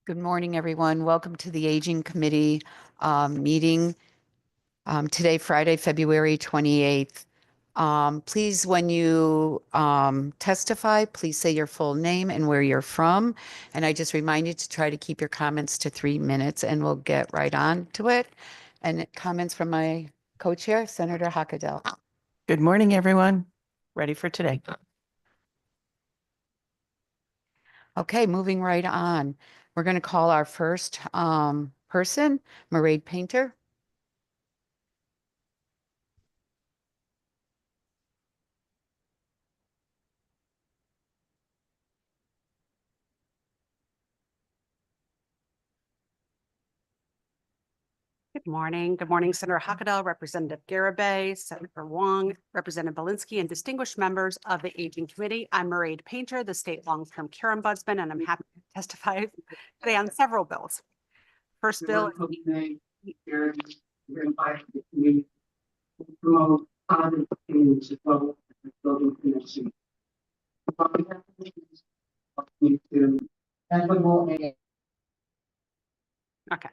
Good morning, everyone. Welcome to the Aging Committee meeting today, Friday, February 28th. Please, when you testify, please say your full name and where you're from. And I just remind you to try to keep your comments to 3 minutes, and we'll get right on to it. And comments from my co-chair, Senator Hockadell. Good morning, everyone. Ready for today. Okay, moving right on. We're going to call our first person, Mairead Painter. Good morning. Good morning, Senator Hockadell, Representative Garibay, Senator Wong, Representative Belinsky, and distinguished members of the Aging Committee. I'm Mairead Painter, the State Long-Term Care Ombudsman, and I'm happy to testify today on several bills. First bill Okay.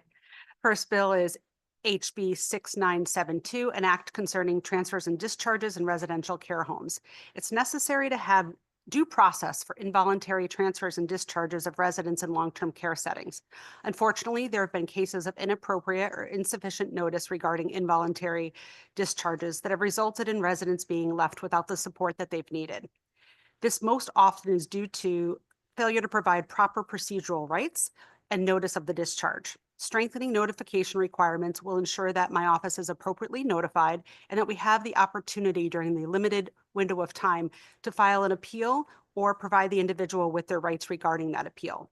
First bill is HB 6972, an act concerning transfers and discharges in residential care homes. It's necessary to have due process for involuntary transfers and discharges of residents in long-term care settings. Unfortunately, there have been cases of inappropriate or insufficient notice regarding involuntary discharges that have resulted in residents being left without the support that they've needed. This most often is due to failure to provide proper procedural rights and notice of the discharge. Strengthening notification requirements will ensure that my office is appropriately notified and that we have the opportunity during the limited window of time to file an appeal or provide the individual with their rights regarding that appeal.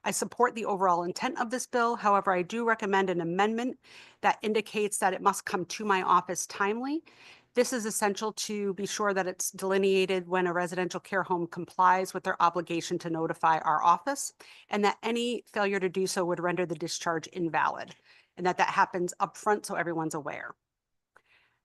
I support the overall intent of this bill. However, I do recommend an amendment that indicates that it must come to my office timely. This is essential to be sure that it's delineated when a residential care home complies with their obligation to notify our office, and that any failure to do so would render the discharge invalid, and that happens upfront so everyone's aware.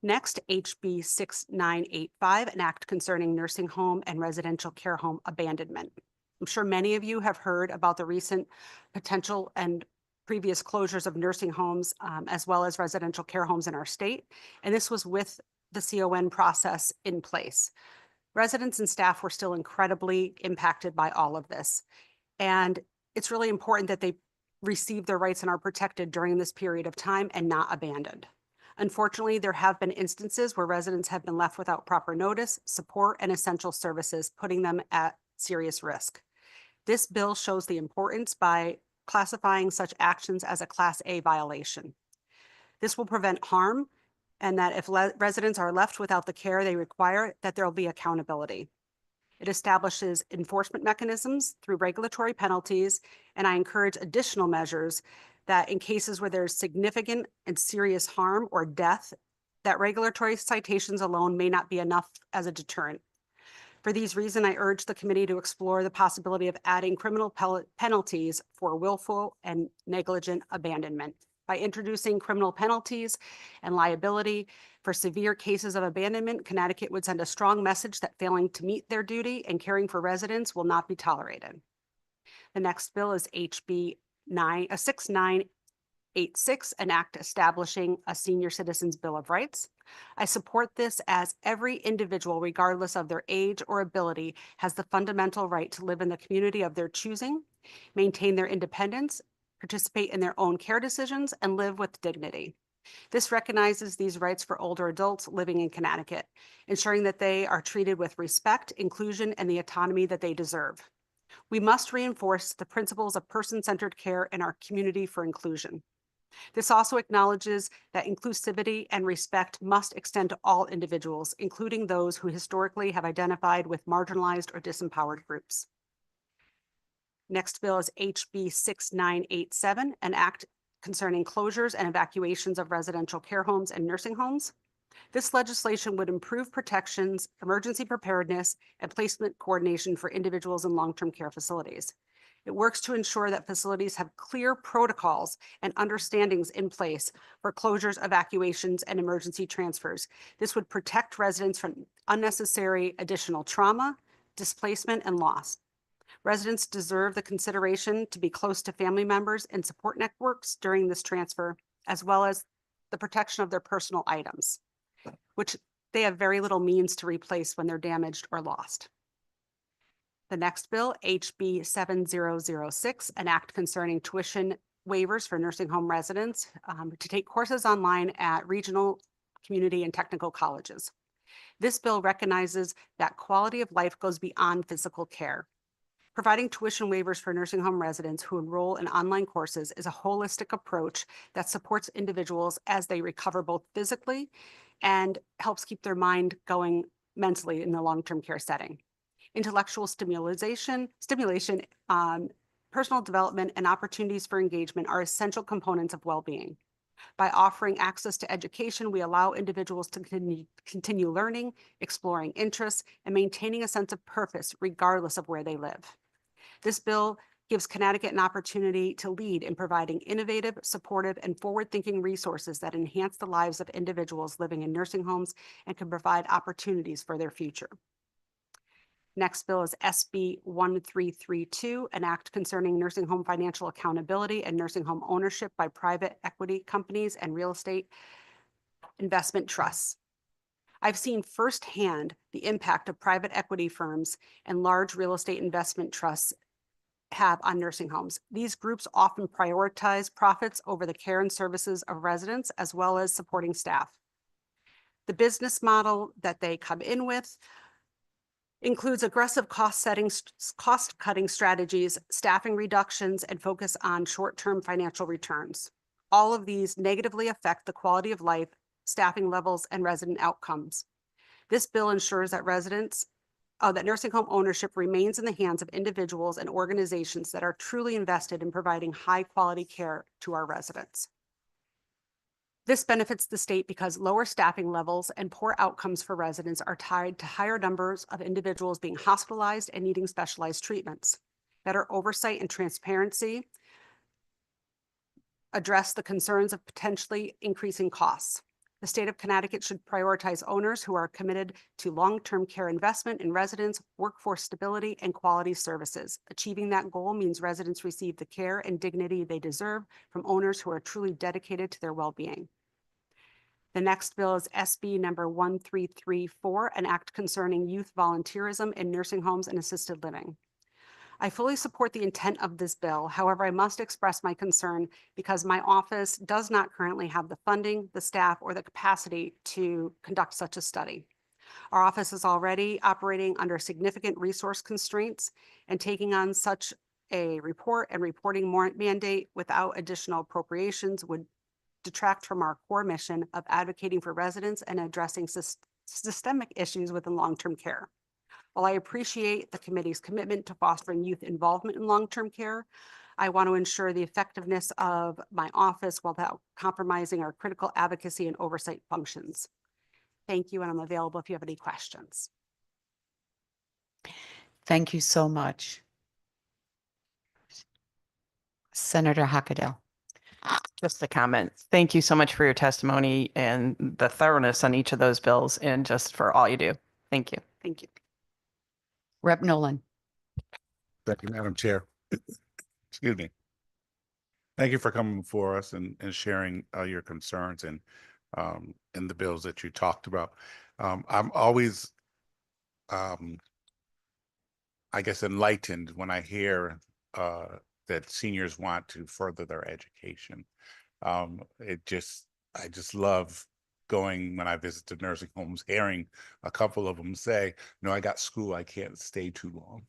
Next, HB 6985, an act concerning nursing home and residential care home abandonment. I'm sure many of you have heard about the recent potential and previous closures of nursing homes as well as residential care homes in our state, and this was with the CON process in place. Residents and staff were still incredibly impacted by all of this. And it's really important that they receive their rights and are protected during this period of time and not abandoned. Unfortunately, there have been instances where residents have been left without proper notice, support, and essential services, putting them at serious risk. This bill shows the importance by classifying such actions as a Class A violation. This will prevent harm, and that if residents are left without the care they require, that there will be accountability. It establishes enforcement mechanisms through regulatory penalties, and I encourage additional measures that in cases where there's significant and serious harm or death, that regulatory citations alone may not be enough as a deterrent. For these reasons, I urge the committee to explore the possibility of adding criminal penalties for willful and negligent abandonment. By introducing criminal penalties and liability for severe cases of abandonment, Connecticut would send a strong message that failing to meet their duty and caring for residents will not be tolerated. The next bill is HB 6986, an act establishing a Senior Citizens Bill of Rights. I support this as every individual, regardless of their age or ability, has the fundamental right to live in the community of their choosing, maintain their independence, participate in their own care decisions, and live with dignity. This recognizes these rights for older adults living in Connecticut, ensuring that they are treated with respect, inclusion, and the autonomy that they deserve. We must reinforce the principles of person-centered care in our community for inclusion. This also acknowledges that inclusivity and respect must extend to all individuals, including those who historically have identified with marginalized or disempowered groups. Next bill is HB 6987, an act concerning closures and evacuations of residential care homes and nursing homes. This legislation would improve protections, emergency preparedness, and placement coordination for individuals in long-term care facilities. It works to ensure that facilities have clear protocols and understandings in place for closures, evacuations, and emergency transfers. This would protect residents from unnecessary additional trauma, displacement, and loss. Residents deserve the consideration to be close to family members and support networks during this transfer, as well as the protection of their personal items, which they have very little means to replace when they're damaged or lost. The next bill, HB 7006, an act concerning tuition waivers for nursing home residents to take courses online at regional, community, and technical colleges. This bill recognizes that quality of life goes beyond physical care. Providing tuition waivers for nursing home residents who enroll in online courses is a holistic approach that supports individuals as they recover both physically and helps keep their mind going mentally in the long-term care setting. Intellectual stimulation, personal development, and opportunities for engagement are essential components of well-being. By offering access to education, we allow individuals to continue learning, exploring interests, and maintaining a sense of purpose regardless of where they live. This bill gives Connecticut an opportunity to lead in providing innovative, supportive, and forward-thinking resources that enhance the lives of individuals living in nursing homes and can provide opportunities for their future. Next bill is SB 1332, an act concerning nursing home financial accountability and nursing home ownership by private equity companies and real estate investment trusts. I've seen firsthand the impact of private equity firms and large real estate investment trusts have on nursing homes. These groups often prioritize profits over the care and services of residents, as well as supporting staff. The business model that they come in with includes aggressive cost-cutting strategies, staffing reductions, and focus on short-term financial returns. All of these negatively affect the quality of life, staffing levels, and resident outcomes. This bill ensures that that nursing home ownership remains in the hands of individuals and organizations that are truly invested in providing high-quality care to our residents. This benefits the state because lower staffing levels and poor outcomes for residents are tied to higher numbers of individuals being hospitalized and needing specialized treatments. Better oversight and transparency address the concerns of potentially increasing costs. The state of Connecticut should prioritize owners who are committed to long-term care investment in residents, workforce stability, and quality services. Achieving that goal means residents receive the care and dignity they deserve from owners who are truly dedicated to their well-being. The next bill is SB number 1334, an act concerning youth volunteerism in nursing homes and assisted living. I fully support the intent of this bill. However, I must express my concern because my office does not currently have the funding, the staff, or the capacity to conduct such a study. Our office is already operating under significant resource constraints, and taking on such a report and reporting mandate without additional appropriations would detract from our core mission of advocating for residents and addressing systemic issues within long-term care. While I appreciate the committee's commitment to fostering youth involvement in long-term care, I want to ensure the effectiveness of my office without compromising our critical advocacy and oversight functions. Thank you, and I'm available if you have any questions. Thank you so much. Senator Hockendahl. Just a comment. Thank you so much for your testimony and the thoroughness on each of those bills and just for all you do. Thank you. Thank you. Rep. Nolan. Thank you, Madam Chair. Excuse me. Thank you for coming before us and sharing your concerns and the bills that you talked about. I'm always, I guess, enlightened when I hear that seniors want to further their education. I just love going when I visit the nursing homes, hearing a couple of them say, "No, I got school, I can't stay too long."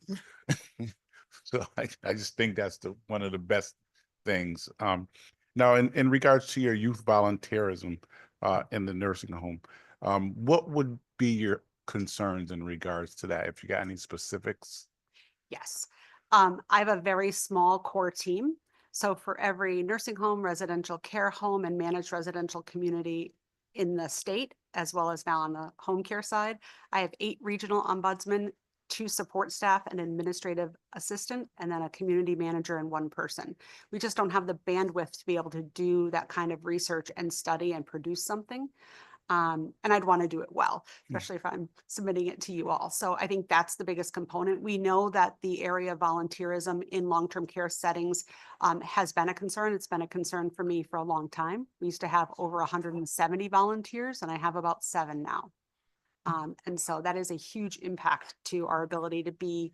So I just think that's one of the best things. Now, in regards to your youth volunteerism in the nursing home, what would be your concerns in regards to that? If you got any specifics? Yes. I have a very small core team. So for every nursing home, residential care home, and managed residential community in the state, as well as now on the home care side, I have 8 regional ombudsmen, 2 support staff, an administrative assistant, and then a community manager and 1 person. We just don't have the bandwidth to be able to do that kind of research and study and produce something. And I'd want to do it well, especially if I'm submitting it to you all. So I think that's the biggest component. We know that the area of volunteerism in long-term care settings has been a concern. It's been a concern for me for a long time. We used to have over 170 volunteers, and I have about 7 now. And so that is a huge impact to our ability to be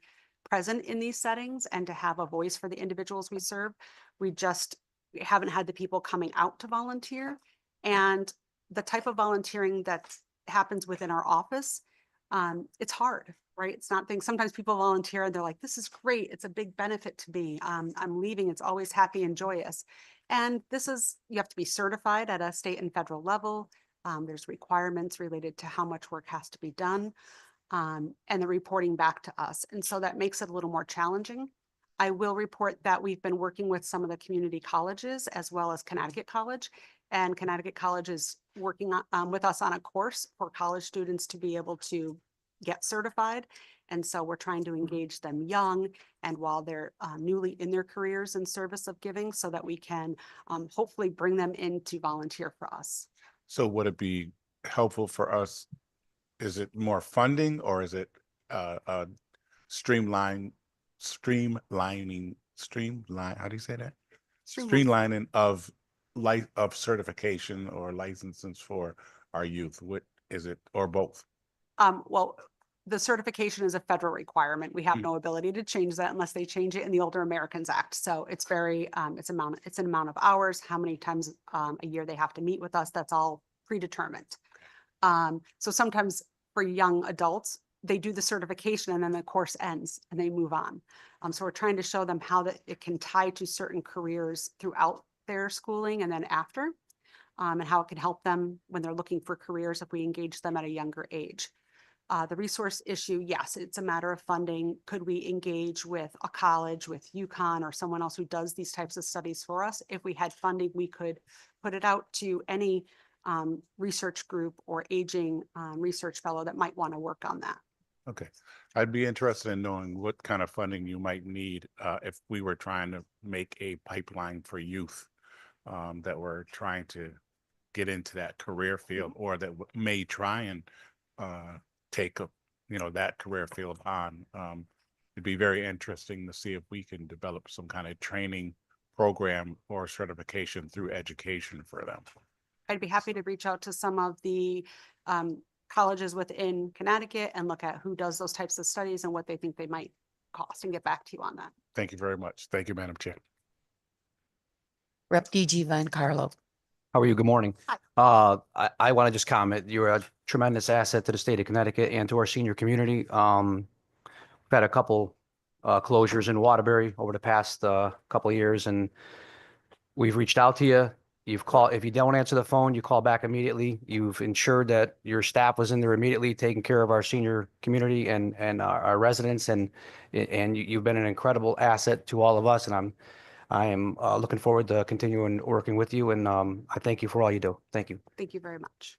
present in these settings and to have a voice for the individuals we serve. We haven't had the people coming out to volunteer, and the type of volunteering that happens within our office, it's hard, right? It's not things, sometimes people volunteer and they're like, this is great. It's a big benefit to me. I'm leaving. It's always happy and joyous. And you have to be certified at a state and federal level. There's requirements related to how much work has to be done, and the reporting back to us. And so that makes it a little more challenging. I will report that we've been working with some of the community colleges as well as Connecticut College. And Connecticut College is working with us on a course for college students to be able to get certified. And so we're trying to engage them young and while they're newly in their careers in service of giving, so that we can hopefully bring them in to volunteer for us. So would it be helpful for us? Is it more funding, or is it streamline, how do you say that? Streamlining of certification or licenses for our youth? What is it, or both? Well, the certification is a federal requirement. We have no ability to change that unless they change it in the Older Americans Act. So it's very, it's an amount of hours, how many times a year they have to meet with us. That's all predetermined. So sometimes for young adults, they do the certification and then the course ends and they move on. So we're trying to show them how that it can tie to certain careers throughout their schooling and then after, and how it can help them when they're looking for careers if we engage them at a younger age. The resource issue, yes, it's a matter of funding. Could we engage with a college, with UConn or someone else who does these types of studies for us? If we had funding, we could put it out to any research group or aging research fellow that might want to work on that. Okay. I'd be interested in knowing what kind of funding you might need if we were trying to make a pipeline for youth that were trying to get into that career field, or that may try and take that career field on. It'd be very interesting to see if we can develop some kind of training program or certification through education for them. I'd be happy to reach out to some of the colleges within Connecticut and look at who does those types of studies and what they think they might cost and get back to you on that. Thank you very much. Thank you, Madam Chair. Rep. DG Van Carlo. How are you? Good morning. Hi. I want to just comment. You're a tremendous asset to the state of Connecticut and to our senior community. We've had a couple closures in Waterbury over the past couple of years, and we've reached out to you. You've called. If you don't answer the phone, you call back immediately. You've ensured that your staff was in there immediately, taking care of our senior community and our residents, and you've been an incredible asset to all of us. And I am looking forward to continuing working with you, and I thank you for all you do. Thank you. Thank you very much.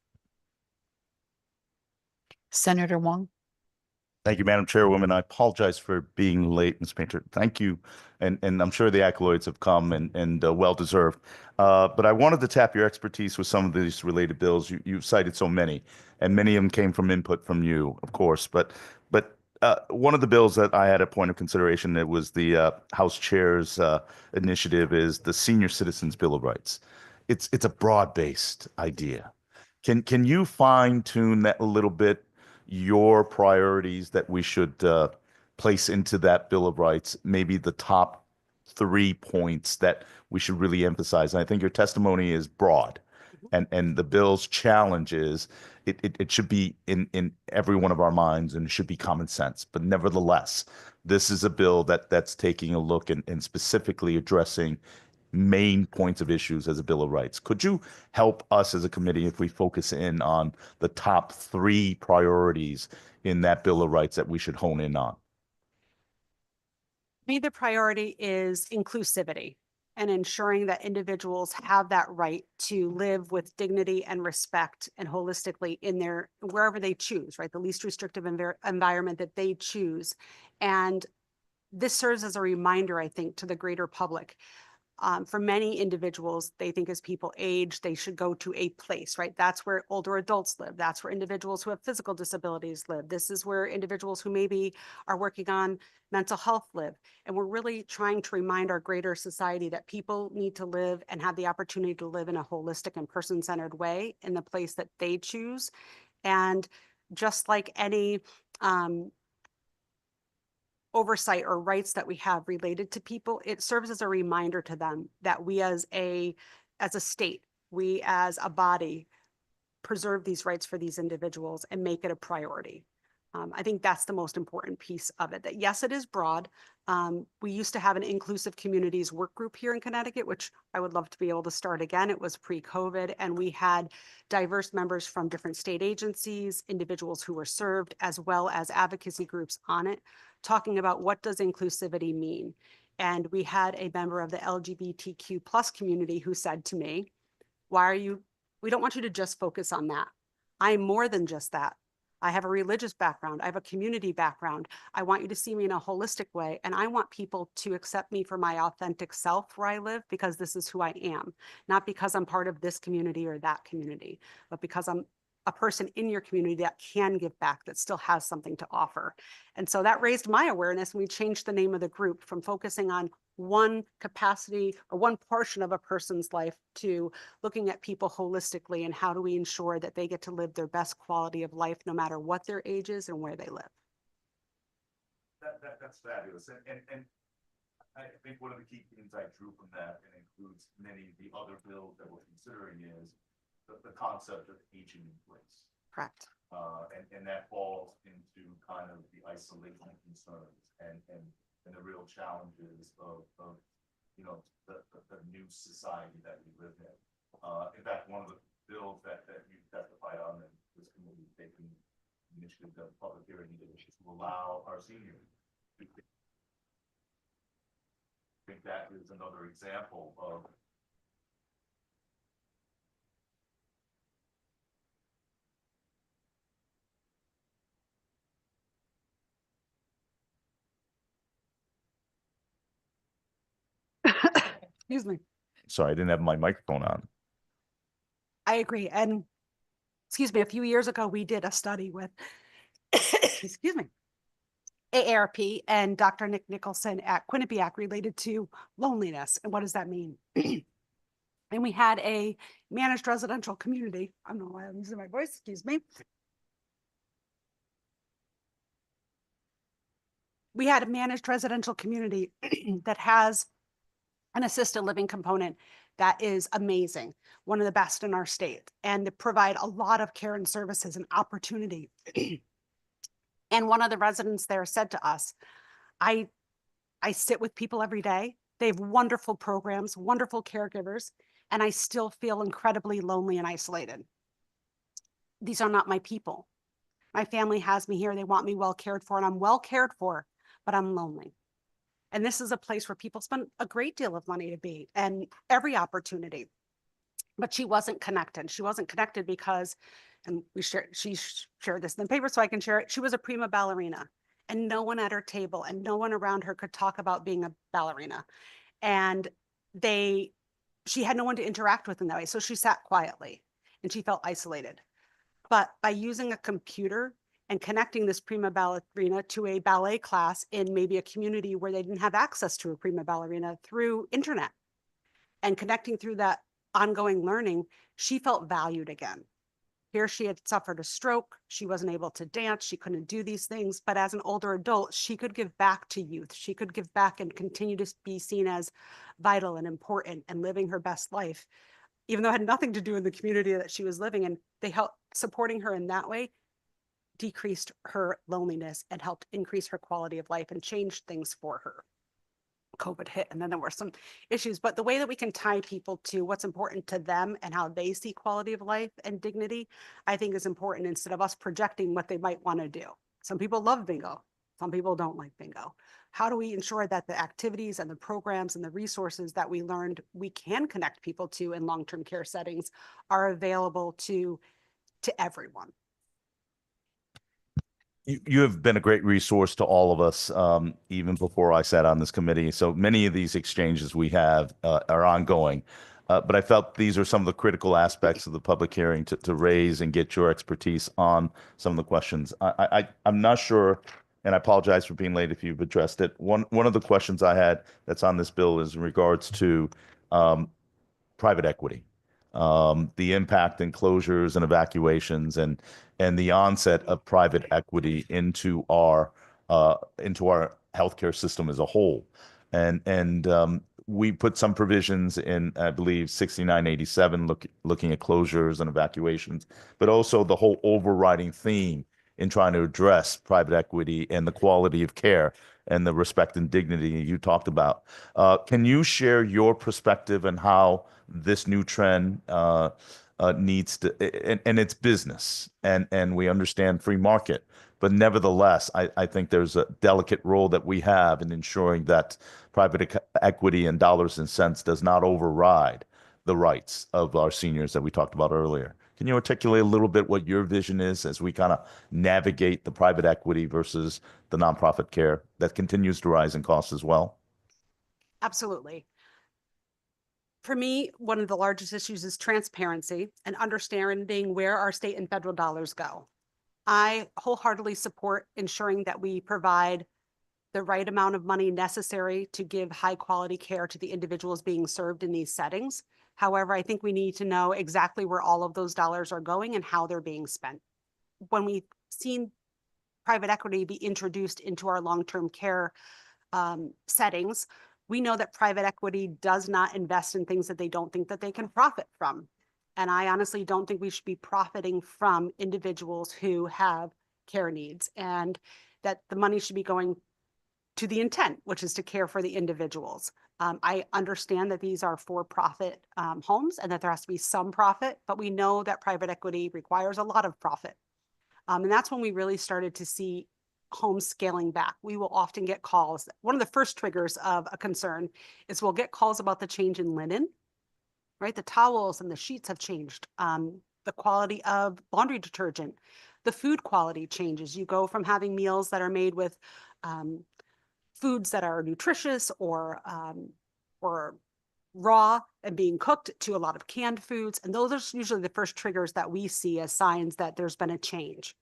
Senator Wong. Thank you, Madam Chairwoman. I apologize for being late, Ms. Painter. Thank you. And I'm sure the accolades have come and well-deserved. But I wanted to tap your expertise with some of these related bills. You've cited so many, and many of them came from input from you, of course. But one of the bills that I had a point of consideration, that was the House Chair's initiative, is the Senior Citizens Bill of Rights. It's a broad-based idea. Can you fine-tune that a little bit, your priorities that we should place into that Bill of Rights, maybe the top 3 points that we should really emphasize? And I think your testimony is broad, and the bill's challenge is it should be in every one of our minds, and it should be common sense. But nevertheless, this is a bill that's taking a look and specifically addressing main points of issues as a Bill of Rights. Could you help us as a committee if we focus in on the top 3 priorities in that Bill of Rights that we should hone in on? For me, the priority is inclusivity and ensuring that individuals have that right to live with dignity and respect and holistically in their, wherever they choose, right? The least restrictive environment that they choose. And this serves as a reminder, I think, to the greater public. For many individuals, they think as people age, they should go to a place, right? That's where older adults live. That's where individuals who have physical disabilities live. This is where individuals who maybe are working on mental health live. And we're really trying to remind our greater society that people need to live and have the opportunity to live in a holistic and person-centered way in the place that they choose. And just like any oversight or rights that we have related to people, it serves as a reminder to them that we as a state, we as a body preserve these rights for these individuals and make it a priority. I think that's the most important piece of it, that yes, it is broad. We used to have an inclusive communities work group here in Connecticut, which I would love to be able to start again. It was pre-COVID, and we had diverse members from different state agencies, individuals who were served, as well as advocacy groups on it, talking about what does inclusivity mean. And we had a member of the LGBTQ plus community who said to me, we don't want you to just focus on that. I'm more than just that. I have a religious background. I have a community background. I want you to see me in a holistic way. And I want people to accept me for my authentic self where I live, because this is who I am, not because I'm part of this community or that community, but because I'm a person in your community that can give back, that still has something to offer. And so that raised my awareness. And we changed the name of the group from focusing on one capacity or one portion of a person's life to looking at people holistically, and how do we ensure that they get to live their best quality of life no matter what their age is and where they live. That's fabulous. And I think one of the key themes I drew from that, and includes many of the other bills that we're considering, is the concept of aging in place. Correct. And that falls into kind of the isolation concerns and the real challenges of you know, the new society that we live in. In fact, one of the bills that you testified on, and this committee taking initiative of public hearing, is to allow our seniors to. I think that is another example of Excuse me. Sorry, I didn't have my microphone on. I agree. And excuse me, a few years ago, we did a study with, excuse me, AARP and Dr. Nick Nicholson at Quinnipiac related to loneliness. And what does that mean? And we had a managed residential community. I don't know why I'm using my voice, excuse me. We had a managed residential community that has an assisted living component that is amazing, one of the best in our state, and they provide a lot of care and services and opportunity. And one of the residents there said to us, I sit with people every day. They have wonderful programs, wonderful caregivers, and I still feel incredibly lonely and isolated. These are not my people. My family has me here. They want me well cared for, and I'm well cared for, but I'm lonely. And this is a place where people spend a great deal of money to be, and every opportunity. But she wasn't connected. She wasn't connected because, and she shared this in the paper so I can share it. She was a prima ballerina, and no one at her table and no one around her could talk about being a ballerina. And she had no one to interact with in that way. So she sat quietly and she felt isolated. But by using a computer and connecting this prima ballerina to a ballet class in maybe a community where they didn't have access to a prima ballerina through internet, and connecting through that ongoing learning, she felt valued again. Here she had suffered a stroke. She wasn't able to dance. She couldn't do these things. But as an older adult, she could give back to youth. She could give back and continue to be seen as vital and important and living her best life, even though it had nothing to do in the community that she was living in. They helped, supporting her in that way decreased her loneliness and helped increase her quality of life and changed things for her. COVID hit, and then there were some issues, but the way that we can tie people to what's important to them and how they see quality of life and dignity, I think is important, instead of us projecting what they might want to do. Some people love bingo. Some people don't like bingo. How do we ensure that the activities and the programs and the resources that we learned we can connect people to in long-term care settings are available to everyone? You have been a great resource to all of us, even before I sat on this committee. So many of these exchanges we have are ongoing. But I felt these are some of the critical aspects of the public hearing to raise and get your expertise on some of the questions. I'm not sure, and I apologize for being late if you've addressed it. One of the questions I had that's on this bill is in regards to private equity, the impact and closures and evacuations and the onset of private equity into our healthcare system as a whole. And we put some provisions in, I believe, 6987, looking at closures and evacuations, but also the whole overriding theme in trying to address private equity and the quality of care and the respect and dignity you talked about. Can you share your perspective on how this new trend needs to, and it's business, and we understand free market, but nevertheless, I think there's a delicate role that we have in ensuring that private equity and dollars and cents does not override the rights of our seniors that we talked about earlier. Can you articulate a little bit what your vision is as we kind of navigate the private equity versus the nonprofit care that continues to rise in cost as well? Absolutely. For me, one of the largest issues is transparency and understanding where our state and federal dollars go. I wholeheartedly support ensuring that we provide the right amount of money necessary to give high quality care to the individuals being served in these settings. However, I think we need to know exactly where all of those dollars are going and how they're being spent. When we've seen private equity be introduced into our long-term care settings, we know that private equity does not invest in things that they don't think that they can profit from. And I honestly don't think we should be profiting from individuals who have care needs, and that the money should be going to the intent, which is to care for the individuals. I understand that these are for-profit homes and that there has to be some profit, but we know that private equity requires a lot of profit. And that's when we really started to see homes scaling back. We will often get calls. One of the first triggers of a concern is we'll get calls about the change in linen, right? The towels and the sheets have changed. The quality of laundry detergent, the food quality changes. You go from having meals that are made with foods that are nutritious or raw and being cooked to a lot of canned foods. And those are usually the first triggers that we see as signs that there's been a change.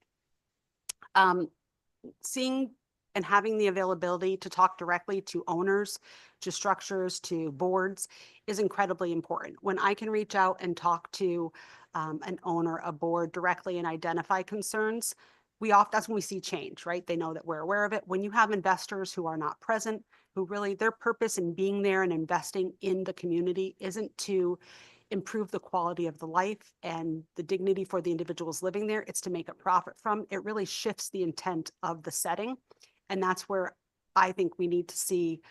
Seeing and having the availability to talk directly to owners, to structures, to boards is incredibly important. When I can reach out and talk to an owner, a board directly and identify concerns, that's when we see change, right? They know that we're aware of it. When you have investors who are not present, who really, their purpose in being there and investing in the community isn't to improve the quality of the life and the dignity for the individuals living there, it's to make a profit from, it really shifts the intent of the setting. And that's where I think we need to see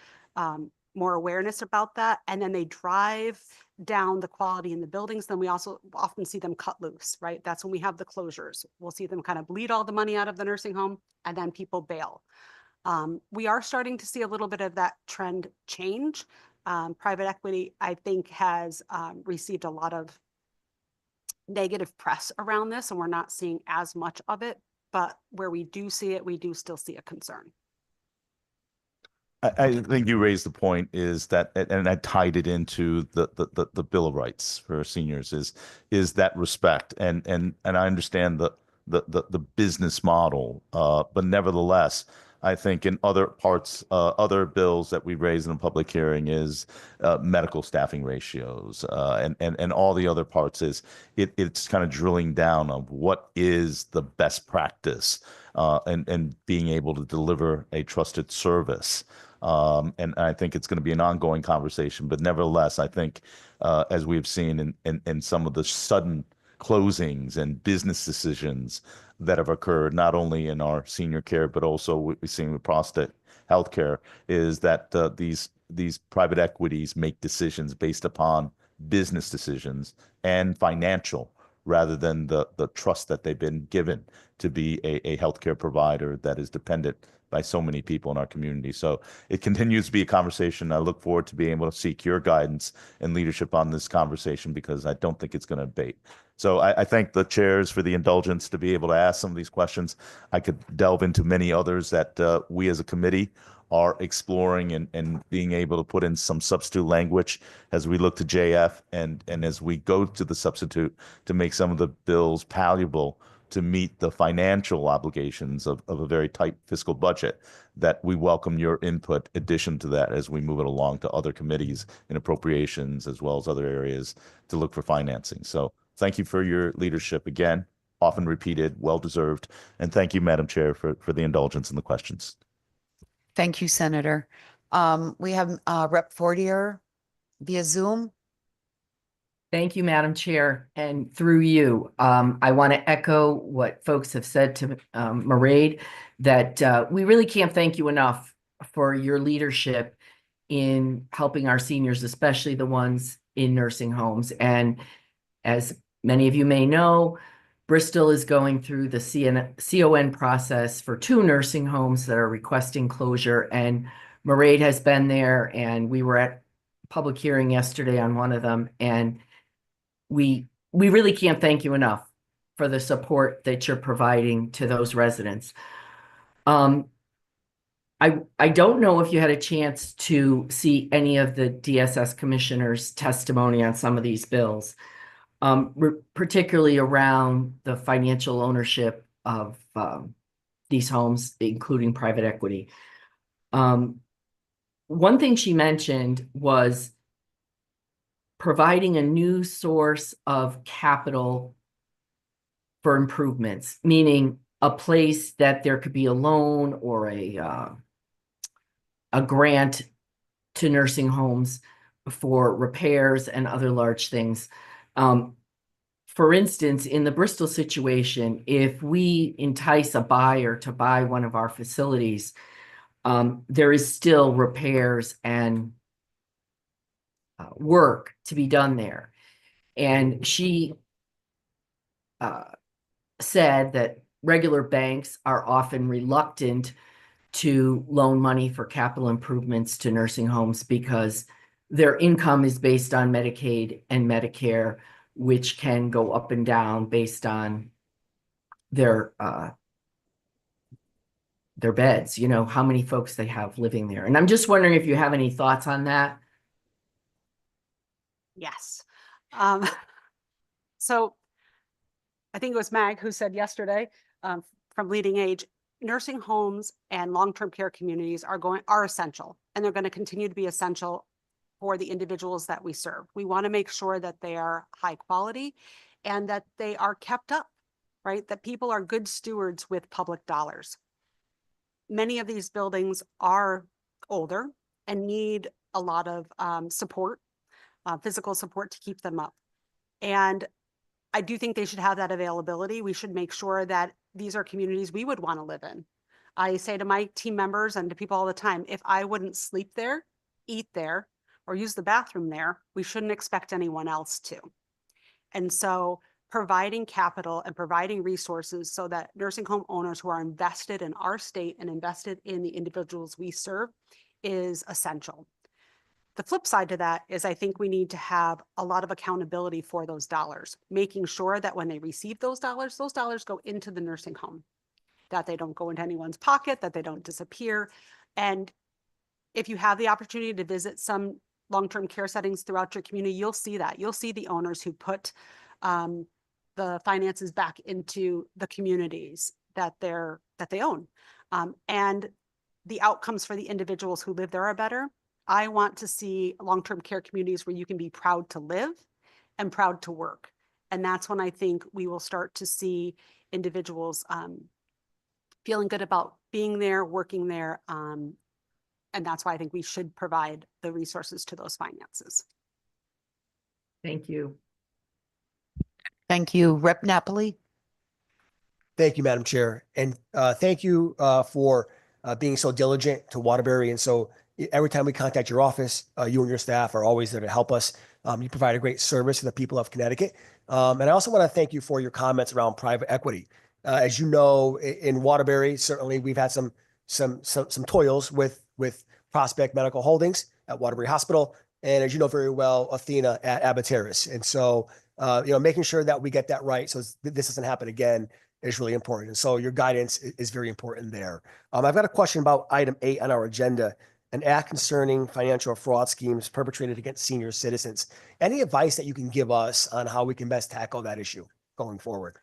more awareness about that. And then they drive down the quality in the buildings. Then we also often see them cut loose, right? That's when we have the closures. We'll see them kind of bleed all the money out of the nursing home and then people bail. We are starting to see a little bit of that trend change. Private equity, I think, has received a lot of negative press around this, and we're not seeing as much of it. But where we do see it, we do still see a concern. I think you raised the point is that, and I tied it into the Bill of Rights for seniors is that respect, and I understand the business model, but nevertheless, I think in other parts, other bills that we raised in a public hearing is medical staffing ratios, and all the other parts is it's kind of drilling down of what is the best practice, and being able to deliver a trusted service. And I think it's going to be an ongoing conversation, but nevertheless, I think as we've seen in some of the sudden closings and business decisions that have occurred, not only in our senior care, but also what we've seen with prostate healthcare, is that these private equities make decisions based upon business decisions and financial, rather than the trust that they've been given to be a healthcare provider that is dependent by so many people in our community. So it continues to be a conversation. I look forward to being able to seek your guidance and leadership on this conversation, because I don't think it's going to abate. So I thank the chairs for the indulgence to be able to ask some of these questions. I could delve into many others that we as a committee are exploring and being able to put in some substitute language as we look to JF and as we go to the substitute to make some of the bills palatable to meet the financial obligations of a very tight fiscal budget, that we welcome your input addition to that as we move it along to other committees in appropriations as well as other areas to look for financing. So thank you for your leadership again, often repeated, well-deserved. And thank you, Madam Chair, for the indulgence in the questions. Thank you, Senator. We have Rep. Fortier via Zoom. Thank you, Madam Chair. And through you, I want to echo what folks have said to Mairead, that we really can't thank you enough for your leadership in helping our seniors, especially the ones in nursing homes. And as many of you may know, Bristol is going through the CON process for 2 nursing homes that are requesting closure. And Mairead has been there, and we were at public hearing yesterday on one of them. And we really can't thank you enough for the support that you're providing to those residents. I don't know if you had a chance to see any of the DSS commissioners' testimony on some of these bills, particularly around the financial ownership of these homes, including private equity. One thing she mentioned was providing a new source of capital for improvements, meaning a place that there could be a loan or a grant to nursing homes for repairs and other large things. For instance, in the Bristol situation, if we entice a buyer to buy one of our facilities, there is still repairs and work to be done there. And she said that regular banks are often reluctant to loan money for capital improvements to nursing homes because their income is based on Medicaid and Medicare, which can go up and down based on their beds, you know, how many folks they have living there. And I'm just wondering if you have any thoughts on that. Yes. So I think it was Mag who said yesterday, from Leading Age, nursing homes and long-term care communities are essential, and they're going to continue to be essential for the individuals that we serve. We want to make sure that they are high quality and that they are kept up, right? That people are good stewards with public dollars. Many of these buildings are older and need a lot of support, physical support to keep them up. And I do think they should have that availability. We should make sure that these are communities we would want to live in. I say to my team members and to people all the time, if I wouldn't sleep there, eat there, or use the bathroom there, we shouldn't expect anyone else to. And so providing capital and providing resources so that nursing home owners who are invested in our state and invested in the individuals we serve is essential. The flip side to that is I think we need to have a lot of accountability for those dollars, making sure that when they receive those dollars go into the nursing home, that they don't go into anyone's pocket, that they don't disappear. And if you have the opportunity to visit some long-term care settings throughout your community, you'll see that. You'll see the owners who put the finances back into the communities that they own. And the outcomes for the individuals who live there are better. I want to see long-term care communities where you can be proud to live and proud to work. And that's when I think we will start to see individuals feeling good about being there, working there. And that's why I think we should provide the resources to those finances. Thank you. Thank you. Rep. Napoli. Thank you, Madam Chair. And thank you for being so diligent to Waterbury. And so every time we contact your office, you and your staff are always there to help us. You provide a great service to the people of Connecticut. And I also want to thank you for your comments around private equity. As you know, in Waterbury, certainly we've had some some toils with Prospect Medical Holdings at Waterbury Hospital, and as you know very well, Athena at Abbott Terrace. And so, making sure that we get that right, so this doesn't happen again, is really important. And so your guidance is very important there. I've got a question about item 8 on our agenda, an act concerning financial fraud schemes perpetrated against senior citizens. Any advice that you can give us on how we can best tackle that issue going forward?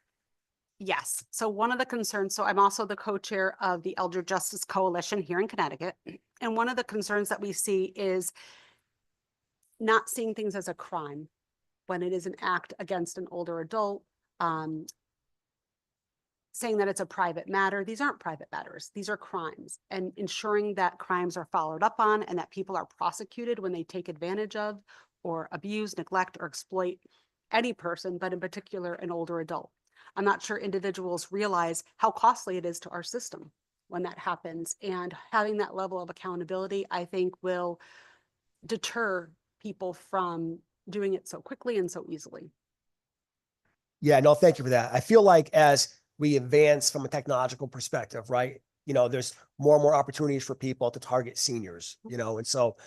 Yes. So one of the concerns, so I'm also the co-chair of the Elder Justice Coalition here in Connecticut. And one of the concerns that we see is not seeing things as a crime when it is an act against an older adult, saying that it's a private matter. These aren't private matters. These are crimes, and ensuring that crimes are followed up on and that people are prosecuted when they take advantage of or abuse, neglect, or exploit any person, but in particular, an older adult. I'm not sure individuals realize how costly it is to our system when that happens, and having that level of accountability, I think, will deter people from doing it so quickly and so easily. Yeah, no, thank you for that. I feel like as we advance from a technological perspective, right? There's more and more opportunities for people to target seniors, and so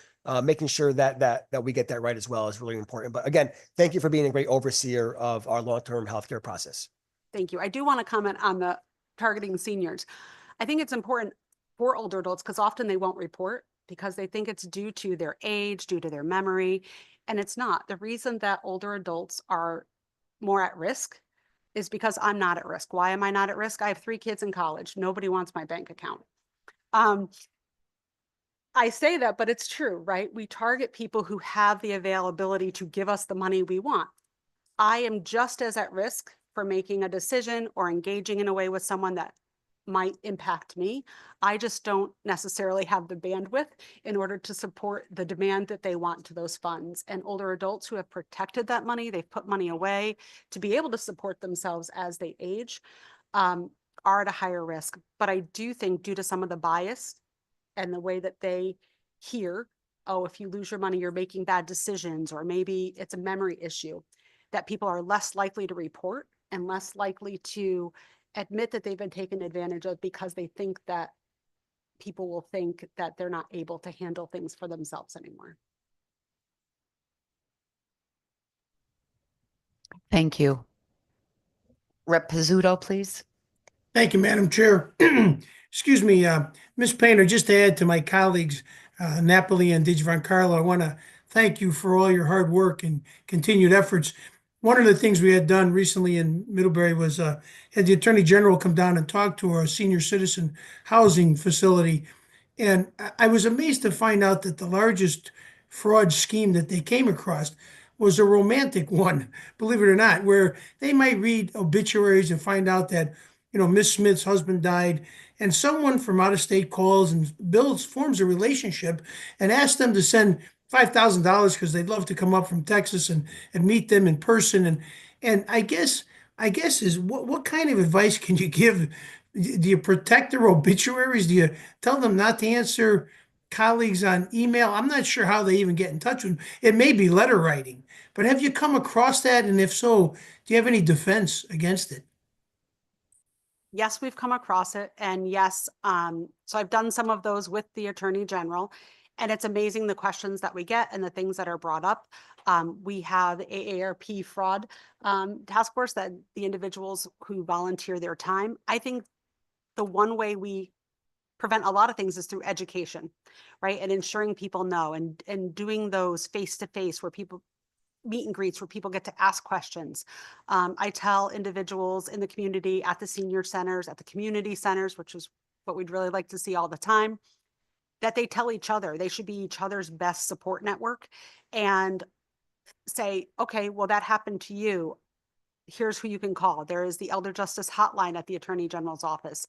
making sure that we get that right as well is really important. But again, thank you for being a great overseer of our long-term healthcare process. Thank you. I do want to comment on the targeting seniors. I think it's important for older adults because often they won't report because they think it's due to their age, due to their memory, and it's not. The reason that older adults are more at risk is because I'm not at risk. Why am I not at risk? I have 3 kids in college. Nobody wants my bank account. I say that, but it's true, right? We target people who have the availability to give us the money we want. I am just as at risk for making a decision or engaging in a way with someone that might impact me. I just don't necessarily have the bandwidth in order to support the demand that they want to those funds. And older adults who have protected that money, they've put money away to be able to support themselves as they age, are at a higher risk. But I do think due to some of the bias and the way that they hear, oh, if you lose your money, you're making bad decisions, or maybe it's a memory issue, that people are less likely to report and less likely to admit that they've been taken advantage of because they think that people will think that they're not able to handle things for themselves anymore. Thank you. Rep. Pizzuto, please. Thank you, Madam Chair. Excuse me, Ms. Painter, just to add to my colleagues, Napoli and DiGiancarlo, I want to thank you for all your hard work and continued efforts. One of the things we had done recently in Middlebury was had the Attorney General come down and talk to our senior citizen housing facility. And I was amazed to find out that the largest fraud scheme that they came across was a romantic one, believe it or not, where they might read obituaries and find out that, Miss Smith's husband died, and someone from out of state calls and forms a relationship and asks them to send $5,000 because they'd love to come up from Texas and meet them in person. And I guess is what kind of advice can you give? Do you protect their obituaries? Do you tell them not to answer colleagues on email? I'm not sure how they even get in touch with them. It may be letter writing, but have you come across that? And if so, do you have any defense against it? Yes, we've come across it. And yes, so I've done some of those with the Attorney General, and it's amazing the questions that we get and the things that are brought up. We have AARP fraud task force, that the individuals who volunteer their time. I think the one way we prevent a lot of things is through education, right? And ensuring people know, and doing those face-to-face where people meet and greets, where people get to ask questions. I tell individuals in the community, at the senior centers, at the community centers, which is what we'd really like to see all the time, that they tell each other they should be each other's best support network, and say, okay, well, that happened to you. Here's who you can call. There is the Elder Justice Hotline at the Attorney General's office.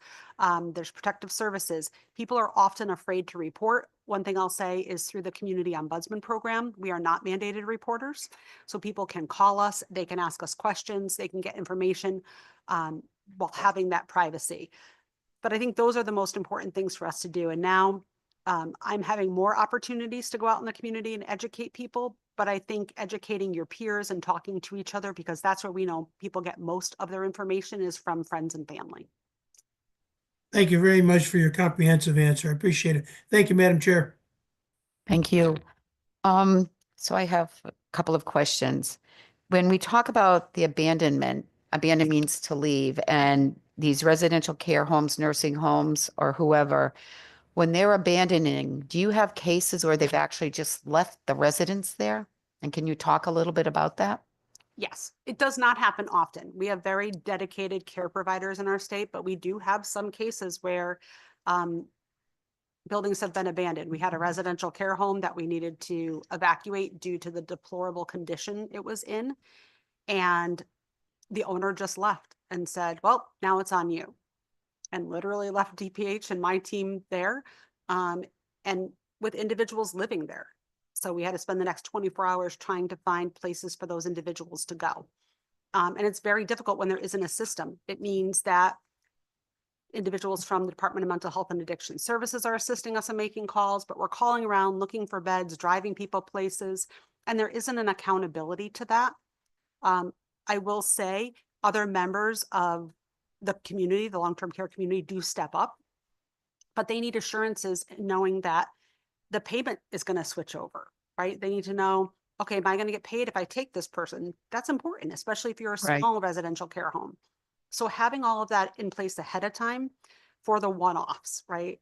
There's protective services. People are often afraid to report. One thing I'll say is through the Community Ombudsman Program, we are not mandated reporters. So people can call us, they can ask us questions, they can get information while having that privacy. But I think those are the most important things for us to do. And now I'm having more opportunities to go out in the community and educate people. But I think educating your peers and talking to each other, because that's where we know people get most of their information, is from friends and family. Thank you very much for your comprehensive answer. I appreciate it. Thank you, Madam Chair. Thank you. So I have a couple of questions. When we talk about the abandonment means to leave, and these residential care homes, nursing homes, or whoever, when they're abandoning, do you have cases where they've actually just left the residents there? And can you talk a little bit about that? Yes, it does not happen often. We have very dedicated care providers in our state, but we do have some cases where buildings have been abandoned. We had a residential care home that we needed to evacuate due to the deplorable condition it was in. And the owner just left and said, well, now it's on you. And literally left DPH and my team there, and with individuals living there. So we had to spend the next 24 hours trying to find places for those individuals to go. And it's very difficult when there isn't a system. It means that individuals from the Department of Mental Health and Addiction Services are assisting us in making calls, but we're calling around, looking for beds, driving people places, and there isn't an accountability to that. I will say other members of the community, the long-term care community, do step up, but they need assurances knowing that the payment is going to switch over, right? They need to know, okay, am I going to get paid if I take this person? That's important, especially if you're a Right. small residential care home. So having all of that in place ahead of time for the one-offs, right?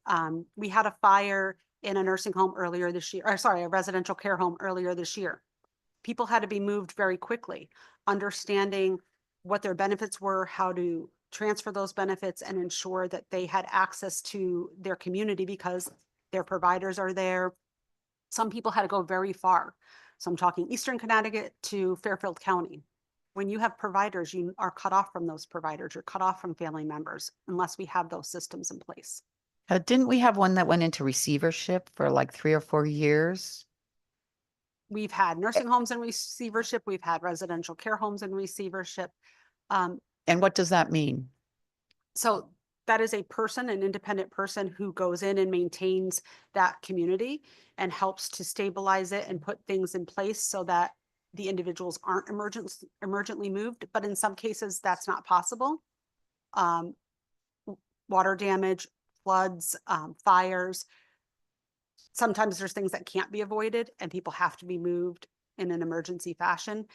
We had a fire in a nursing home earlier this year, or sorry, a residential care home earlier this year. People had to be moved very quickly, understanding what their benefits were, how to transfer those benefits and ensure that they had access to their community because their providers are there. Some people had to go very far. So I'm talking Eastern Connecticut to Fairfield County. When you have providers, you are cut off from those providers. You're cut off from family members unless we have those systems in place. Didn't we have one that went into receivership for like 3 or 4 years? We've had nursing homes in receivership. We've had residential care homes in receivership. And what does that mean? So that is a person, an independent person who goes in and maintains that community and helps to stabilize it and put things in place so that the individuals aren't emergently moved. But in some cases, that's not possible. Water damage, floods, fires. Sometimes there's things that can't be avoided and people have to be moved in an emergency fashion,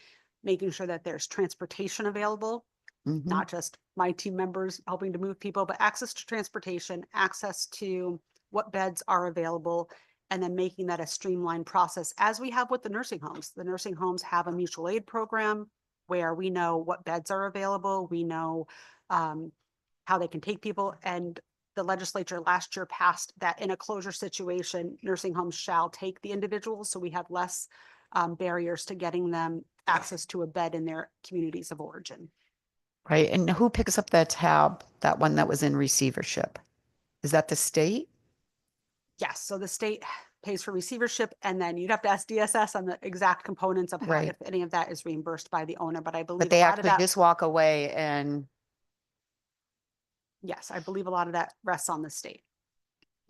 making sure that there's transportation available. Mhm. Not just my team members helping to move people, but access to transportation, access to what beds are available, and then making that a streamlined process as we have with the nursing homes. The nursing homes have a mutual aid program where we know what beds are available. We know how they can take people. And the legislature last year passed that in a closure situation, nursing homes shall take the individuals. So we have less barriers to getting them access to a bed in their communities of origin. Right. And who picks up that tab, that one that was in receivership? Is that the state? Yes, so the state pays for receivership and then you'd have to ask DSS on the exact components of how, Right. if any of that is reimbursed by the owner, but I believe But a they lot of actually that, just walk away and, yes, I believe a lot of that rests on the state.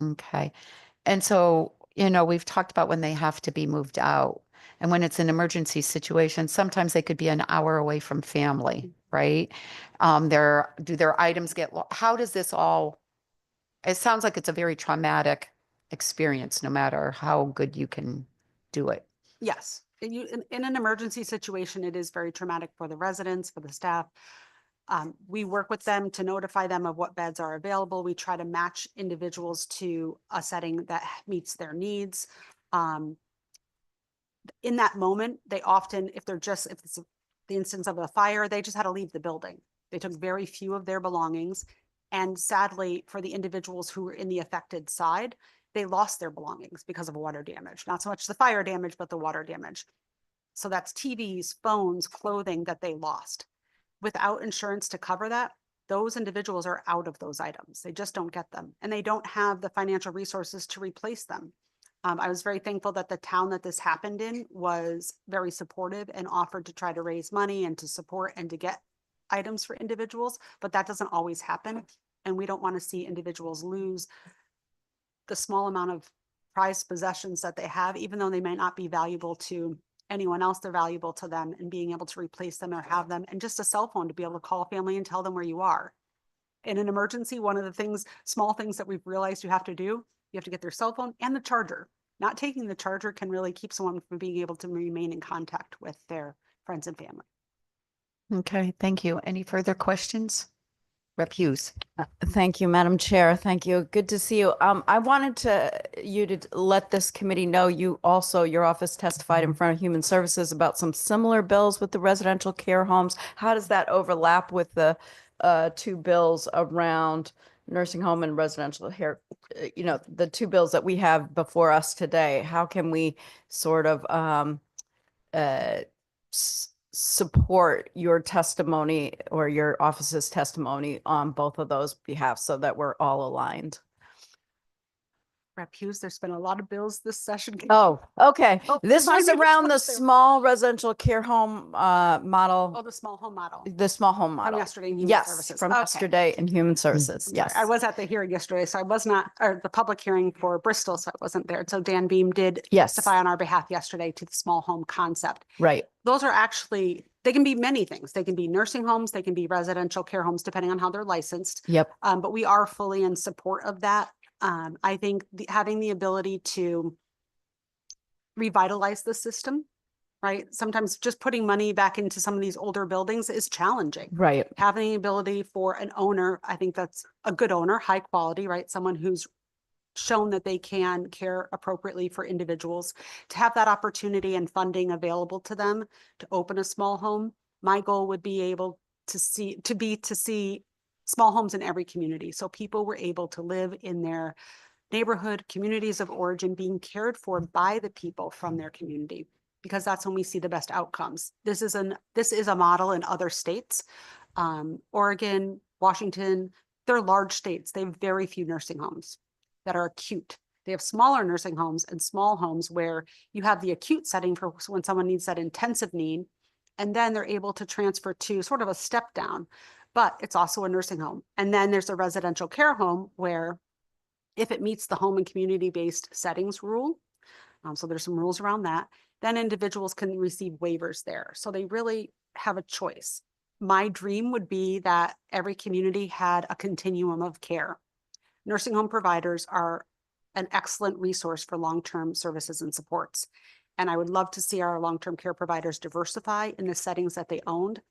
okay. And so, we've talked about when they have to be moved out. And when it's an emergency situation, sometimes they could be an hour away from family, right? Do their items get, how does this all, it sounds like it's a very traumatic experience, no matter how good you can do it. Yes, in an emergency situation, it is very traumatic for the residents, for the staff. We work with them to notify them of what beds are available. We try to match individuals to a setting that meets their needs. In that moment, they often, if it's the instance of a fire, they just had to leave the building. They took very few of their belongings. And sadly, for the individuals who were in the affected side, they lost their belongings because of water damage. Not so much the fire damage, but the water damage. So that's TVs, phones, clothing that they lost. Without insurance to cover that, those individuals are out of those items. They just don't get them. And they don't have the financial resources to replace them. I was very thankful that the town that this happened in was very supportive and offered to try to raise money and to support and to get items for individuals, but that doesn't always happen. And we don't want to see individuals lose the small amount of prized possessions that they have, even though they may not be valuable to anyone else, they're valuable to them, and being able to replace them or have them, and just a cell phone to be able to call family and tell them where you are. in an emergency, one of the things, small things that we've realized you have to do, you have to get their cell phone and the charger. Not taking the charger can really keep someone from being able to remain in contact with their friends and family. Okay, thank you. Any further questions? Rep. Hughes. Thank you, Madam Chair. Thank you. Good to see you. I wanted you to let this committee know you also, your office testified in front of Human Services about some similar bills with the residential care homes. How does that overlap with the two bills around nursing home and residential care? The two bills that we have before us today. How can we sort of support your testimony or your office's testimony on both of those behalfs so that we're all aligned? Rep. Hughes, there's been a lot of bills this session. Oh, okay. Oh, This remind was me which around the ones they were. small residential care home Oh, model, the small home model the small home from model. yesterday in Human Yes, Services. from Okay. yesterday in Human Services. I'm sorry. Yes. I was at the hearing yesterday, so I was not, or the public hearing for Bristol, so I wasn't there. So Dan Beam did Yes. testify on our behalf yesterday to the small home concept. Right. Those are actually, they can be many things. They can be nursing homes, they can be residential care homes, depending on how they're licensed. Yep. But we are fully in support of that. I think having the ability to revitalize the system, right? Sometimes just putting money back into some of these older buildings is challenging. Right. Having the ability for an owner, I think that's a good owner, high quality, right? Someone who's shown that they can care appropriately for individuals, to have that opportunity and funding available to them to open a small home. My goal would be able to see small homes in every community. So people were able to live in their neighborhood, communities of origin, being cared for by the people from their community, because that's when we see the best outcomes. This is a model in other states. Oregon, Washington, they're large states. They have very few nursing homes that are acute. They have smaller nursing homes and small homes where you have the acute setting for when someone needs that intensive need, and then they're able to transfer to sort of a step down, but it's also a nursing home. And then there's a residential care home where if it meets the home and community-based settings rule, so there's some rules around that, then individuals can receive waivers there. So they really have a choice. My dream would be that every community had a continuum of care. Nursing home providers are an excellent resource for long-term services and supports. And I would love to see our long-term care providers diversify in the settings that they owned,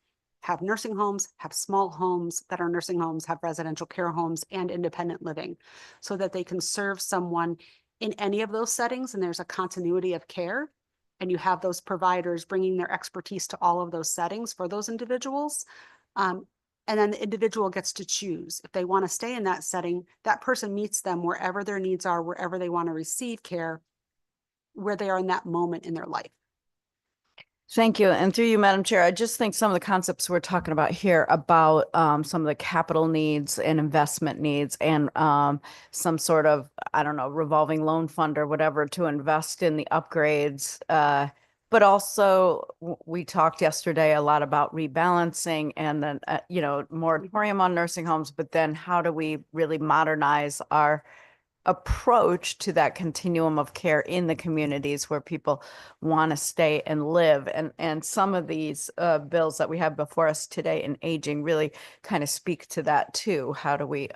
have nursing homes, have small homes that are nursing homes, have residential care homes and independent living, so that they can serve someone in any of those settings and there's a continuity of care. And you have those providers bringing their expertise to all of those settings for those individuals. And then the individual gets to choose if they want to stay in that setting. That person meets them wherever their needs are, wherever they want to receive care, where they are in that moment in their life. Thank you. And through you, Madam Chair, I just think some of the concepts we're talking about here about some of the capital needs and investment needs and some sort of, I don't know, revolving loan fund or whatever to invest in the upgrades. But also we talked yesterday a lot about rebalancing and then, moratorium on nursing homes, but then how do we really modernize our approach to that continuum of care in the communities where people want to stay and live. And some of these bills that we have before us today in aging really kind of speak to that too. How do we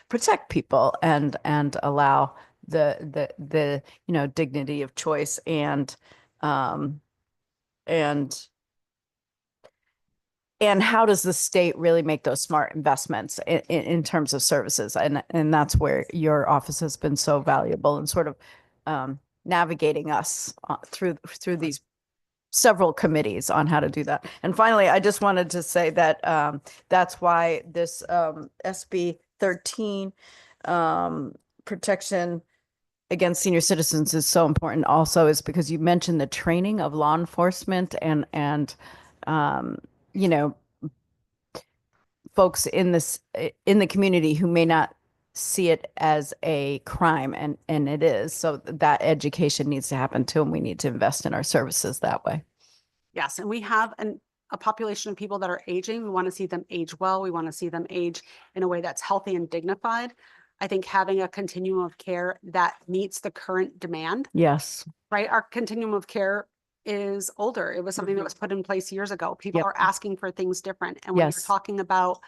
protect people and allow the dignity of choice and how does the state really make those smart investments in terms of services? And that's where your office has been so valuable in sort of navigating us through these several committees on how to do that. And finally, I just wanted to say that that's why this SB 13 protection against senior citizens is so important also is because you mentioned the training of law enforcement and folks in the community who may not see it as a crime and it is. So that education needs to happen too, and we need to invest in our services that way. Yes, and we have a population of people that are aging. We want to see them age well. We want to see them age in a way that's healthy and dignified. I think having a continuum of care that meets the current demand, Yes. right? Our continuum of care is older. It was something that was put in place years ago. People Yep. are asking for things different. And when Yes. you're talking about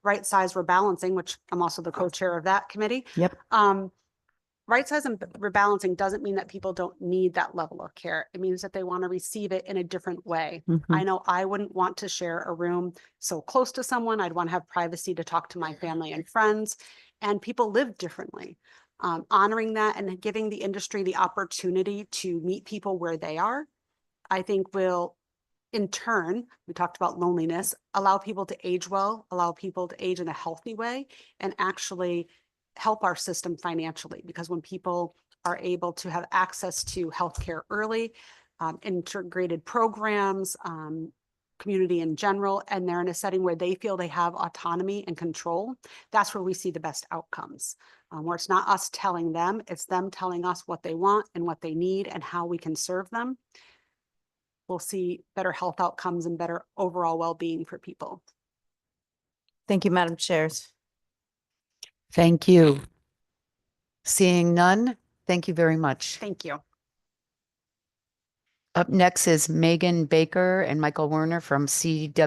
right size rebalancing, which I'm also the co-chair of that committee. Yep. Right size and rebalancing doesn't mean that people don't need that level of care. It means that they want to receive it in a different way. I know I wouldn't want to share a room so close to someone. I'd want to have privacy to talk to my family and friends, and people live differently. Honoring that and giving the industry the opportunity to meet people where they are, I think will, in turn, we talked about loneliness, allow people to age well, allow people to age in a healthy way, and actually help our system financially. Because when people are able to have access to healthcare early, integrated programs, community in general, and they're in a setting where they feel they have autonomy and control, that's where we see the best outcomes. Where it's not us telling them, it's them telling us what they want and what they need and how we can serve them. We'll see better health outcomes and better overall well-being for people. Thank you, Madam Chairs. Thank you. Seeing none, thank you very much. Thank you. Up next is Megan Baker and Michael Werner from CWCSEO.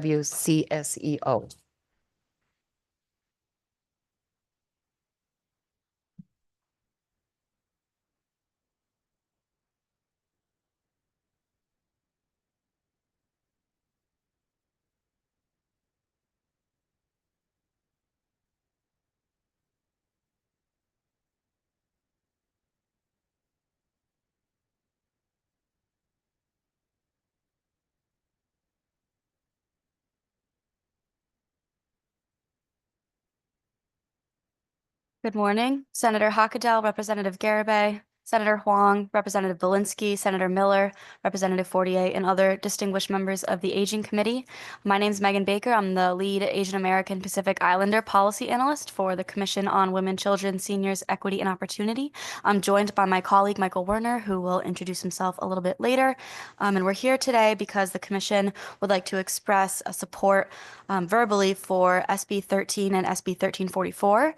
Good morning, Senator Hockadell, Representative Garibay, Senator Huang, Representative Belinsky, Senator Miller, Representative Fortier, and other distinguished members of the Aging Committee. My name is Megan Baker. I'm the lead Asian American Pacific Islander policy analyst for the Commission on Women, Children, Seniors, Equity, and Opportunity. I'm joined by my colleague, Michael Werner, who will introduce himself a little bit later. And we're here today because the Commission would like to express a support verbally for SB 13 and SB 1344.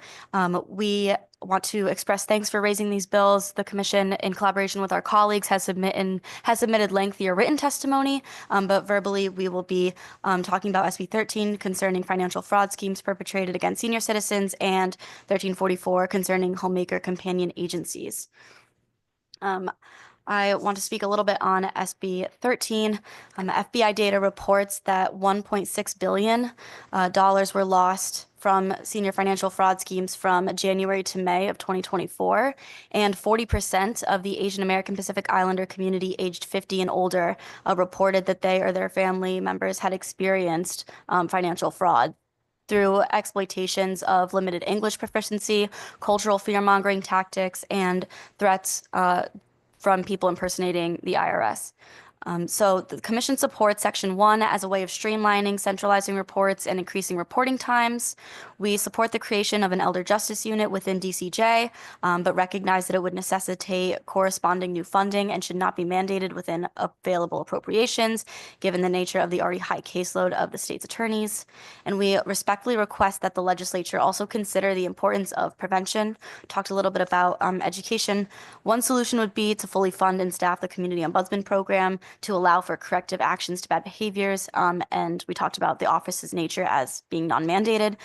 We want to express thanks for raising these bills. The Commission, in collaboration with our colleagues, has submitted lengthier written testimony, but verbally we will be talking about SB 13 concerning financial fraud schemes perpetrated against senior citizens and 1344 concerning homemaker companion agencies. I want to speak a little bit on SB 13. FBI data reports that $1.6 billion were lost from senior financial fraud schemes from January to May of 2024, and 40% of the Asian American Pacific Islander community aged 50 and older reported that they or their family members had experienced financial fraud through exploitations of limited English proficiency, cultural fear-mongering tactics, and threats from people impersonating the IRS. So the Commission supports Section 1 as a way of streamlining, centralizing reports, and increasing reporting times. We support the creation of an Elder Justice Unit within DCJ, but recognize that it would necessitate corresponding new funding and should not be mandated within available appropriations, given the nature of the already high caseload of the state's attorneys. And we respectfully request that the legislature also consider the importance of prevention. We talked a little bit about education. One solution would be to fully fund and staff the Community Ombudsman Program to allow for corrective actions to bad behaviors. And we talked about the office's nature as being non-mandated.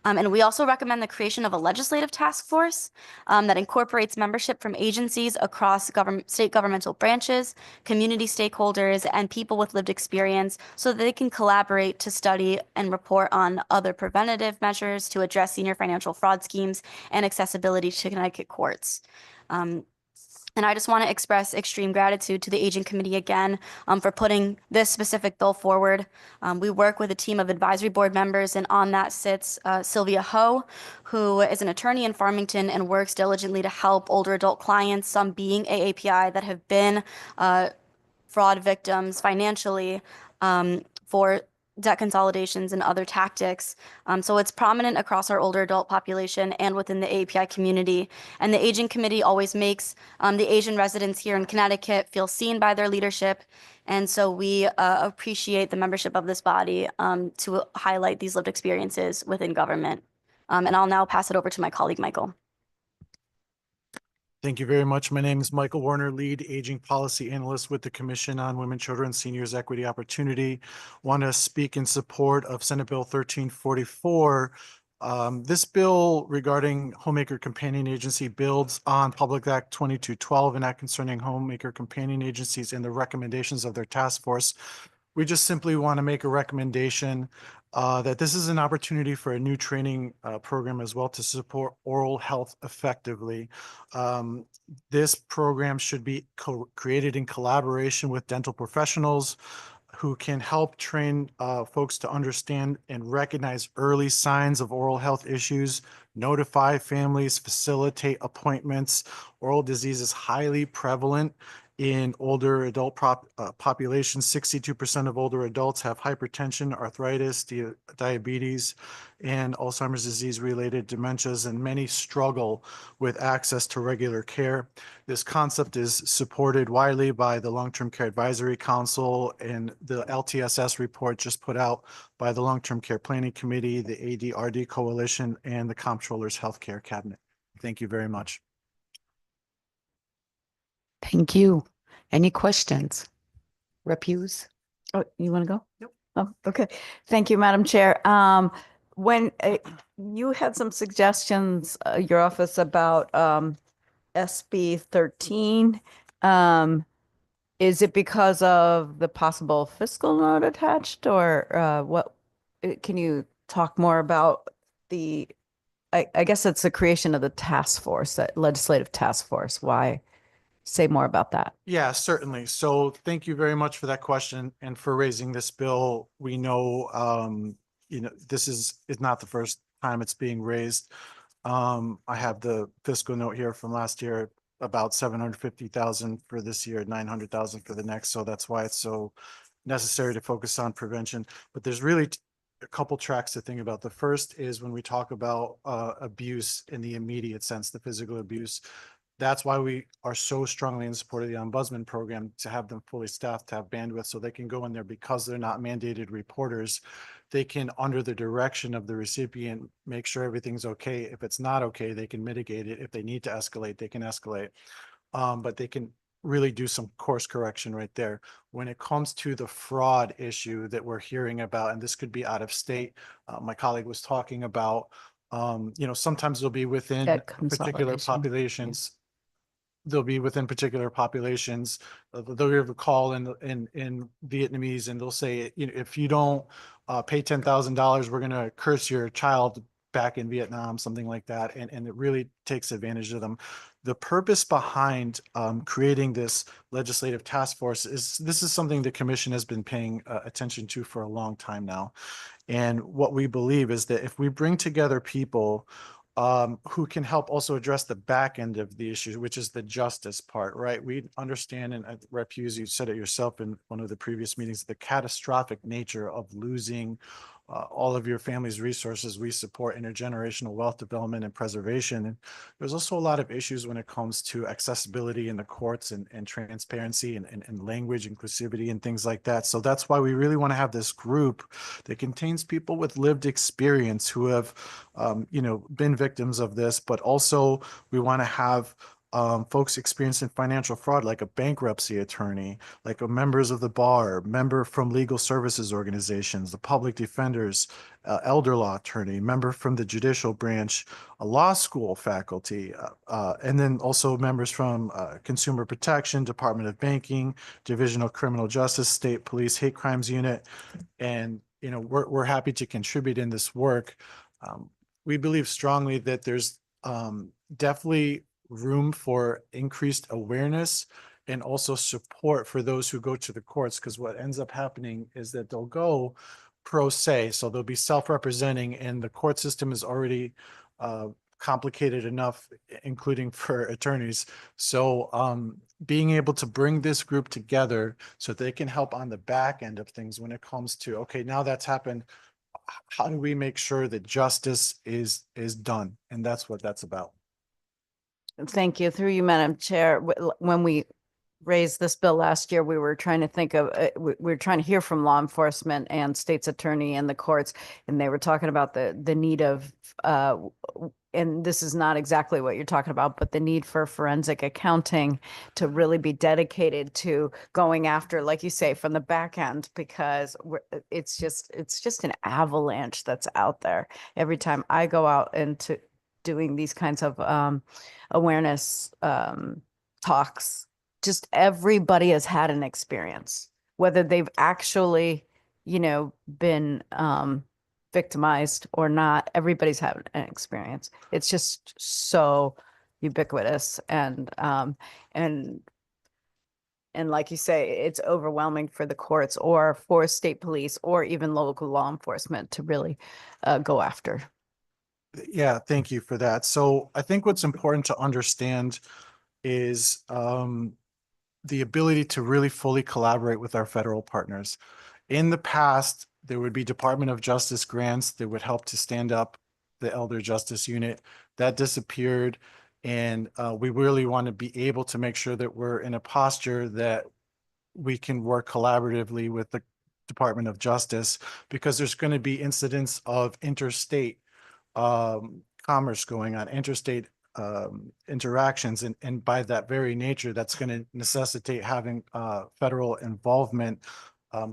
And we also recommend the creation of a legislative task force that incorporates membership from agencies across state governmental branches, community stakeholders, and people with lived experience so that they can collaborate to study and report on other preventative measures to address senior financial fraud schemes and accessibility to Connecticut courts. And I just want to express extreme gratitude to the Aging Committee again for putting this specific bill forward. We work with a team of advisory board members, and on that sits Sylvia Ho, who is an attorney in Farmington and works diligently to help older adult clients, some being AAPI, that have been fraud victims financially for debt consolidations and other tactics. So it's prominent across our older adult population and within the AAPI community. And the Aging Committee always makes the Asian residents here in Connecticut feel seen by their leadership. And so we appreciate the membership of this body to highlight these lived experiences within government. And I'll now pass it over to my colleague, Michael. Thank you very much. My name is Michael Werner, lead aging policy analyst with the Commission on Women, Children, Seniors, Equity, Opportunity. Want to speak in support of Senate Bill 1344, This bill regarding Homemaker Companion Agency builds on Public Act 2212, an act concerning homemaker companion agencies and the recommendations of their task force. We just simply want to make a recommendation that this is an opportunity for a new training program as well to support oral health effectively. This program should be created in collaboration with dental professionals who can help train folks to understand and recognize early signs of oral health issues, notify families, facilitate appointments. Oral disease is highly prevalent in older adult populations. 62% of older adults have hypertension, arthritis, diabetes, and Alzheimer's disease related dementias, and many struggle with access to regular care. This concept is supported widely by the Long-Term Care Advisory Council and the LTSS report just put out by the Long-Term Care Planning Committee, the ADRD Coalition, and the Comptroller's Healthcare Cabinet. Thank you very much. Thank you. Any questions? Rep Hughes? Oh, you want to go? Nope. Oh, okay. Thank you, Madam Chair. When you had some suggestions, your office about SB 13, is it because of the possible fiscal note attached, or what? Can you talk more about the? I guess it's the creation of the task force, that legislative task force. Why? Say more about that. Yeah, certainly. So thank you very much for that question and for raising this bill. We know, this is not the first time it's being raised. I have the fiscal note here from last year, about 750,000 for this year, 900,000 for the next. So that's why it's so necessary to focus on prevention. But there's really a couple tracks to think about. The first is when we talk about abuse in the immediate sense, the physical abuse. That's why we are so strongly in support of the ombudsman program, to have them fully staffed, to have bandwidth so they can go in there, because they're not mandated reporters. They can, under the direction of the recipient, make sure everything's okay. If it's not okay, they can mitigate it. If they need to escalate, they can escalate. But they can really do some course correction right there. When it comes to the fraud issue that we're hearing about, and this could be out of state, my colleague was talking about, sometimes they'll be within Debt particular consolidation. populations. They'll be within particular populations. They'll give a call in Vietnamese, and they'll say, if you don't pay $10,000, we're going to curse your child back in Vietnam, something like that. And it really takes advantage of them. The purpose behind creating this legislative task force is, this is something the commission has been paying attention to for a long time now. And what we believe is that if we bring together people who can help also address the back end of the issue, which is the justice part, right? We understand, and Rep Hughes, you said it yourself in one of the previous meetings, the catastrophic nature of losing all of your family's resources. We support intergenerational wealth development and preservation. And there's also a lot of issues when it comes to accessibility in the courts and transparency and language inclusivity and things like that. So that's why we really want to have this group that contains people with lived experience who have, been victims of this, but also we want to have folks experienced in financial fraud, like a bankruptcy attorney, like a members of the bar, member from legal services organizations, the public defenders, elder law attorney, member from the judicial branch, a law school faculty, and then also members from consumer protection, Department of Banking, Division of Criminal Justice, State Police, Hate Crimes Unit. And, we're happy to contribute in this work. We believe strongly that there's definitely room for increased awareness and also support for those who go to the courts, because what ends up happening is that they'll go pro se, so they'll be self-representing, and the court system is already complicated enough, including for attorneys. So being able to bring this group together so they can help on the back end of things when it comes to, okay, now that's happened, how do we make sure that justice is done? And that's what that's about. Thank you. Through you, Madam Chair. When we raised this bill last year, we were trying to think of, we were trying to hear from law enforcement and state's attorney and the courts, and they were talking about the need of and this is not exactly what you're talking about, but the need for forensic accounting to really be dedicated to going after, like you say, from the back end, because it's just an avalanche that's out there. Every time I go out into doing these kinds of awareness talks, just everybody has had an experience, whether they've actually, been victimized or not. Everybody's had an experience. It's just so ubiquitous, and like you say, it's overwhelming for the courts or for state police or even local law enforcement to really go after. Yeah, thank you for that. So I think what's important to understand is the ability to really fully collaborate with our federal partners. In the past, there would be Department of Justice grants that would help to stand up the Elder Justice Unit. That disappeared. And we really want to be able to make sure that we're in a posture that we can work collaboratively with the Department of Justice, because there's going to be incidents of interstate commerce going on, interstate interactions. And by that very nature, that's going to necessitate having federal involvement.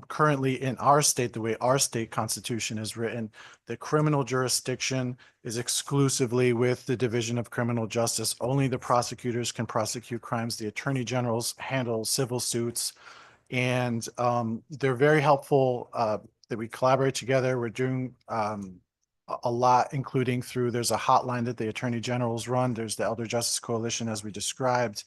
Currently in our state, the way our state constitution is written, the criminal jurisdiction is exclusively with the Division of Criminal Justice. Only the prosecutors can prosecute crimes. The attorney generals handle civil suits. And they're very helpful that we collaborate together. We're doing a lot, including through, there's a hotline that the attorney generals run. There's the Elder Justice Coalition, as we described.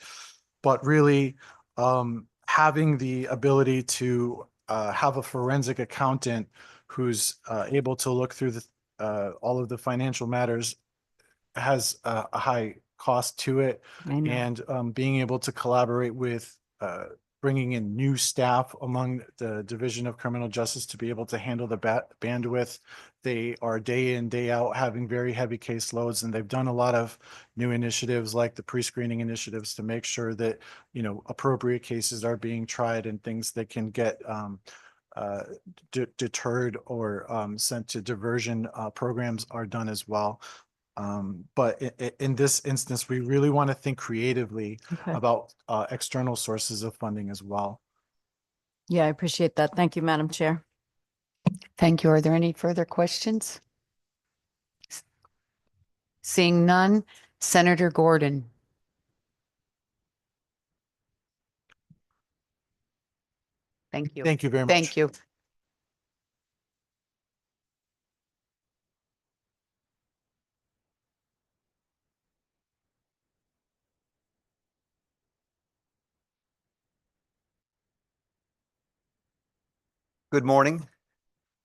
But really having the ability to have a forensic accountant who's able to look through all of the financial matters has a high cost to it. And being able to collaborate with bringing in new staff among the Division of Criminal Justice to be able to handle the bandwidth. They are day in, day out having very heavy caseloads, and they've done a lot of new initiatives like the pre-screening initiatives to make sure that, appropriate cases are being tried and things that can get deterred or sent to diversion programs are done as well. But in this instance, we really want to think creatively about external sources of funding as well. Yeah, I appreciate that. Thank you, Madam Chair. Thank you. Are there any further questions? Seeing none, Senator Gordon. Thank you. Thank you very much. Thank you. Good morning.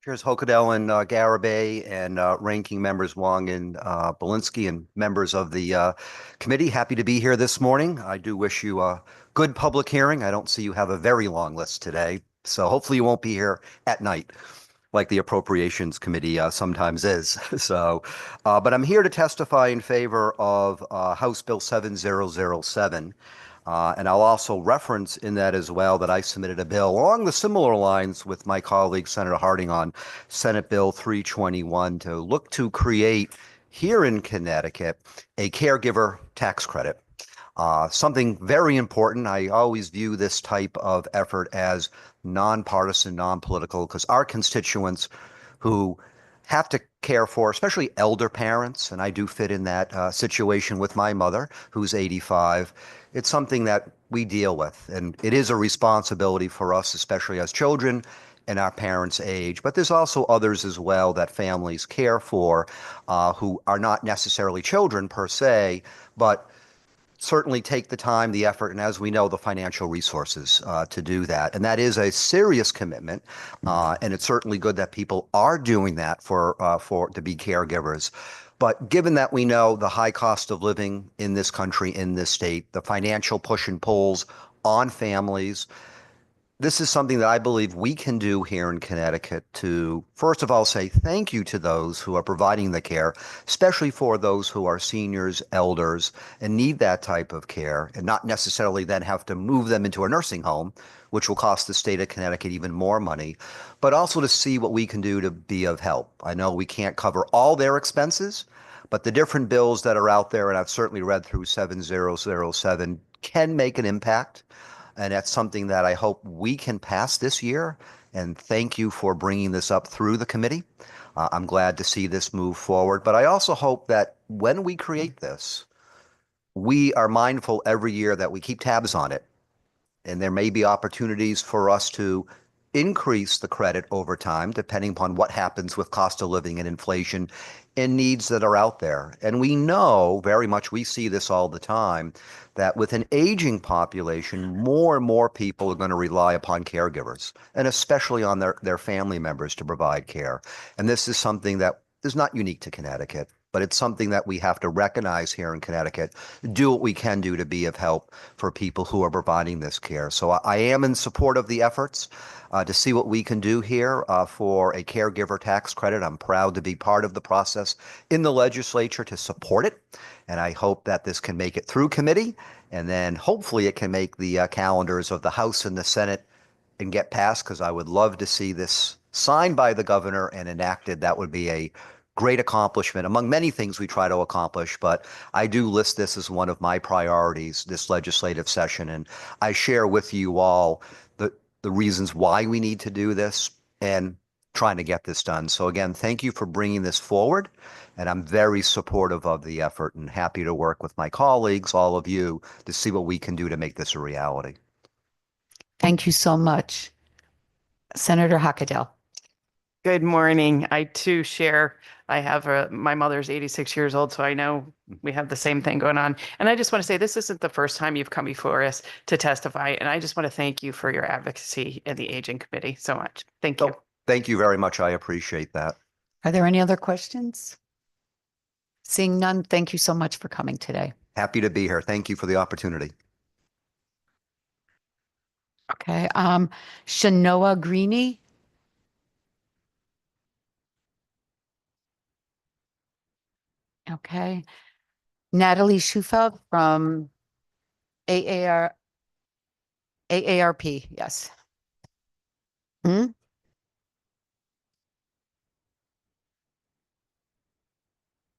Chairs Hokedel and Garabay and ranking members Wong and Belinsky and members of the committee. Happy to be here this morning. I do wish you a good public hearing. I don't see you have a very long list today, so hopefully you won't be here at night like the Appropriations Committee sometimes is. So, but I'm here to testify in favor of House Bill 7007. And I'll also reference in that as well that I submitted a bill along the similar lines with my colleague Senator Harding on Senate Bill 321 to look to create here in Connecticut a caregiver tax credit. Something very important. I always view this type of effort as nonpartisan, non-political, because our constituents who have to care for, especially elder parents, and I do fit in that situation with my mother, who's 85. It's something that we deal with, and it is a responsibility for us, especially as children and our parents' age. But there's also others as well that families care for who are not necessarily children per se, but certainly take the time, the effort, and as we know, the financial resources to do that. And that is a serious commitment. And it's certainly good that people are doing that to be caregivers. But given that we know the high cost of living in this country, in this state, the financial push and pulls on families, this is something that I believe we can do here in Connecticut to, first of all, say thank you to those who are providing the care, especially for those who are seniors, elders, and need that type of care, and not necessarily then have to move them into a nursing home, which will cost the state of Connecticut even more money, but also to see what we can do to be of help. I know we can't cover all their expenses, But the different bills that are out there, and I've certainly read through 7007, can make an impact. And that's something that I hope we can pass this year. And thank you for bringing this up through the committee. I'm glad to see this move forward. But I also hope that when we create this, we are mindful every year that we keep tabs on it. And there may be opportunities for us to increase the credit over time, depending upon what happens with cost of living and inflation and needs that are out there. And we know very much, we see this all the time, that with an aging population, more and more people are going to rely upon caregivers, and especially on their family members to provide care. And this is something that is not unique to Connecticut, but it's something that we have to recognize here in Connecticut, do what we can do to be of help for people who are providing this care. So I am in support of the efforts to see what we can do here for a caregiver tax credit. I'm proud to be part of the process in the legislature to support it. And I hope that this can make it through committee, and then hopefully it can make the calendars of the House and the Senate and get passed, because I would love to see this signed by the governor and enacted. That would be a great accomplishment among many things we try to accomplish, but I do list this as one of my priorities this legislative session, and I share with you all the reasons why we need to do this and trying to get this done. So again, thank you for bringing this forward, and I'm very supportive of the effort and happy to work with my colleagues, all of you, to see what we can do to make this a reality. Thank you so much. Senator Hockedal. Good morning. I too share. I have my mother's 86 years old, so I know we have the same thing going on. And I just want to say this isn't the first time you've come before us to testify. And I just want to thank you for your advocacy in the Aging Committee so much. Thank you. Thank you very much. I appreciate that. Are there any other questions? Seeing none, thank you so much for coming today. Happy to be here. Thank you for the opportunity. Okay. Shanoa Greeny. Okay. Natalie Schufeld from AARP, yes.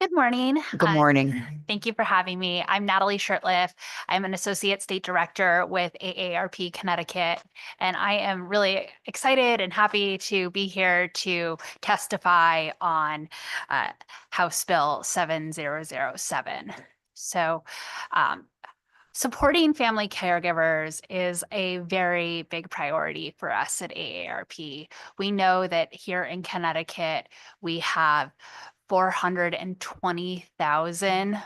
Good morning. Good morning. Thank you for having me. I'm Natalie Shurtleff. I'm an Associate State Director with AARP Connecticut, and I am really excited and happy to be here to testify on House Bill 7007. So, supporting family caregivers is a very big priority for us at AARP. We know that here in Connecticut, we have 420,000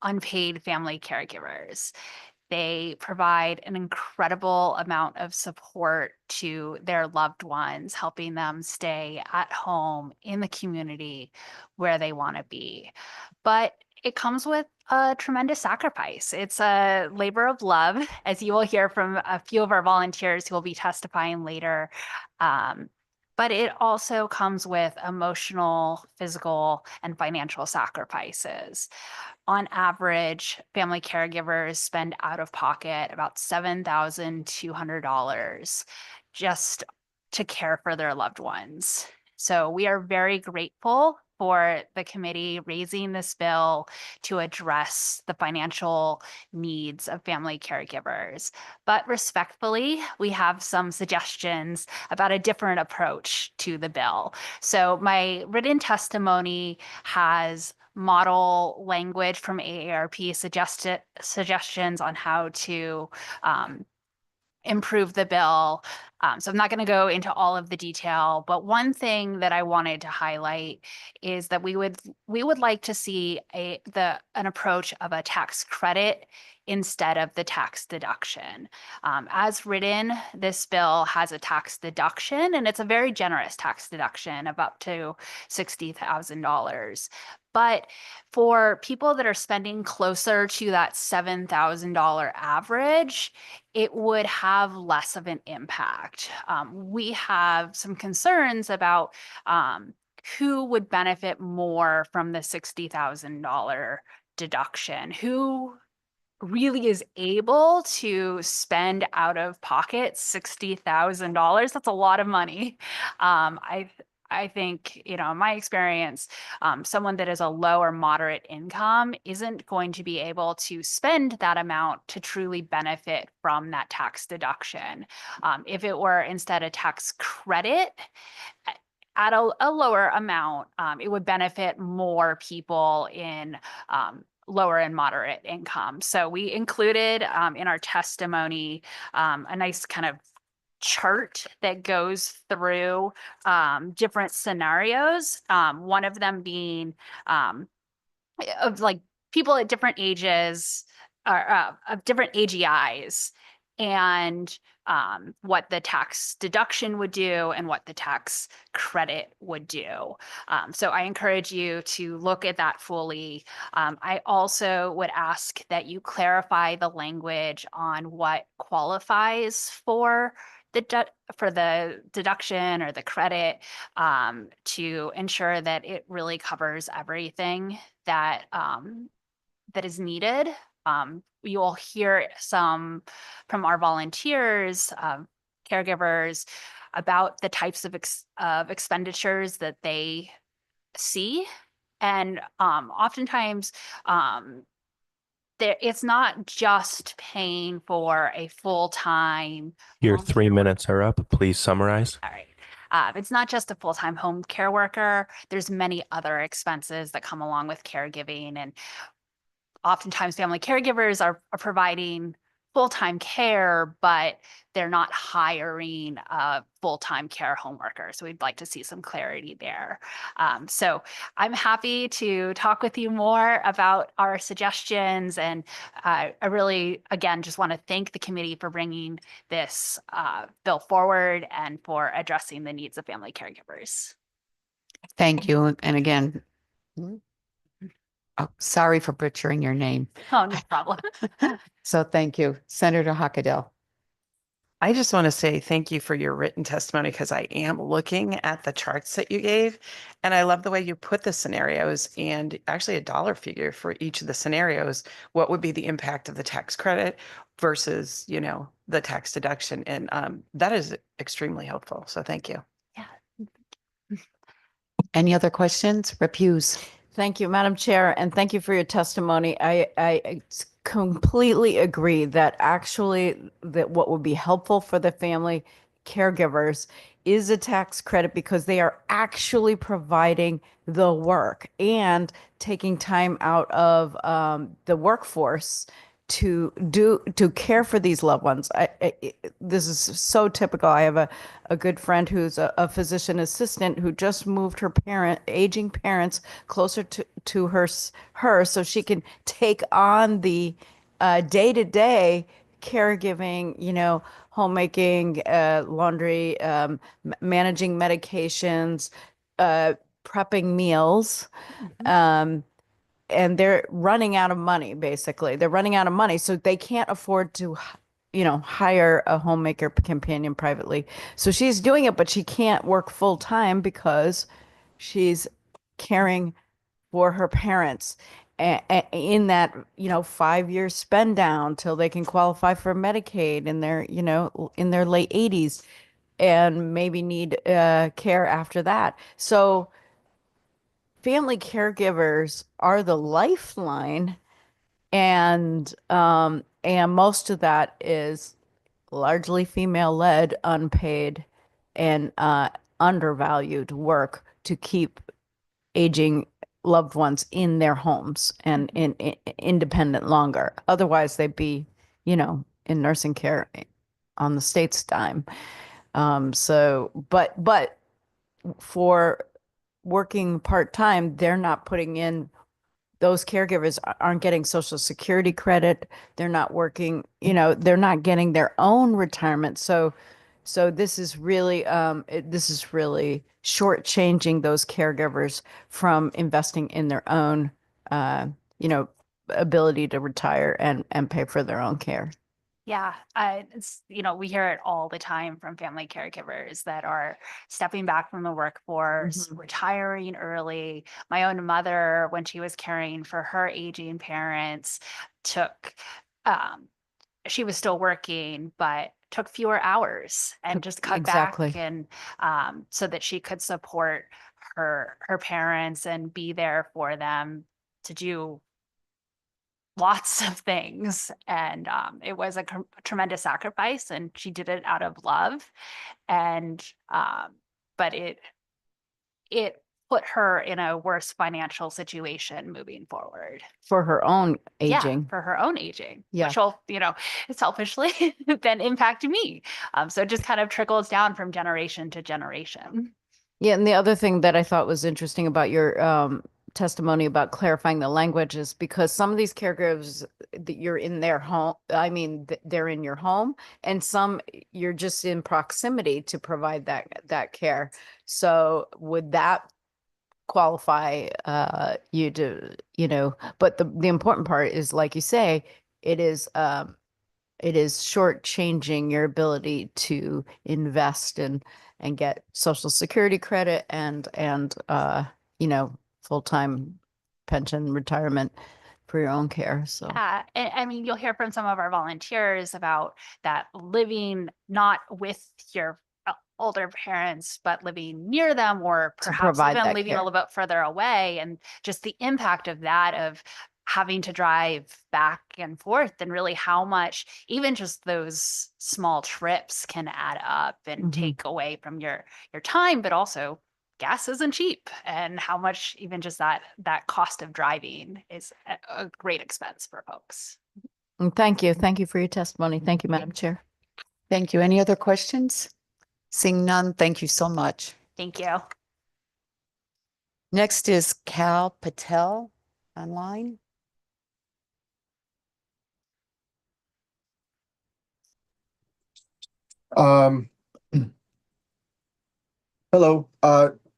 unpaid family caregivers. They provide an incredible amount of support to their loved ones, helping them stay at home in the community where they want to be. But it comes with a tremendous sacrifice. It's a labor of love, as you will hear from a few of our volunteers who will be testifying later. But it also comes with emotional, physical, and financial sacrifices. On average, family caregivers spend out of pocket about $7,200 just to care for their loved ones. So we are very grateful for the committee raising this bill to address the financial needs of family caregivers. But respectfully, we have some suggestions about a different approach to the bill. So my written testimony has model language from AARP suggestions on how to improve the bill. So I'm not going to go into all of the detail, but one thing that I wanted to highlight is that we would like to see an approach of a tax credit instead of the tax deduction. As written, this bill has a tax deduction, and it's a very generous tax deduction of up to $60,000. But for people that are spending closer to that $7,000 average, it would have less of an impact. We have some concerns about who would benefit more from the $60,000 deduction, who really is able to spend out of pocket $60,000. That's a lot of money. I think, in my experience, someone that is a low or moderate income isn't going to be able to spend that amount to truly benefit from that tax deduction. If it were instead a tax credit at a lower amount, it would benefit more people in lower and moderate income. So we included in our testimony a nice kind of chart that goes through different scenarios. One of them being of like people at different ages or of different AGIs, and what the tax deduction would do and what the tax credit would do. So I encourage you to look at that fully. I also would ask that you clarify the language on what qualifies for the deduction or the credit, to ensure that it really covers everything that that is needed. You'll hear some from our volunteers, caregivers, about the types of expenditures that they see, and oftentimes it's not just paying for a full-time. Your home 3 care minutes are up. Please summarize. All right. It's not just a full-time home care worker. There's many other expenses that come along with caregiving, and oftentimes family caregivers are providing full-time care, but they're not hiring a full-time care home worker. So we'd like to see some clarity there. So I'm happy to talk with you more about our suggestions. And I really, again, just want to thank the committee for bringing this bill forward and for addressing the needs of family caregivers. Thank you. And again, oh, sorry for butchering your name. Oh, no problem. So thank you, Senator Hockadell. I just want to say thank you for your written testimony, because I am looking at the charts that you gave, and I love the way you put the scenarios and actually a dollar figure for each of the scenarios. What would be the impact of the tax credit versus, the tax deduction? And that is extremely helpful. So thank you. Any other questions? Rep. Hughes. Thank you, Madam Chair, and thank you for your testimony. I completely agree that actually that what would be helpful for the family caregivers is a tax credit, because they are actually providing the work and taking time out of the workforce to care for these loved ones. This is so typical. I have a good friend who's a physician assistant who just moved her aging parents closer to her so she can take on the day-to-day caregiving, homemaking, laundry, managing medications, prepping meals. And they're running out of money, basically. They're running out of money, so they can't afford to, hire a homemaker companion privately. So she's doing it, but she can't work full time because she's caring for her parents in that, 5-year spend down till they can qualify for Medicaid in their, in their late 80s, and maybe need care after that. So family caregivers are the lifeline, and most of that is largely female-led, unpaid, and undervalued work to keep aging loved ones in their homes and independent longer. Otherwise, they'd be, in nursing care on the state's dime. But for working part-time, they're not putting in, those caregivers aren't getting Social Security credit. They're not working, they're not getting their own retirement. So this is really shortchanging those caregivers from investing in their own, ability to retire and pay for their own care. Yeah, it's, we hear it all the time from family caregivers that are stepping back from the workforce, retiring early. My own mother, when she was caring for her aging parents, took she was still working, but took fewer hours and just cut Exactly. back, and so that she could support her parents and be there for them to do lots of things. And it was a tremendous sacrifice, and she did it out of love. And but it put her in a worse financial situation moving forward. For her own Yeah, aging. for her own aging, Yeah. which will, selfishly then impact me. So it just kind of trickles down from generation to generation. Yeah, and the other thing that I thought was interesting about your testimony about clarifying the language is because some of these caregivers that you're in their home, I mean, they're in your home, and some you're just in proximity to provide that care. So would that qualify you to, but the important part is, like you say, it is shortchanging your ability to invest and get Social Security credit and full-time pension retirement for your own care. So Yeah, and I mean, you'll hear from some of our volunteers about that, living not with your older parents, but living near them, or To perhaps provide even that living care. a little bit further away, and just the impact of that, of having to drive back and forth, and really how much even just those small trips can add up and Mhm. take away from your time, but also gas isn't cheap, and how much even just that cost of driving is a great expense for folks. And thank you. Thank you for your testimony. Thank you, Madam Chair. Thank you. Any other questions? Seeing none, thank you so much. Thank you. Next is Cal Patel online. Hello,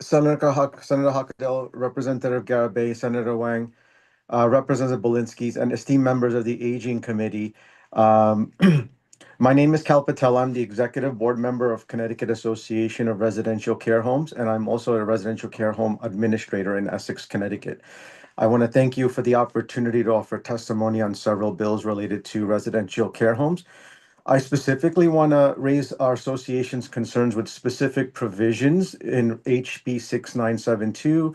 Senator Huckadell, Representative Garabay, Senator Wang, Representative Belinsky, and esteemed members of the Aging Committee. My name is Cal Patel. I'm the Executive Board Member of Connecticut Association of Residential Care Homes, and I'm also a residential care home administrator in Essex, Connecticut. I want to thank you for the opportunity to offer testimony on several bills related to residential care homes. I specifically want to raise our association's concerns with specific provisions in HB 6972,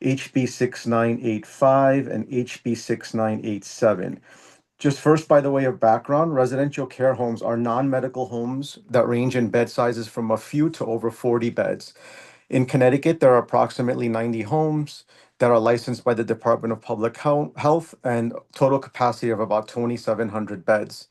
HB 6985, and HB 6987. Just first, by the way of background, residential care homes are non-medical homes that range in bed sizes from a few to over 40 beds. In Connecticut, there are approximately 90 homes that are licensed by the Department of Public Health and total capacity of about 2,700 beds.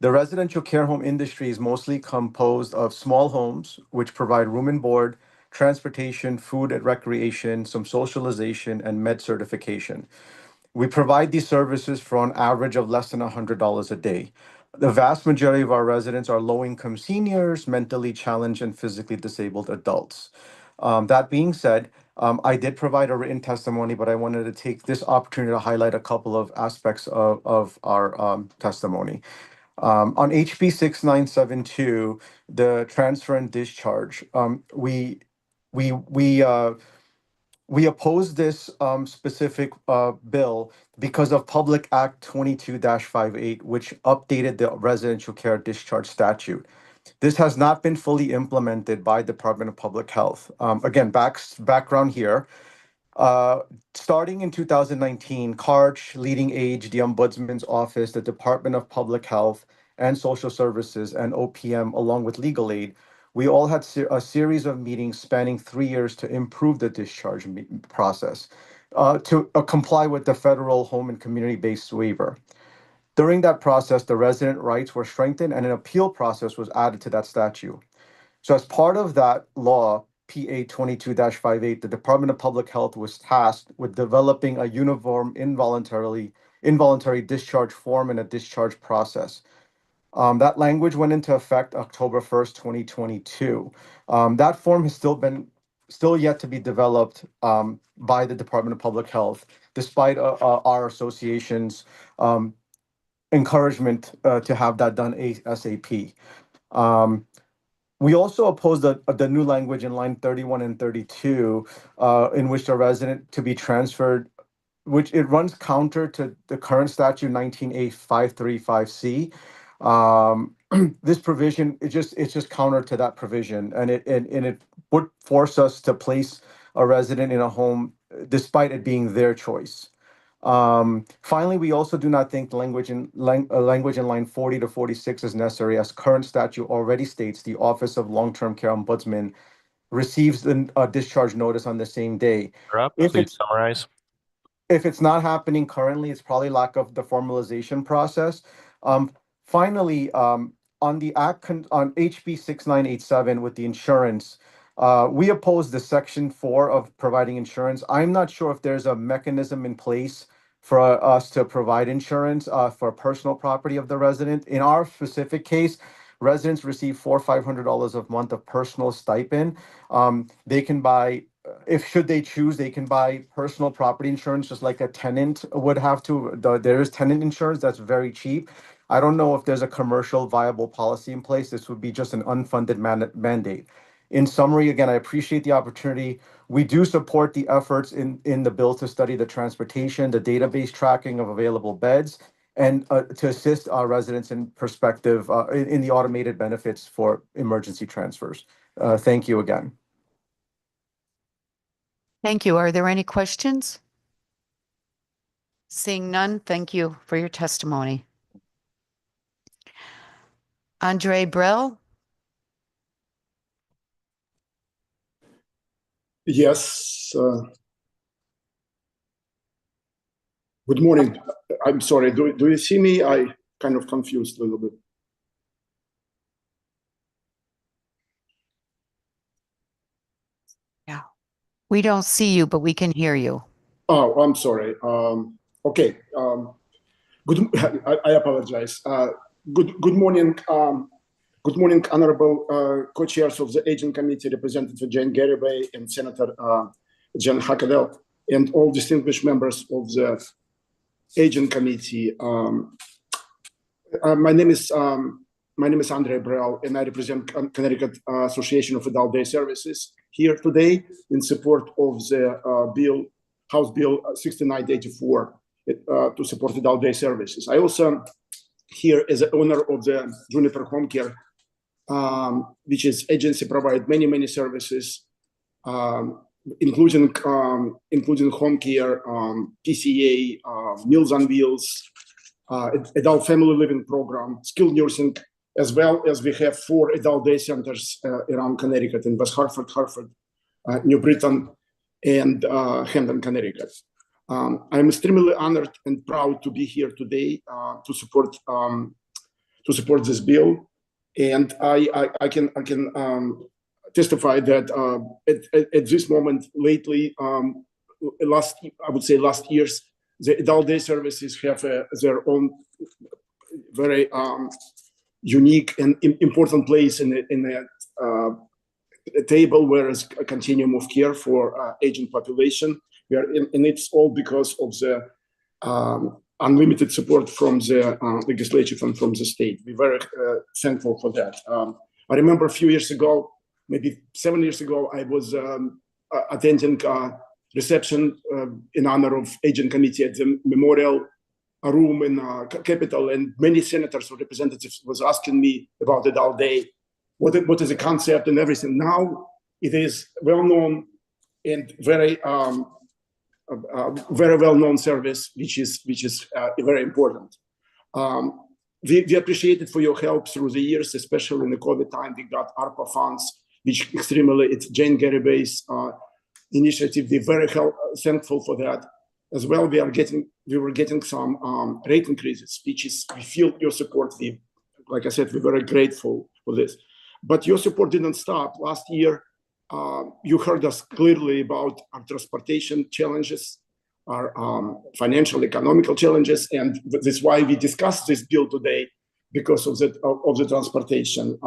The residential care home industry is mostly composed of small homes, which provide room and board, transportation, food and recreation, some socialization, and med certification. We provide these services for an average of less than $100 a day. The vast majority of our residents are low-income seniors, mentally challenged, and physically disabled adults. That being said, I did provide a written testimony, but I wanted to take this opportunity to highlight a couple of aspects of our testimony. On HB 6972, the transfer and discharge, we oppose this specific bill because of Public Act 22-58, which updated the residential care discharge statute. This has not been fully implemented by Department of Public Health. Again, background here. Starting in 2019, CARCH, Leading Age, the Ombudsman's Office, the Department of Public Health and Social Services, and OPM, along with Legal Aid, we all had a series of meetings spanning 3 years to improve the discharge process, to comply with the federal home and community-based waiver. During that process, the resident rights were strengthened and an appeal process was added to that statute. So as part of that law, PA 22-58, the Department of Public Health was tasked with developing a uniform involuntary discharge form and a discharge process. That language went into effect October 1st, 2022. That form has still yet to be developed by the Department of Public Health, despite our association's encouragement to have that done ASAP. We also oppose the new language in line 31 and 32, in which the resident to be transferred, which it runs counter to the current statute 19A535C. This provision, it's just counter to that provision, and it would force us to place a resident in a home despite it being their choice. Finally, we also do not think the language in line 40 to 46 is necessary, as current statute already states the Office of Long-Term Care Ombudsman receives the discharge notice on the same day. Please summarize. If it's not happening currently, it's probably lack of the formalization process. Finally, on the on HB 6987 with the insurance, we oppose the Section 4 of providing insurance. I'm not sure if there's a mechanism in place for us to provide insurance for personal property of the resident. In our specific case, residents receive $400 or $500 a month of personal stipend. They can buy, should they choose, they can buy personal property insurance just like a tenant would have to. There is tenant insurance that's very cheap. I don't know if there's a commercial viable policy in place. This would be just an unfunded mandate. In summary, again, I appreciate the opportunity. We do support the efforts in the bill to study the transportation, the database tracking of available beds, and to assist our residents in perspective in the automated benefits for emergency transfers. Thank you again. Thank you. Are there any questions? Seeing none, thank you for your testimony. Andre Brell? Yes. Good morning. I'm sorry. Do you see me? I kind of confused a little bit. Yeah. We don't see you, but we can hear you. Oh, I'm sorry. Okay. I apologize. Good morning. Good morning, honorable co-chairs of the Aging Committee, Representative Jane Garibay and Senator Jen Hackadell, and all distinguished members of the Aging Committee. My name is Andre Brell, and I represent Connecticut Association of Adult Day Services here today in support of the House Bill 6984 to support adult day services. I also here as the owner of the Juniper Home Care, which is agency provide many services, including home care, PCA, Meals on Wheels, adult family living program, skilled nursing, as well as we have 4 adult day centers around Connecticut in West Hartford, New Britain, and Hampton, Connecticut. I'm extremely honored and proud to be here today to support this bill, and I can testify that at this moment lately, last years, the adult day services have their own very unique and important place in a table where is a continuum of care for aging population. And it's all because of the unlimited support from the legislature and from the state. We're very thankful for that. I remember a few years ago, maybe 7 years ago, I was attending a reception in honor of Aging Committee at the Memorial Room in Capitol, and many senators or representatives was asking me about adult day, what is the concept and everything. Now it is well known and very well-known service, which is very important. We appreciate it for your help through the years, especially in the COVID time. We got ARPA funds, which it's Jane Garibay's initiative. We're very thankful for that. As well, we were getting some rate increases, which is, we feel your support. Like I said, we're very grateful for this. But your support didn't stop. Last year, you heard us clearly about our transportation challenges, our financial, economical challenges, and that's why we discussed this bill today, because of the transportation.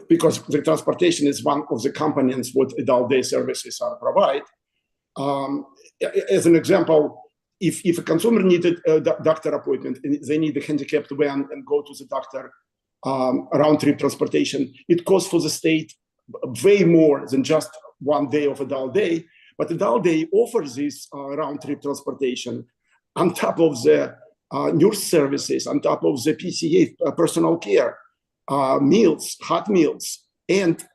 Because the transportation is one of the components what adult day services provide. As an example, if a consumer needed a doctor appointment and they need a handicapped van and go to the doctor, round-trip transportation, it costs for the state way more than just 1 day of adult day. But adult day offers this round-trip transportation on top of the nurse services on top of the PCA, personal care, meals, hot meals, and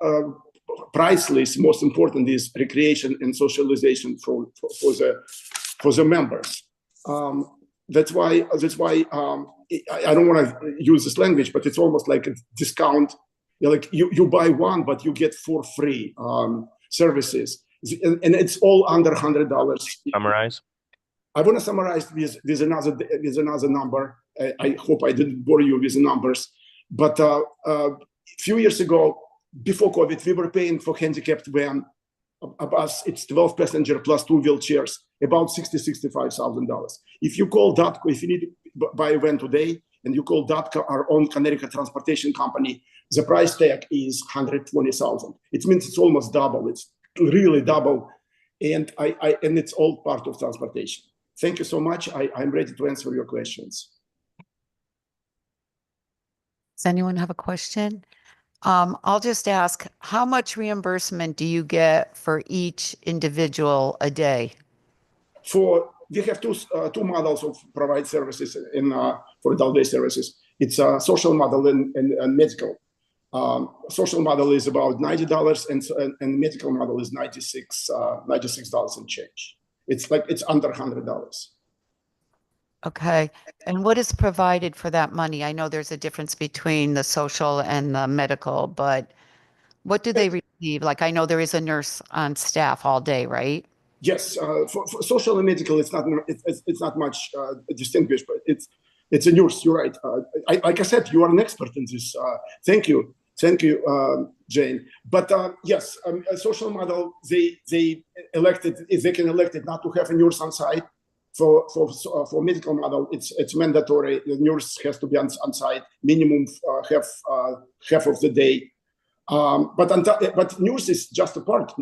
price list. Most important is recreation and socialization for the members. That's why I don't want to use this language, but it's almost like a discount. Like you buy one, but you get 4 free services, and it's all under $100. Summarize. I want to summarize with another number. I hope I didn't bore you with the numbers, but a few years ago, before COVID, we were paying for handicapped van, a bus. It's 12 passenger plus 2 wheelchairs, about $65,000. If you call DATCO, if you need to buy a van today, and you call DATCO, our own Connecticut transportation company, the price tag is $120,000. It means it's almost double. It's really double, and and it's all part of transportation. Thank you so much. I'm ready to answer your questions. Does anyone have a question? I'll just ask, how much reimbursement do you get for each individual a day? We have two models of provide services for adult day services. It's a social model and medical. Social model is about $90 and medical model is $96 and change. It's under $100. Okay. And what is provided for that money? I know there's a difference between the social and the medical, but what do they receive? Like, I know there is a nurse on staff all day, right? Yes. For social and medical, it's not much distinguished, but it's a nurse. You're right. Like I said, you are an expert in this. Thank you. Thank you, Jane. But yes, a social model, they can elect it not to have a nurse on site. For medical model, it's mandatory. The nurse has to be on site minimum half of the day. But nurse is just a part.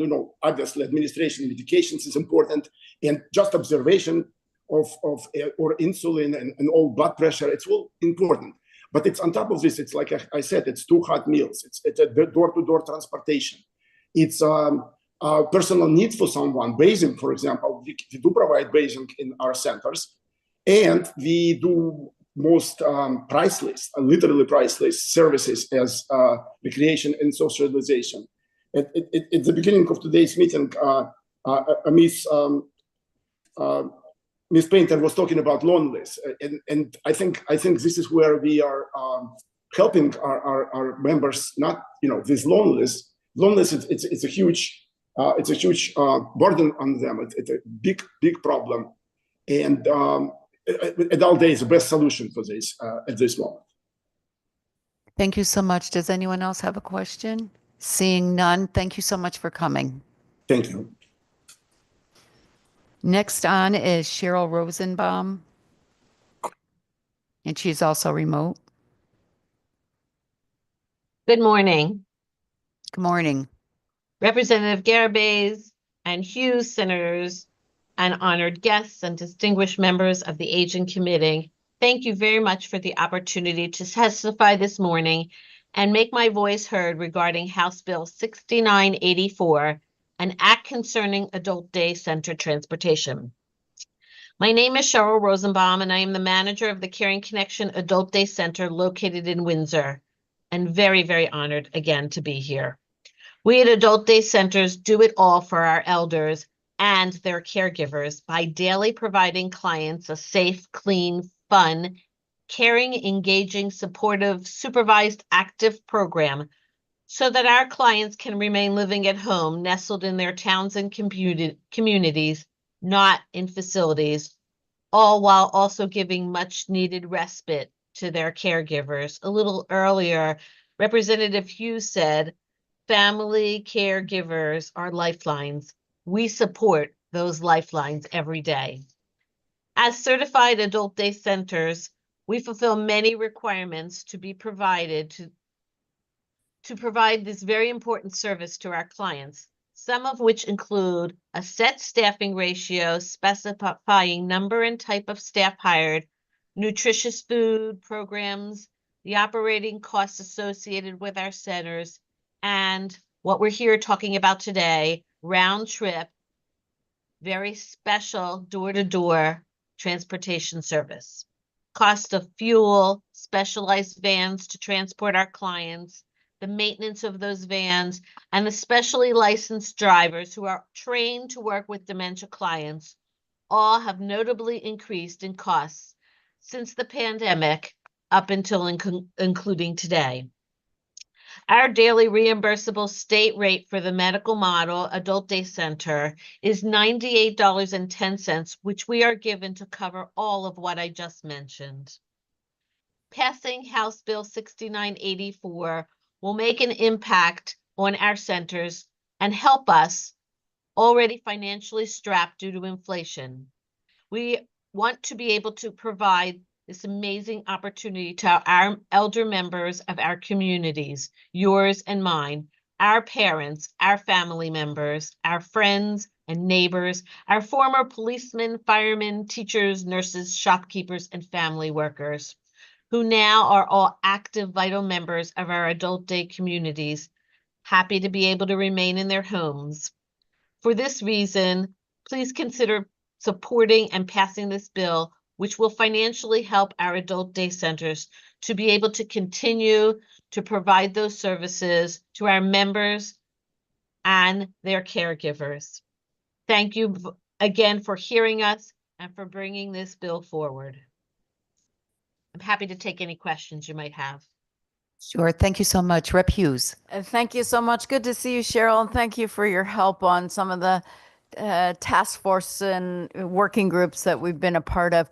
Obviously, administration, medications is important, and just observation of or insulin and all blood pressure. It's all important. But it's on top of this. It's like I said. It's 2 hot meals. It's a door-to-door transportation. It's personal needs for someone. Bathing, for example, we do provide bathing in our centers, and we do most priceless, literally priceless services as recreation and socialization. At the beginning of today's meeting, Ms. Painter was talking about loneliness, and I think this is where we are helping our members. Not this loneliness. Loneliness it's a huge burden on them. It's a big problem, and adult day is the best solution for this at this moment. Thank you so much. Does anyone else have a question? Seeing none, thank you so much for coming. Thank you. Next on is Cheryl Rosenbaum, and she's also remote. Good morning. Good morning. Representative Garabays and Hughes, senators, and honored guests and distinguished members of the Aging Committee, thank you very much for the opportunity to testify this morning and make my voice heard regarding House Bill 6984, an act concerning adult day center transportation. My name is Cheryl Rosenbaum, and I am the manager of the Caring Connection Adult Day Center located in Windsor, and very, very honored again to be here. We at Adult Day Centers do it all for our elders and their caregivers by daily providing clients a safe, clean, fun, caring, engaging, supportive, supervised, active program so that our clients can remain living at home, nestled in their towns and communities, not in facilities, all while also giving much needed respite to their caregivers. A little earlier, Representative Hughes said, family caregivers are lifelines. We support those lifelines every day. As certified adult day centers, we fulfill many requirements to be provided to provide this very important service to our clients, some of which include a set staffing ratio specifying number and type of staff hired, nutritious food programs, the operating costs associated with our centers, and what we're here talking about today, round trip, very special door-to-door transportation service. cost of fuel, specialized vans to transport our clients, the maintenance of those vans, and the specially licensed drivers who are trained to work with dementia clients all have notably increased in costs since the pandemic up until including today. Our daily reimbursable state rate for the medical model adult day center is $98.10, which we are given to cover all of what I just mentioned. Passing House Bill 6984 will make an impact on our centers and help us, already financially strapped due to inflation. We want to be able to provide this amazing opportunity to our elder members of our communities, yours and mine, our parents, our family members, our friends and neighbors, our former policemen, firemen, teachers, nurses, shopkeepers, and family workers, who now are all active, vital members of our adult day communities, happy to be able to remain in their homes. For this reason, please consider supporting and passing this bill, which will financially help our adult day centers to be able to continue to provide those services to our members and their caregivers. Thank you again for hearing us and for bringing this bill forward. I'm happy to take any questions you might have. Sure. Thank you so much. Rep Hughes. Thank you so much. Good to see you, Cheryl, and thank you for your help on some of the task force and working groups that we've been a part of.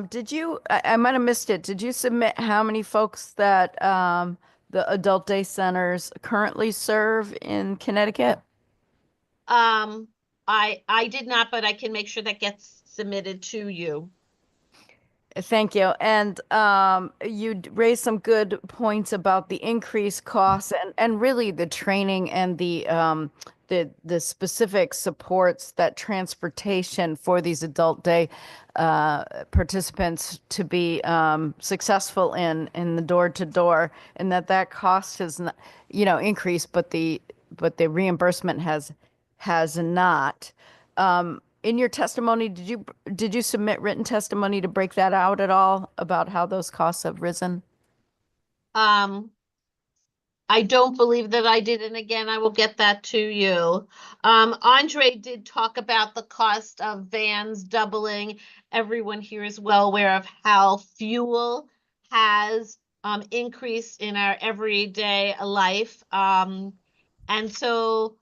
Did you, I might have missed it, did you submit how many folks that the adult day centers currently serve in Connecticut? I did not, but I can make sure that gets submitted to you. Thank you. And you raised some good points about the increased costs and really the training and the specific supports that transportation for these adult day participants to be successful in the door to door, and that cost has not, increased, but the reimbursement has not. In your testimony, did you submit written testimony to break that out at all about how those costs have risen? I don't believe that I did, and again, I will get that to you. Andre did talk about the cost of vans doubling. Everyone here is well aware of how fuel has increased in our everyday life. And so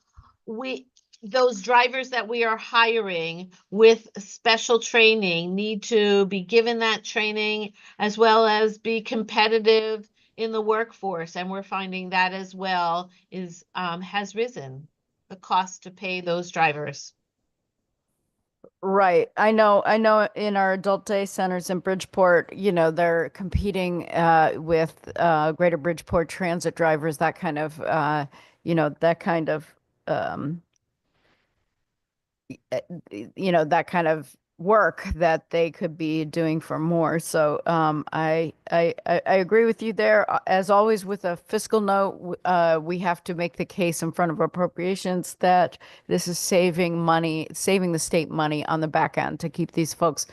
those drivers that we are hiring with special training need to be given that training as well as be competitive in the workforce. And we're finding that as well has risen, the cost to pay those drivers. Right. I know in our adult day centers in Bridgeport, they're competing with Greater Bridgeport transit drivers, that kind of that kind of work that they could be doing for more. So I agree with you there. As always, with a fiscal note, we have to make the case in front of appropriations that this is saving the state money on the back end to keep these folks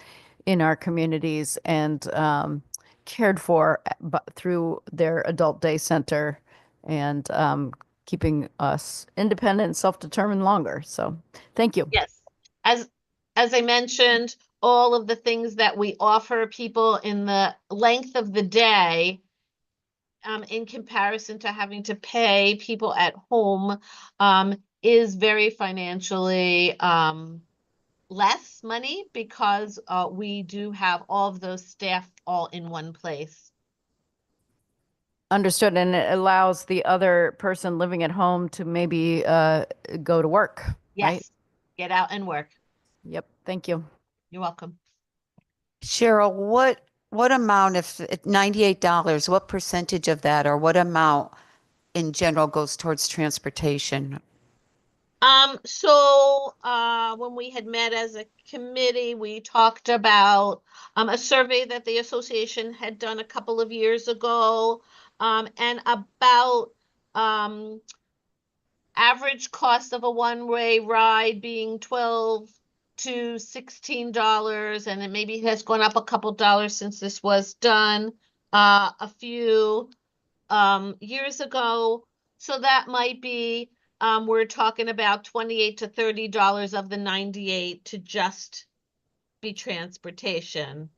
in our communities and cared for through their adult day center and keeping us independent and self-determined longer. So thank you. Yes. As I mentioned, all of the things that we offer people in the length of the day, in comparison to having to pay people at home, is very financially less money because we do have all of those staff all in one place. Understood. And it allows the other person living at home to maybe go to work. Yes. Right? Get out and work. Yep. Thank you. You're welcome. Cheryl, what amount, if $98, what percentage of that or what amount in general goes towards transportation? So when we had met as a committee, we talked about a survey that the association had done a couple of years ago, and about average cost of a one-way ride being $12 to $16, and it maybe has gone up a couple dollars since this was done a few years ago. So that might be, we're talking about $28 to $30 of the 98 to just be transportation.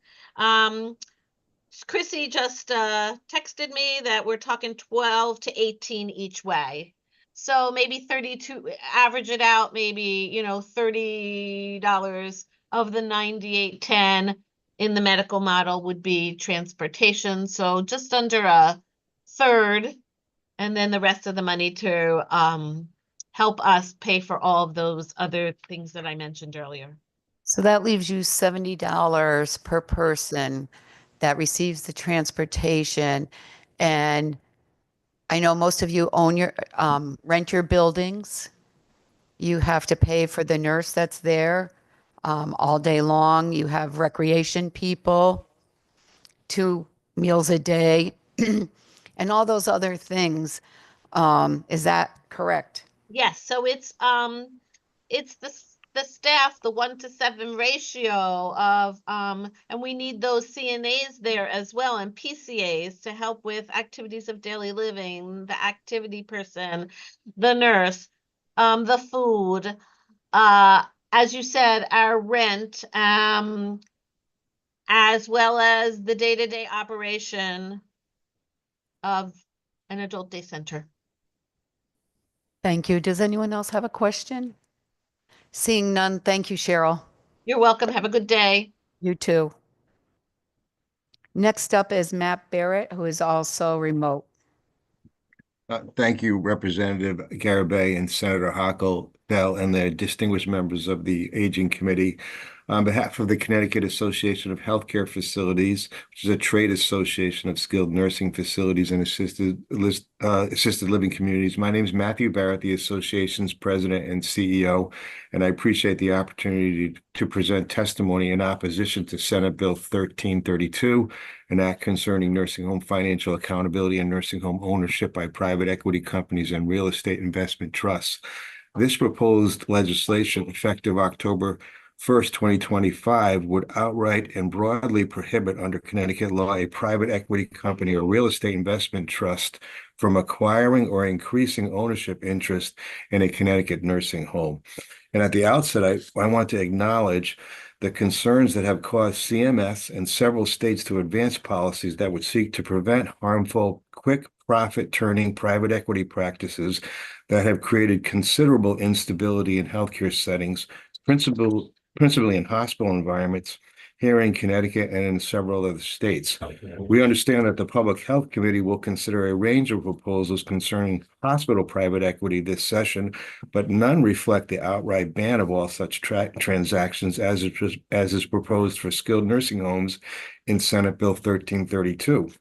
Chrissy just texted me that we're talking 12 to 18 each way. So maybe 32, average it out, maybe, you know, $30 of the 98.10 in the medical model would be transportation. So just under a third, and then the rest of the money to help us pay for all of those other things that I mentioned earlier. So that leaves you $70 per person that receives the transportation. And I know most of you own your, rent your buildings. You have to pay for the nurse that's there all day long. You have recreation people, 2 meals a day, and all those other things. Is that correct? Yes, so it's the staff, the 1-to-7 ratio of and we need those CNAs there as well, and PCAs to help with activities of daily living, the activity person, the nurse, the food, as you said, our rent, as well as the day-to-day operation of an adult day center. Thank you. Does anyone else have a question? Seeing none, thank you, Cheryl. You're welcome. Have a good day. You too. Next up is Matt Barrett, who is also remote. Thank you, Representative Garabay and Senator Hockel-Bell and the distinguished members of the Aging Committee. On behalf of the Connecticut Association of Healthcare Facilities, which is a trade association of skilled nursing facilities and assisted living communities, my name is Matthew Barrett, the association's president and CEO, and I appreciate the opportunity to present testimony in opposition to Senate Bill 1332, an act concerning nursing home financial accountability and nursing home ownership by private equity companies and real estate investment trusts. This proposed legislation, effective October 1st, 2025, would outright and broadly prohibit under Connecticut law a private equity company or real estate investment trust from acquiring or increasing ownership interest in a Connecticut nursing home. And at the outset, I want to acknowledge the concerns that have caused CMS and several states to advance policies that would seek to prevent harmful, quick profit turning private equity practices that have created considerable instability in healthcare settings, principally in hospital environments here in Connecticut and in several other states. We understand that the Public Health Committee will consider a range of proposals concerning hospital private equity this session, but none reflect the outright ban of all such transactions as is proposed for skilled nursing homes in Senate Bill 1332.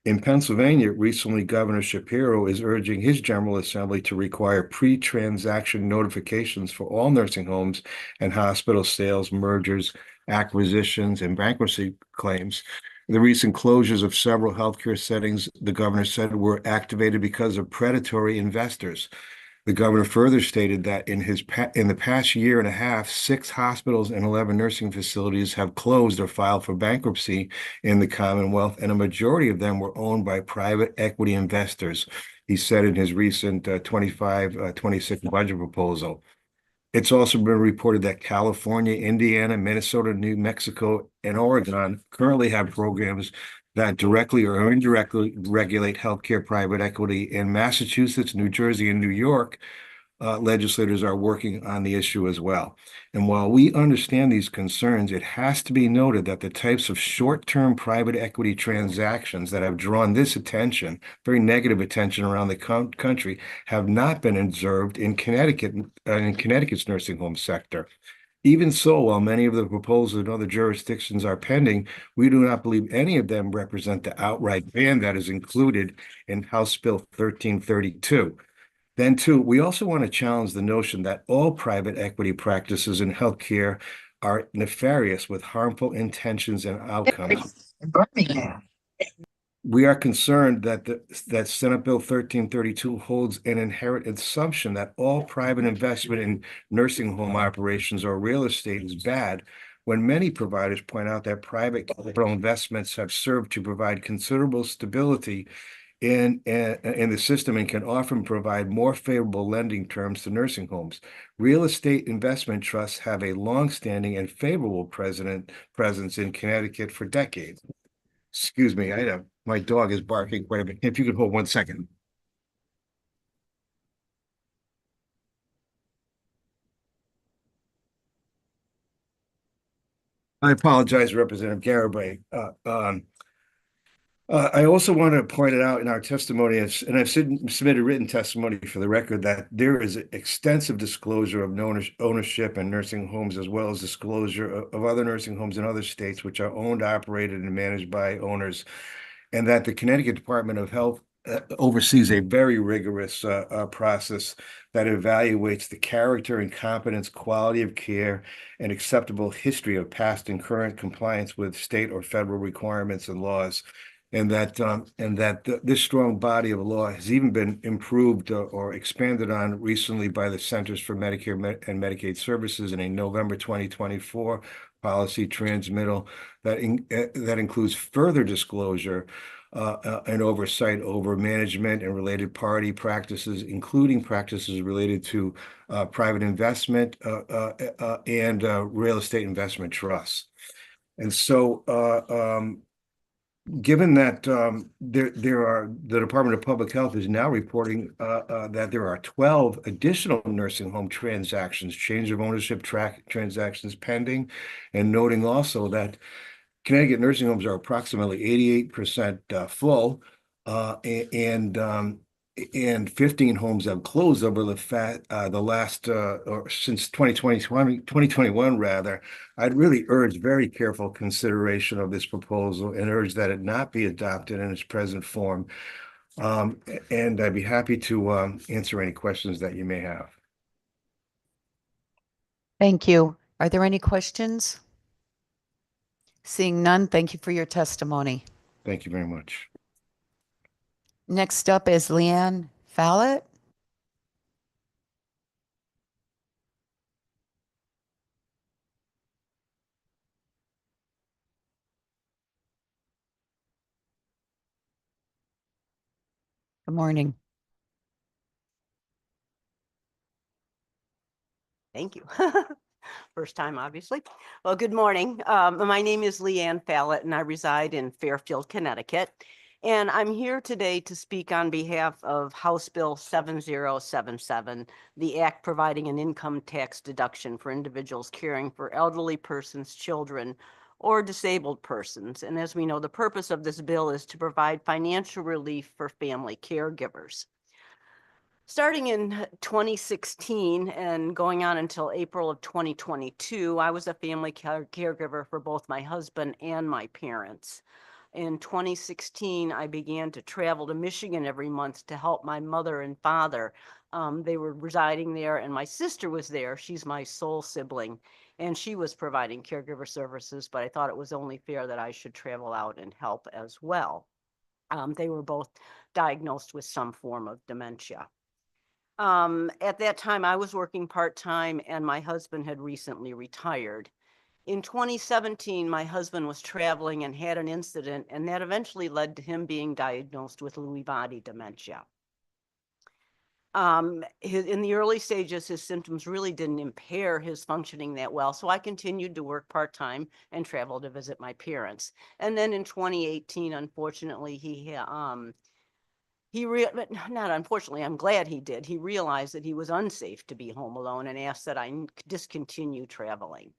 In Pennsylvania, recently Governor Shapiro is urging his General Assembly to require pre-transaction notifications for all nursing homes and hospital sales, mergers, acquisitions, and bankruptcy claims. The recent closures of several healthcare settings, the governor said, were activated because of predatory investors. The governor further stated that in the past year and a half, 6 hospitals and 11 nursing facilities have closed or filed for bankruptcy in the Commonwealth, and a majority of them were owned by private equity investors, he said in his recent 25-26 budget proposal. It's also been reported that California, Indiana, Minnesota, New Mexico, and Oregon currently have programs that directly or indirectly regulate healthcare private equity. In Massachusetts, New Jersey, and New York, legislators are working on the issue as well. And while we understand these concerns, it has to be noted that the types of short-term private equity transactions that have drawn this attention, very negative attention around the country, have not been observed in Connecticut, in Connecticut's nursing home sector. Even so, while many of the proposals in other jurisdictions are pending, we do not believe any of them represent the outright ban that is included in House Bill 1332. Then, too, we also want to challenge the notion that all private equity practices in healthcare are nefarious with harmful intentions and outcomes. We are concerned that that Senate Bill 1332 holds an inherent assumption that all private investment in nursing home operations or real estate is bad, when many providers point out that private capital investments have served to provide considerable stability in the system and can often provide more favorable lending terms to nursing homes. Real estate investment trusts have a longstanding and favorable presence in Connecticut for decades. Excuse me, my dog is barking quite a bit. If you could hold 1 second. I apologize, Representative Garibay. I also want to point it out in our testimony, and I've submitted written testimony for the record, that there is extensive disclosure of ownership in nursing homes, as well as disclosure of other nursing homes in other states which are owned, operated, and managed by owners, and that the Connecticut Department of Health oversees a very rigorous process that evaluates the character and competence, quality of care, and acceptable history of past and current compliance with state or federal requirements and laws. And that this strong body of law has even been improved or expanded on recently by the Centers for Medicare and Medicaid Services in a November 2024 policy transmittal that includes further disclosure and oversight over management and related party practices, including practices related to private investment and real estate investment trusts. And so, given that the Department of Public Health is now reporting that there are 12 additional nursing home transactions, change of ownership transactions pending, and noting also that Connecticut nursing homes are approximately 88% full, and 15 homes have closed over the last or since 2021 rather. I'd really urge very careful consideration of this proposal and urge that it not be adopted in its present form. And I'd be happy to answer any questions that you may have. Thank you. Are there any questions? Seeing none, thank you for your testimony. Thank you very much. Next up is Leanne Fallett. Good morning. Thank you. First time, obviously. Well, good morning. My name is Leanne Fallett, and I reside in Fairfield, Connecticut. And I'm here today to speak on behalf of House Bill 7077, the act providing an income tax deduction for individuals caring for elderly persons, children, or disabled persons. And as we know, the purpose of this bill is to provide financial relief for family caregivers. Starting in 2016 and going on until April of 2022, I was a family caregiver for both my husband and my parents. In 2016, I began to travel to Michigan every month to help my mother and father. They were residing there, and my sister was there. She's my sole sibling, and she was providing caregiver services, but I thought it was only fair that I should travel out and help as well. They were both diagnosed with some form of dementia. At that time, I was working part-time, and my husband had recently retired. In 2017, my husband was traveling and had an incident, and that eventually led to him being diagnosed with Lewy body dementia. In the early stages, his symptoms really didn't impair his functioning that well, so I continued to work part-time and travel to visit my parents. And then in 2018, unfortunately, not unfortunately, I'm glad he did. He realized that he was unsafe to be home alone and asked that I discontinue traveling.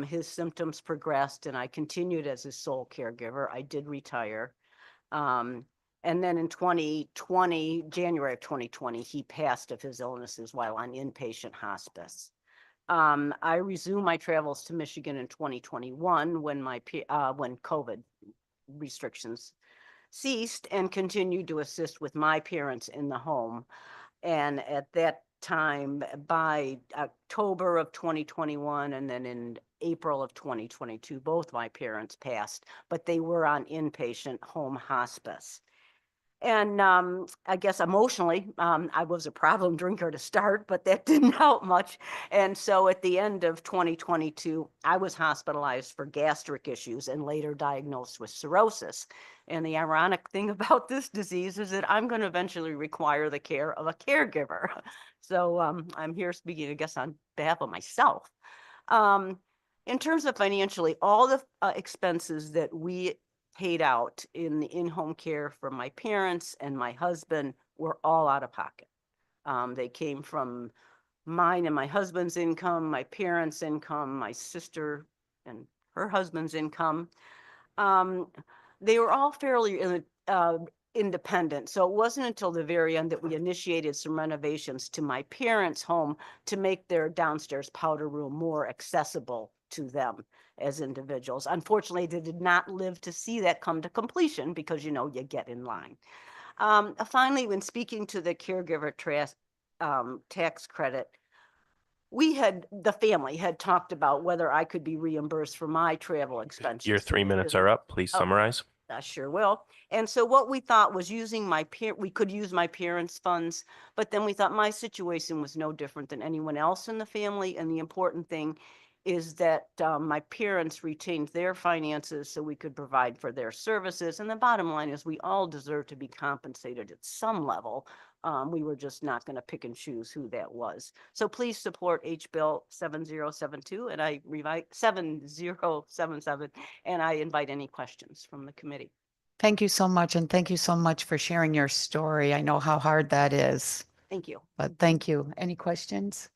His symptoms progressed, and I continued as his sole caregiver. I did retire. And then in January of 2020, he passed of his illnesses while on inpatient hospice. I resumed my travels to Michigan in 2021 when COVID restrictions ceased, and continued to assist with my parents in the home. And at that time by October of 2021 and then in April of 2022, both my parents passed, but they were on inpatient home hospice. And I guess emotionally, I was a problem drinker to start, but that didn't help much. And so at the end of 2022, I was hospitalized for gastric issues and later diagnosed with cirrhosis. And the ironic thing about this disease is that I'm going to eventually require the care of a caregiver. So I'm here speaking, I guess, on behalf of myself. In terms of financially, all the expenses that we paid out in the in-home care for my parents and my husband were all out of pocket. They came from mine and my husband's income, my parents' income, my sister and her husband's income. They were all fairly independent. So it wasn't until the very end that we initiated some renovations to my parents' home to make their downstairs powder room more accessible to them as individuals. Unfortunately, they did not live to see that come to completion because, you know, you get in line. Finally, when speaking to the caregiver tax credit, the family had talked about whether I could be reimbursed for my travel expenses. Your 3 minutes are up. Please summarize. I sure will. And so what we thought was we could use my parents' funds, but then we thought my situation was no different than anyone else in the family. And the important thing is that my parents retained their finances so we could provide for their services. And the bottom line is we all deserve to be compensated at some level. We were just not going to pick and choose who that was. So please support H-Bill 7072 and 7077, and I invite any questions from the committee. Thank you so much. And thank you so much for sharing your story. I know how hard that is, Thank you. but thank you. Any questions?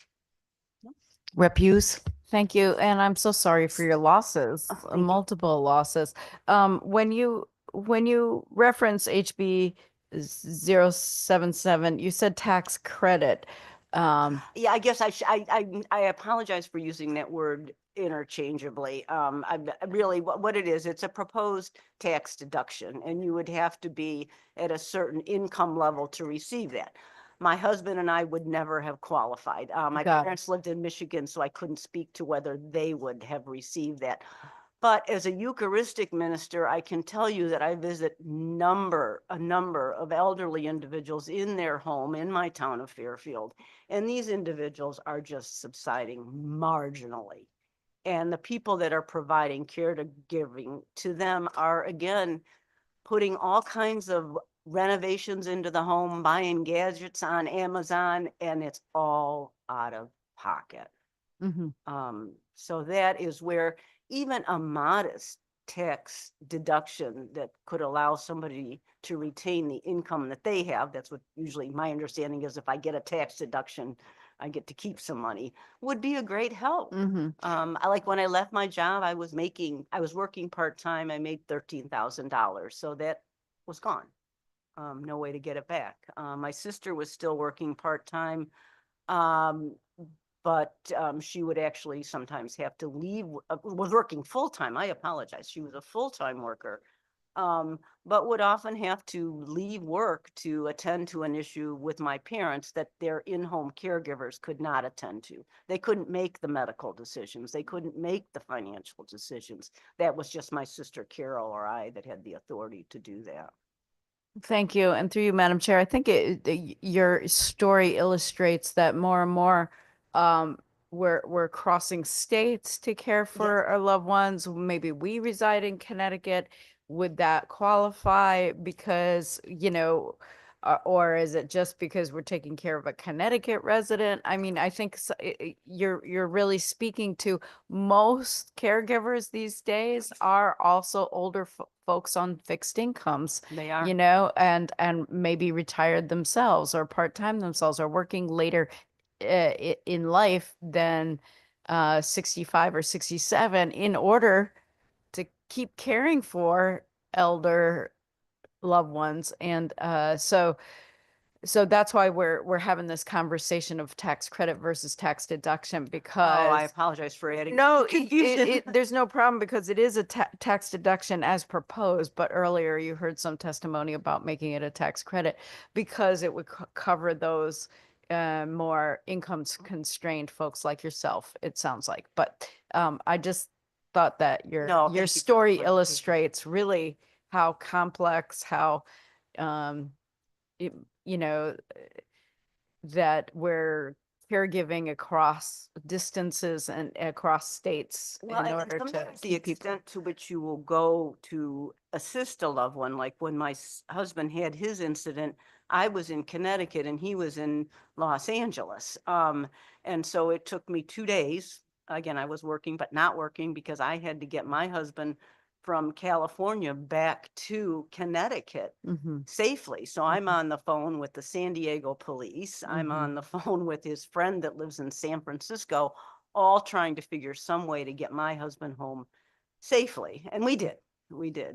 Rep Hughes? Thank you. And I'm so sorry for your losses, multiple losses. When you reference HB 077, you said tax credit. Yeah, I guess I apologize for using that word interchangeably. Really what it is, it's a proposed tax deduction, and you would have to be at a certain income level to receive that. My husband and I would never have qualified. My parents lived in Michigan, so I couldn't speak to whether they would have received that. But as a Eucharistic minister, I can tell you that I visit a number of elderly individuals in their home in my town of Fairfield. And these individuals are just subsiding marginally. And the people that are providing caregiving to them are, again, putting all kinds of renovations into the home, buying gadgets on Amazon, and it's all out of pocket. So that is where even a modest tax deduction that could allow somebody to retain the income that they have, that's what usually my understanding is, if I get a tax deduction, I get to keep some money, would be a great help. I like when I left my job, I was working part-time, I made $13,000. So that was gone. No way to get it back. My sister was still working part-time, but she would actually sometimes have to leave, was working full-time. I apologize. She was a full-time worker, but would often have to leave work to attend to an issue with my parents that their in-home caregivers could not attend to. They couldn't make the medical decisions. They couldn't make the financial decisions. That was just my sister Carol or I that had the authority to do that. Thank you. And through you, Madam Chair, I think your story illustrates that more and more we're crossing states to care for our loved ones. Maybe we reside in Connecticut. Would that qualify because, you know, or is it just because we're taking care of a Connecticut resident? I mean, I think you're really speaking to most caregivers these days are also older folks on fixed incomes. They are, you know, and maybe retired themselves or part-time themselves or working later in life than 65 or 67 in order to keep caring for elder loved ones. And so that's why we're having this conversation of tax credit versus tax deduction, because I apologize for adding no confusion. there's no problem, because it is a tax deduction as proposed, but earlier you heard some testimony about making it a tax credit because it would cover those more constrained folks like yourself, it sounds like. But I just thought that No, your thank you for the story clarification. illustrates really how complex, how you know, that we're caregiving across distances and across states Well, in and order to sometimes the keep people. extent to which you will go to assist a loved one, like when my husband had his incident, I was in Connecticut and he was in Los Angeles. And so it took me 2 days. Again, I was working, but not working because I had to get my husband from California back to Connecticut Mhm. safely. So I'm on the phone with the San Diego police. I'm Mhm. on the phone with his friend that lives in San Francisco, all trying to figure some way to get my husband home safely. And we did,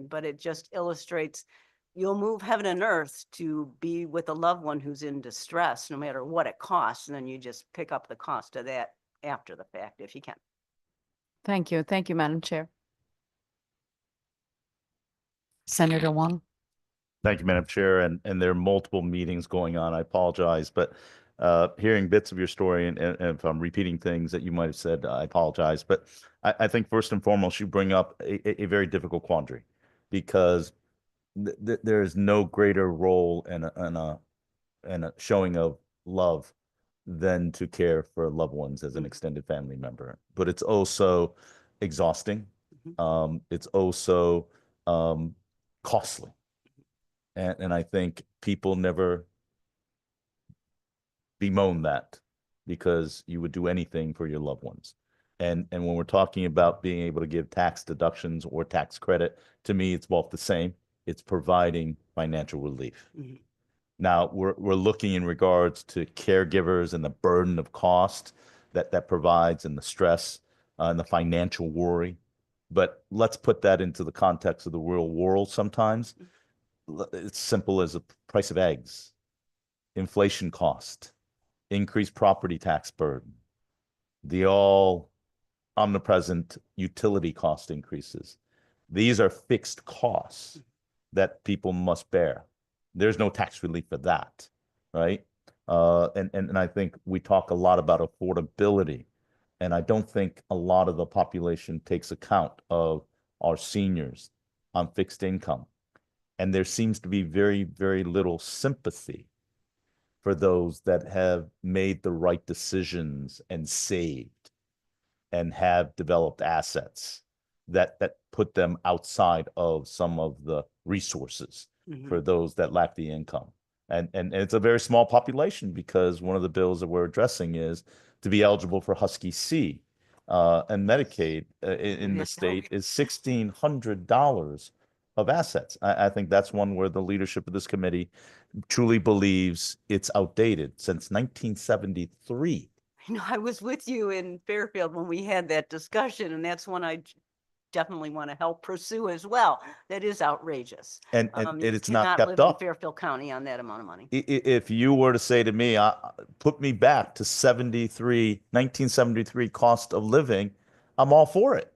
but it just illustrates you'll move heaven and earth to be with a loved one who's in distress, no matter what it costs. And then you just pick up the cost of that after the fact, if you can. Thank you. Thank you, Madam Chair. Senator Wong. Thank you, Madam Chair. And there are multiple meetings going on. I apologize, but hearing bits of your story and if I'm repeating things that you might have said, I apologize. But I think first and foremost, you bring up a very difficult quandary because there is no greater role in a showing of love than to care for loved ones as an extended family member. But it's also exhausting. It's also costly. And I think people never bemoan that because you would do anything for your loved ones. And when we're talking about being able to give tax deductions or tax credit, to me, it's both the same. It's providing financial relief. Now, we're looking in regards to caregivers and the burden of cost that provides and the stress and the financial worry. But let's put that into the context of the real world sometimes. It's simple as the price of eggs, inflation cost, increased property tax burden, the all omnipresent utility cost increases. These are fixed costs that people must bear. There's no tax relief for that, right? And I think we talk a lot about affordability, and I don't think a lot of the population takes account of our seniors on fixed income. And there seems to be very, very little sympathy for those that have made the right decisions and saved and have developed assets that put them outside of some of the resources for those that lack the income. And it's a very small population because one of the bills that we're addressing is to be eligible for Husky C and Medicaid in the state is $1,600 of assets. I think that's one where the leadership of this committee truly believes it's outdated since 1973. You know, I was with you in Fairfield when we had that discussion, and that's one I definitely want to help pursue as well. That is outrageous. And You it's not cannot kept live in up. Fairfield County on that amount of money. If you were to say to me, put me back to 1973 cost of living, I'm all for it.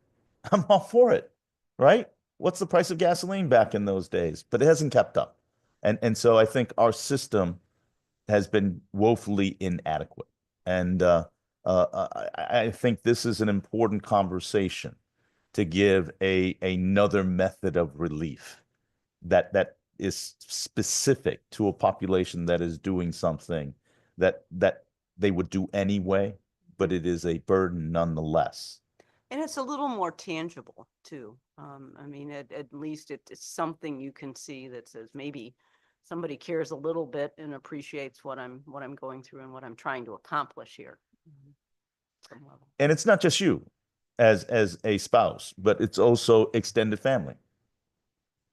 I'm all for it, right? What's the price of gasoline back in those days? But it hasn't kept up. And so I think our system has been woefully inadequate. And I think this is an important conversation to give another method of relief that is specific to a population that is doing something that they would do anyway, but it is a burden nonetheless. And it's a little more tangible too. I mean, at least it's something you can see that says maybe somebody cares a little bit and appreciates what I'm going through and what I'm trying to accomplish here. Some level. And it's not just you as a spouse, but it's also extended family,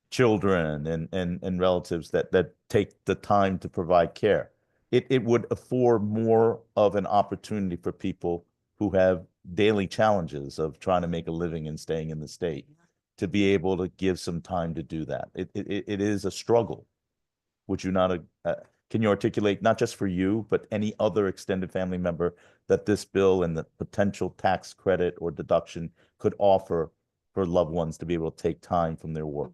children and relatives that take the time to provide care. It would afford more of an opportunity for people who have daily challenges of trying to make a living and staying in the state to be able to give some time to do that. It is a struggle. Would you not, can you articulate, not just for you, but any other extended family member, that this bill and the potential tax credit or deduction could offer for loved ones to be able to take time from their work?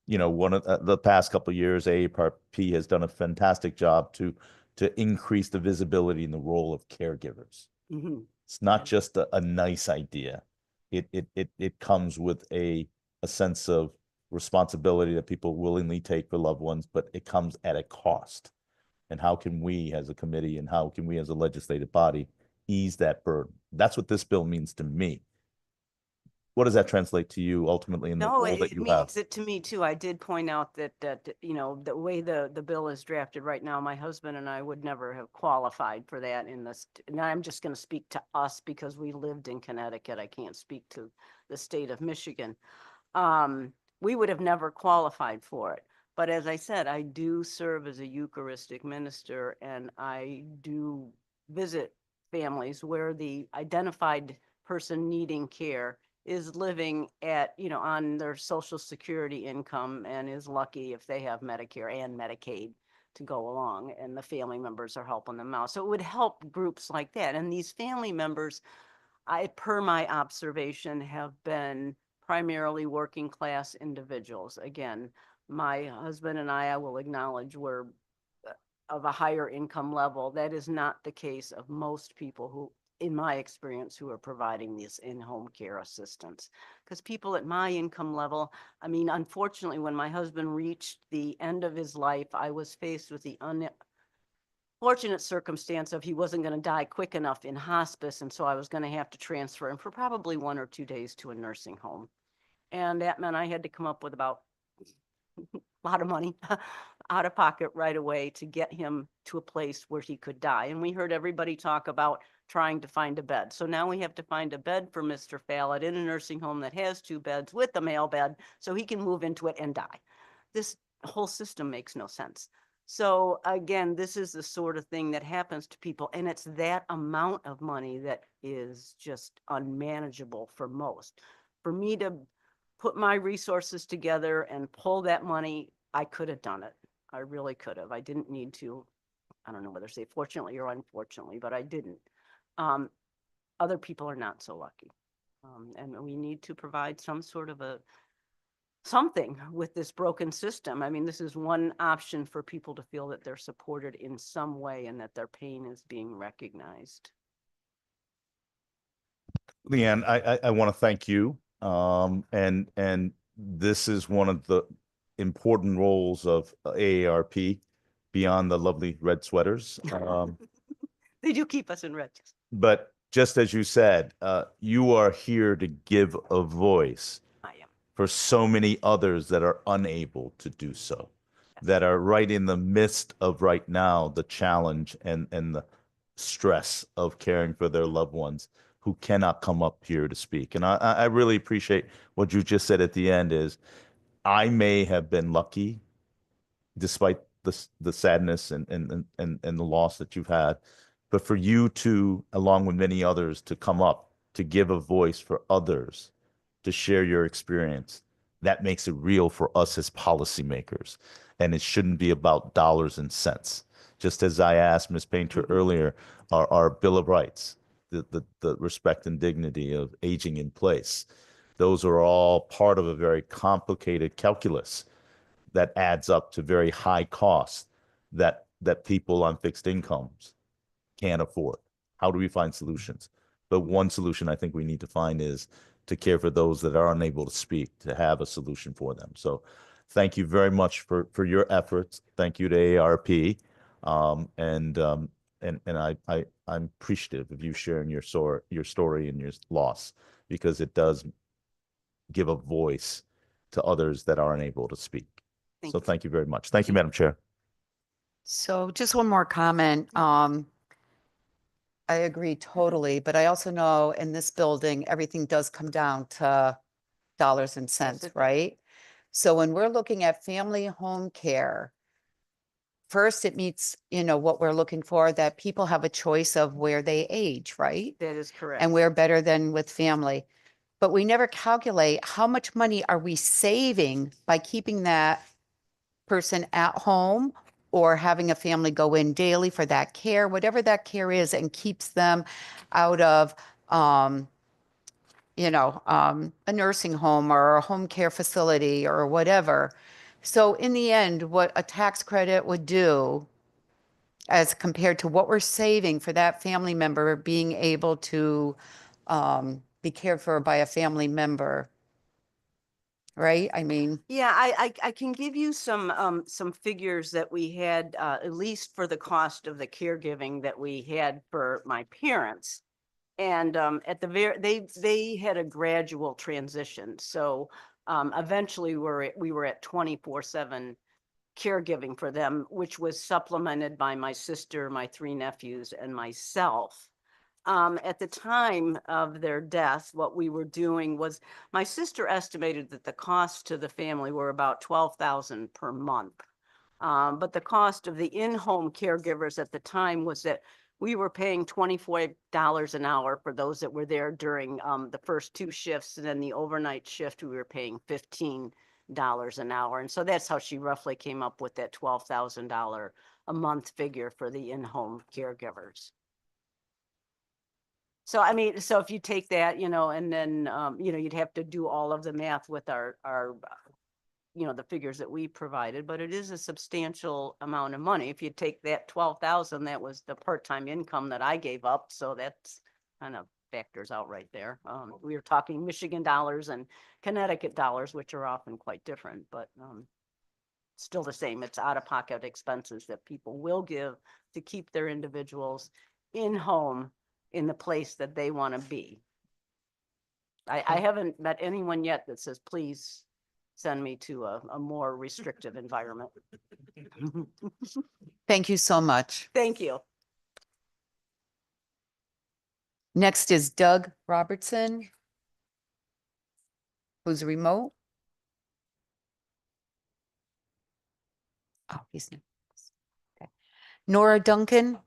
You know, one of the past couple of years, AARP has done a fantastic job to to increase the visibility and the role of caregivers. Mhm. It's not just a nice idea. It comes with a sense of responsibility that people willingly take for loved ones, but it comes at a cost. And how can we as a committee and how can we as a legislative body ease that burden? That's what this bill means to me. What does that translate to you ultimately in the No, role that it you have? means it to me too. I did point out that, the way the bill is drafted right now, my husband and I would never have qualified for that in this. And I'm just going to speak to us because we lived in Connecticut. I can't speak to the state of Michigan. We would have never qualified for it. But as I said, I do serve as a Eucharistic minister, and I do visit families where the identified person needing care is living at, on their Social Security income and is lucky if they have Medicare and Medicaid to go along, and the family members are helping them out. So it would help groups like that. And these family members, per my observation, have been primarily working class individuals. Again, my husband and I will acknowledge, we're of a higher income level. That is not the case of most people who, in my experience, who are providing this in-home care assistance. Because people at my income level, I mean, unfortunately, when my husband reached the end of his life, I was faced with the unfortunate circumstance of he wasn't going to die quick enough in hospice. And so I was going to have to transfer him for probably 1 or 2 days to a nursing home. And that meant I had to come up with about a lot of money out of pocket right away to get him to a place where he could die. And we heard everybody talk about trying to find a bed. So now we have to find a bed for Mr. Fallot in a nursing home that has 2 beds with a male bed so he can move into it and die. This whole system makes no sense. So again, this is the sort of thing that happens to people, and it's that amount of money that is just unmanageable for most. For me to put my resources together and pull that money, I could have done it. I really could have. I didn't need to. I don't know whether to say fortunately or unfortunately, but I didn't. Other people are not so lucky. And we need to provide some sort of something with this broken system. I mean, this is one option for people to feel that they're supported in some way and that their pain is being recognized. Leanne, I want to thank you. And this is one of the important roles of AARP beyond the lovely red sweaters. They do keep us in red. But just as you said, you are here to give a voice for so many others that are unable to do so, that are right in the midst of right now the challenge and the stress of caring for their loved ones who cannot come up here to speak. And I really appreciate what you just said at the end is, I may have been lucky despite the sadness and the loss that you've had, but for you to, along with many others, to come up to give a voice for others, to share your experience, that makes it real for us as policymakers. And it shouldn't be about dollars and cents. Just as I asked Ms. Painter earlier, our Bill of Rights, the respect and dignity of aging in place, those are all part of a very complicated calculus that adds up to very high costs that people on fixed incomes can't afford. How do we find solutions? But one solution I think we need to find is to care for those that are unable to speak, to have a solution for them. So thank you very much for your efforts. Thank you to AARP. And I'm appreciative of you sharing your story and your loss, because it does give a voice to others that aren't able to speak. So thank you very much. Thank you, Madam Chair. So just one more comment. I agree totally, but I also know in this building, everything does come down to dollars and cents, right? So when we're looking at family home care, first it meets, what we're looking for, that people have a choice of where they age, right? That is correct. And we're better than with family. But we never calculate how much money are we saving by keeping that person at home or having a family go in daily for that care, whatever that care is, and keeps them out of, a nursing home or a home care facility or whatever. So in the end, what a tax credit would do as compared to what we're saving for that family member being able to be cared for by a family member. Right? I mean, Yeah, I can give you some figures that we had, at least for the cost of the caregiving that we had for my parents. And at the they had a gradual transition. So eventually we were at 24/7 caregiving for them, which was supplemented by my sister, my 3 nephews, and myself. At the time of their death, what we were doing was my sister estimated that the costs to the family were about $12,000 per month. But the cost of the in-home caregivers at the time was that we were paying $24 an hour for those that were there during the first 2 shifts, and then the overnight shift, we were paying $15 an hour. And so that's how she roughly came up with that $12,000 a month figure for the in-home caregivers. So, I mean, so if you take that, and then, you'd have to do all of the math with our, the figures that we provided, but it is a substantial amount of money. If you take that 12,000, that was the part-time income that I gave up. So that's kind of factors out right there. We were talking Michigan dollars and Connecticut dollars, which are often quite different, but still the same. It's out-of-pocket expenses that people will give to keep their individuals in home in the place that they want to be. I haven't met anyone yet that says, please send me to a more restrictive environment. thank you so much. Thank you. Next is Doug Robertson, who's remote. Oh, he's not. Okay. Nora Duncan.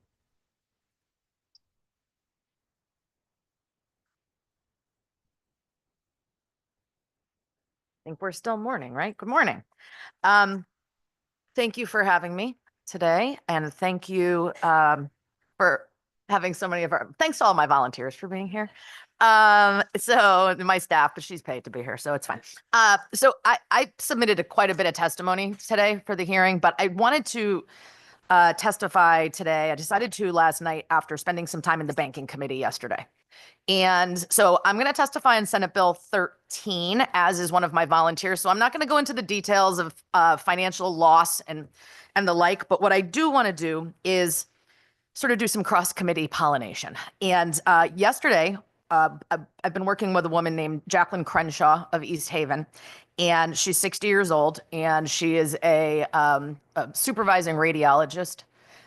Think we're still morning, right? Good morning. Thank you for having me today, and thank you for having so many thanks to all my volunteers for being here. So my staff, but she's paid to be here, so it's fine. So I submitted quite a bit of testimony today for the hearing, but I wanted to testify today. I decided to last night after spending some time in the banking committee yesterday. And so I'm going to testify on Senate Bill 13, as is one of my volunteers. So I'm not going to go into the details of financial loss and the like. But what I do want to do is sort of do some cross-committee pollination. And yesterday, I've been working with a woman named Jacqueline Crenshaw of East Haven. And she's 60 years old. And she is a supervising radiologist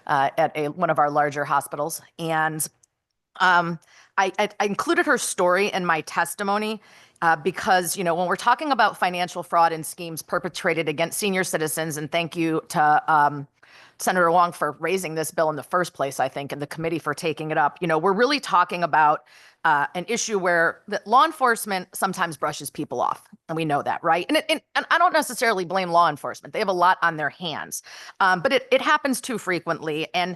at one of our larger hospitals. And I included her story in my testimony because, when we're talking about financial fraud and schemes perpetrated against senior citizens, and thank you to Senator Wong for raising this bill in the first place, I think, and the committee for taking it up. We're really talking about an issue where the law enforcement sometimes brushes people off, and we know that, right? And I don't necessarily blame law enforcement. They have a lot on their hands, but it happens too frequently. And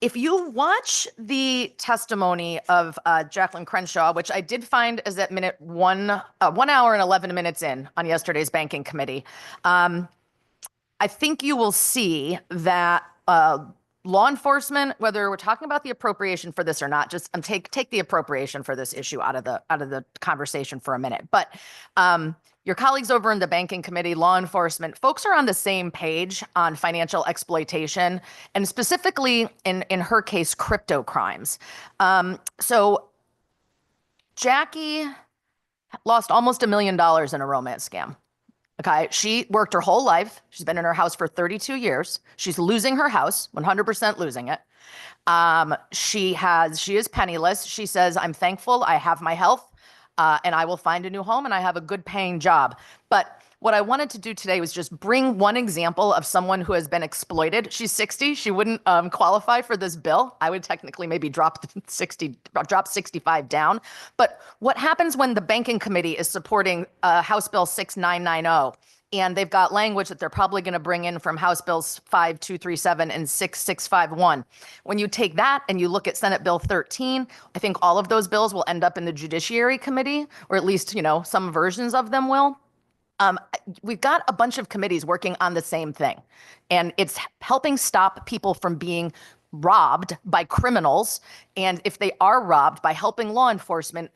if you watch the testimony of Jacqueline Crenshaw, which I did find is at minute 1 hour and 11 minutes in on yesterday's banking committee, I think you will see that law enforcement, whether we're talking about the appropriation for this or not, just take the appropriation for this issue out of the conversation for a minute. But your colleagues over in the banking committee, law enforcement, folks are on the same page on financial exploitation, and specifically in her case, crypto crimes. So Jackie lost almost $1 million in a romance scam. Okay, she worked her whole life. She's been in her house for 32 years. She's losing her house, 100% losing it. She is penniless. She says, I'm thankful I have my health and I will find a new home and I have a good paying job. But what I wanted to do today was just bring one example of someone who has been exploited. She's 60. She wouldn't qualify for this bill. I would technically maybe drop 65 down. But what happens when the banking committee is supporting House Bill 6990, and they've got language that they're probably going to bring in from House Bills 5237 and 6651. When you take that and you look at Senate Bill 13, I think all of those bills will end up in the Judiciary Committee, or at least, some versions of them will. We've got a bunch of committees working on the same thing, and it's helping stop people from being robbed by criminals, and if they are robbed, by helping law enforcement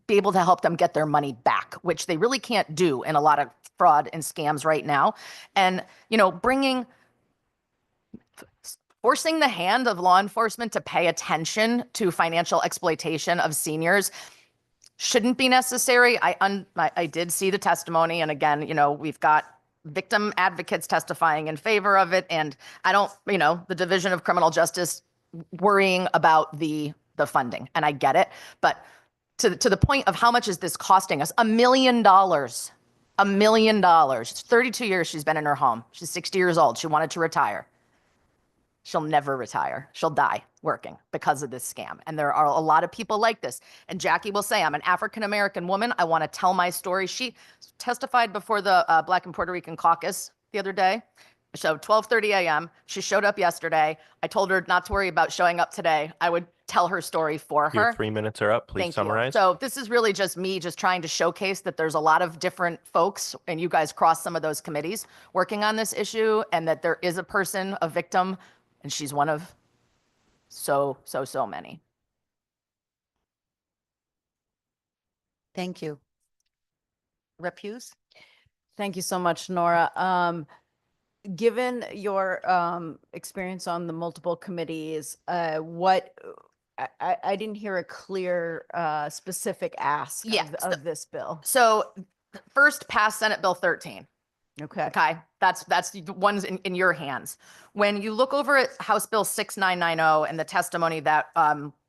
be able to help them get their money back, which they really can't do in a lot of fraud and scams right now. And, you know, forcing the hand of law enforcement to pay attention to financial exploitation of seniors shouldn't be necessary. I did see the testimony, and again, you know, we've got victim advocates testifying in favor of it, and I don't, you know, the Division of Criminal Justice worrying about the funding, and I get it, but to the point of how much is this costing us? $1 million. $1 million. It's 32 years she's been in her home. She's 60 years old. She wanted to retire. She'll never retire. She'll die working because of this scam. And there are a lot of people like this. And Jackie will say, I'm an African-American woman. I want to tell my story. She testified before the Black and Puerto Rican caucus the other day. So 12:30 a.m. She showed up yesterday. I told her not to worry about showing up today. I would tell her story for her. Your 3 minutes are up. Please Thank summarize. you. So this is really just me just trying to showcase that there's a lot of different folks, and you guys cross some of those committees working on this issue, and that there is a person, a victim, and she's one of so many. Thank you. Rep Hughes? Thank you so much, Nora. Given your experience on the multiple committees, what I didn't hear a clear specific ask of this bill. So first pass Senate Bill 13. Okay. That's the ones in your hands. When you look over at House Bill 6990 and the testimony that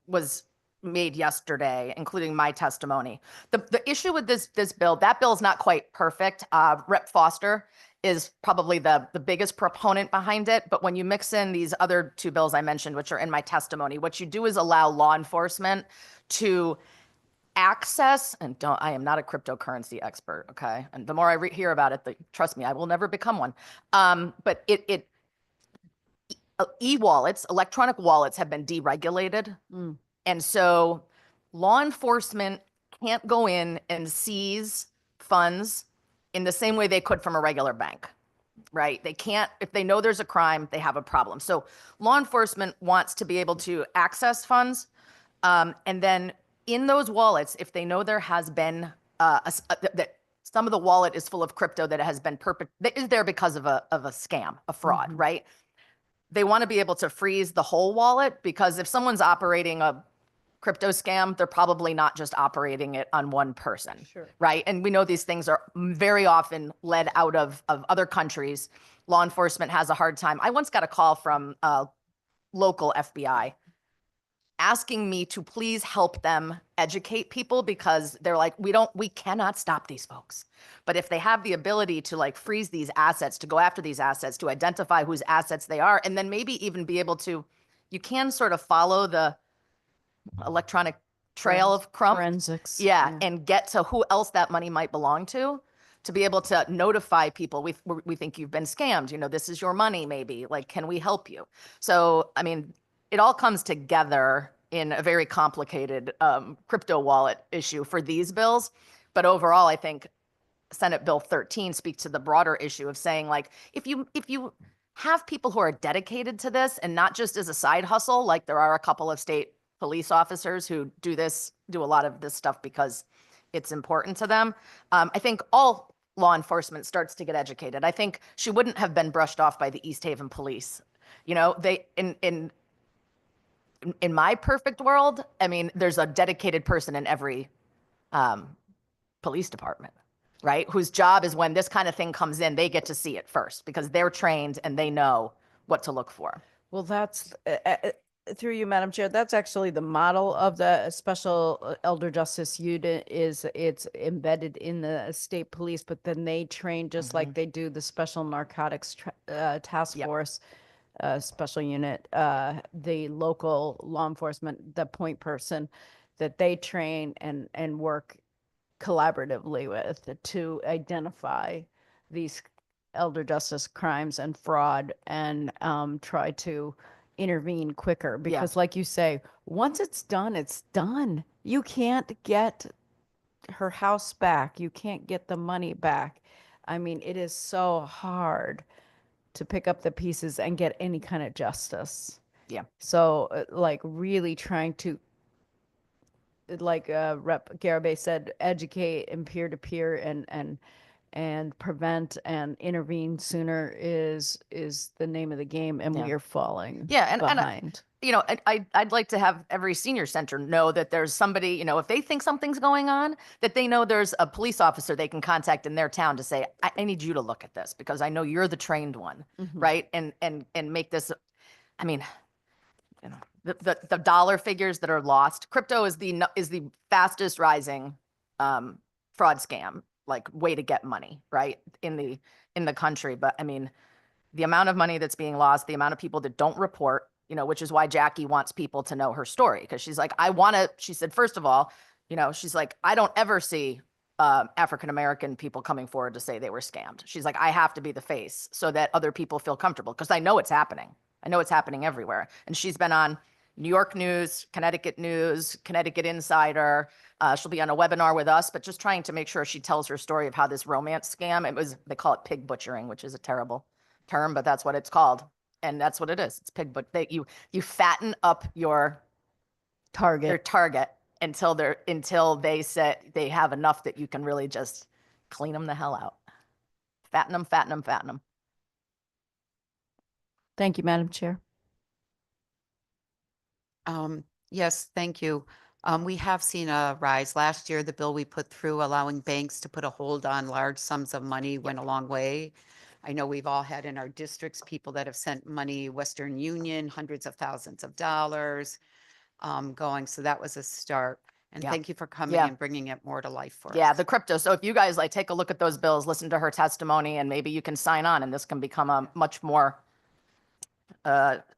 was made yesterday, including my testimony, the issue with this bill, that bill is not quite perfect. Rep Foster is probably the biggest proponent behind it. But when you mix in these other two bills I mentioned, which are in my testimony, what you do is allow law enforcement to access, and I am not a cryptocurrency expert, okay? And the more I hear about it, trust me, I will never become one. But e-wallets, electronic wallets have been deregulated. And so law enforcement can't go in and seize funds in the same way they could from a regular bank, right? They can't, if they know there's a crime, they have a problem. So law enforcement wants to be able to access funds. And then in those wallets, if they know there has been that some of the wallet is full of crypto that has been that is there because of a scam, a fraud, right? They want to be able to freeze the whole wallet, because if someone's operating a crypto scam, they're probably not just operating it on one person, right? And we know these things are very often led out of other countries. Law enforcement has a hard time. I once got a call from local FBI asking me to please help them educate people, because they're like, we cannot stop these folks. But if they have the ability to like freeze these assets, to go after these assets, to identify whose assets they are, and then maybe even be able to, you can sort of follow the electronic trail of crumb. Forensics. Yeah, and get to who else that money might belong to be able to notify people, we think you've been scammed, you know, this is your money maybe, like, can we help you? So, I mean, it all comes together in a very complicated crypto wallet issue for these bills. But overall, I think Senate Bill 13 speaks to the broader issue of saying, like, if you have people who are dedicated to this and not just as a side hustle, like there are a couple of state police officers who do a lot of this stuff because it's important to them. I think all law enforcement starts to get educated. I think she wouldn't have been brushed off by the East Haven police. You know, they in my perfect world, I mean, there's a dedicated person in every police department, right? Whose job is when this kind of thing comes in, they get to see it first because they're trained and they know what to look for. Well, that's through you, Madam Chair. That's actually the model of the Special Elder Justice Unit. It's embedded in the state police, but then they train just like they do the Special Narcotics Task Force. Special unit, the local law enforcement, the point person that they train and work collaboratively with to identify these elder justice crimes and fraud and try to intervene quicker. Because like you say, once it's done, it's done. You can't get her house back. You can't get the money back. I mean, it is so hard to pick up the pieces and get any kind of justice. Yeah. So like really trying to, like Rep. Garabay said, educate and peer-to-peer and prevent and intervene sooner is the name of the game, and Yeah. we are falling Yeah, and behind. you know, I'd like to have every senior center know that there's somebody, you know, if they think something's going on, that they know there's a police officer they can contact in their town to say, I need you to look at this because I know you're the trained one, right? And make this, I mean, you know, the dollar figures that are lost. Crypto is the fastest rising fraud scam, like way to get money, right? In the country. But I mean, the amount of money that's being lost, the amount of people that don't report, you know, which is why Jackie wants people to know her story. Because she's like, she said, first of all, you know, she's like, I don't ever see African-American people coming forward to say they were scammed. She's like, I have to be the face so that other people feel comfortable because I know it's happening. I know it's happening everywhere. And she's been on New York News, Connecticut News, Connecticut Insider. She'll be on a webinar with us, but just trying to make sure she tells her story of how this romance scam, they call it pig butchering, which is a terrible term, but that's what it's called. And that's what it is. It's pig, but you fatten up your target until they say they have enough that you can really just clean them the hell out. Fatten them, fatten them, fatten them. Thank you, Madam Chair. Yes, thank you. We have seen a rise. Last year, the bill we put through allowing banks to put a hold on large sums of money went a long way. I know we've all had in our districts people that have sent money, Western Union, hundreds of thousands of dollars going. So that was a start. And Yeah. thank you for coming Yeah. and bringing it more to life for Yeah, us. the crypto. So if you guys like take a look at those bills, listen to her testimony, and maybe you can sign on, and this can become a much more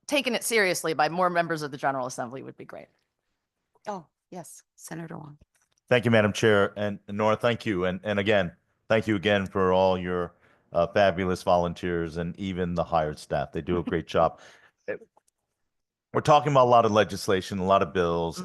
taking it seriously by more members of the General Assembly would be great. Oh, yes, Senator Wong. Thank you, Madam Chair. And Nora, thank you. And again, thank you again for all your fabulous volunteers and even the hired staff. They do a great job. We're talking about a lot of legislation, a lot of bills.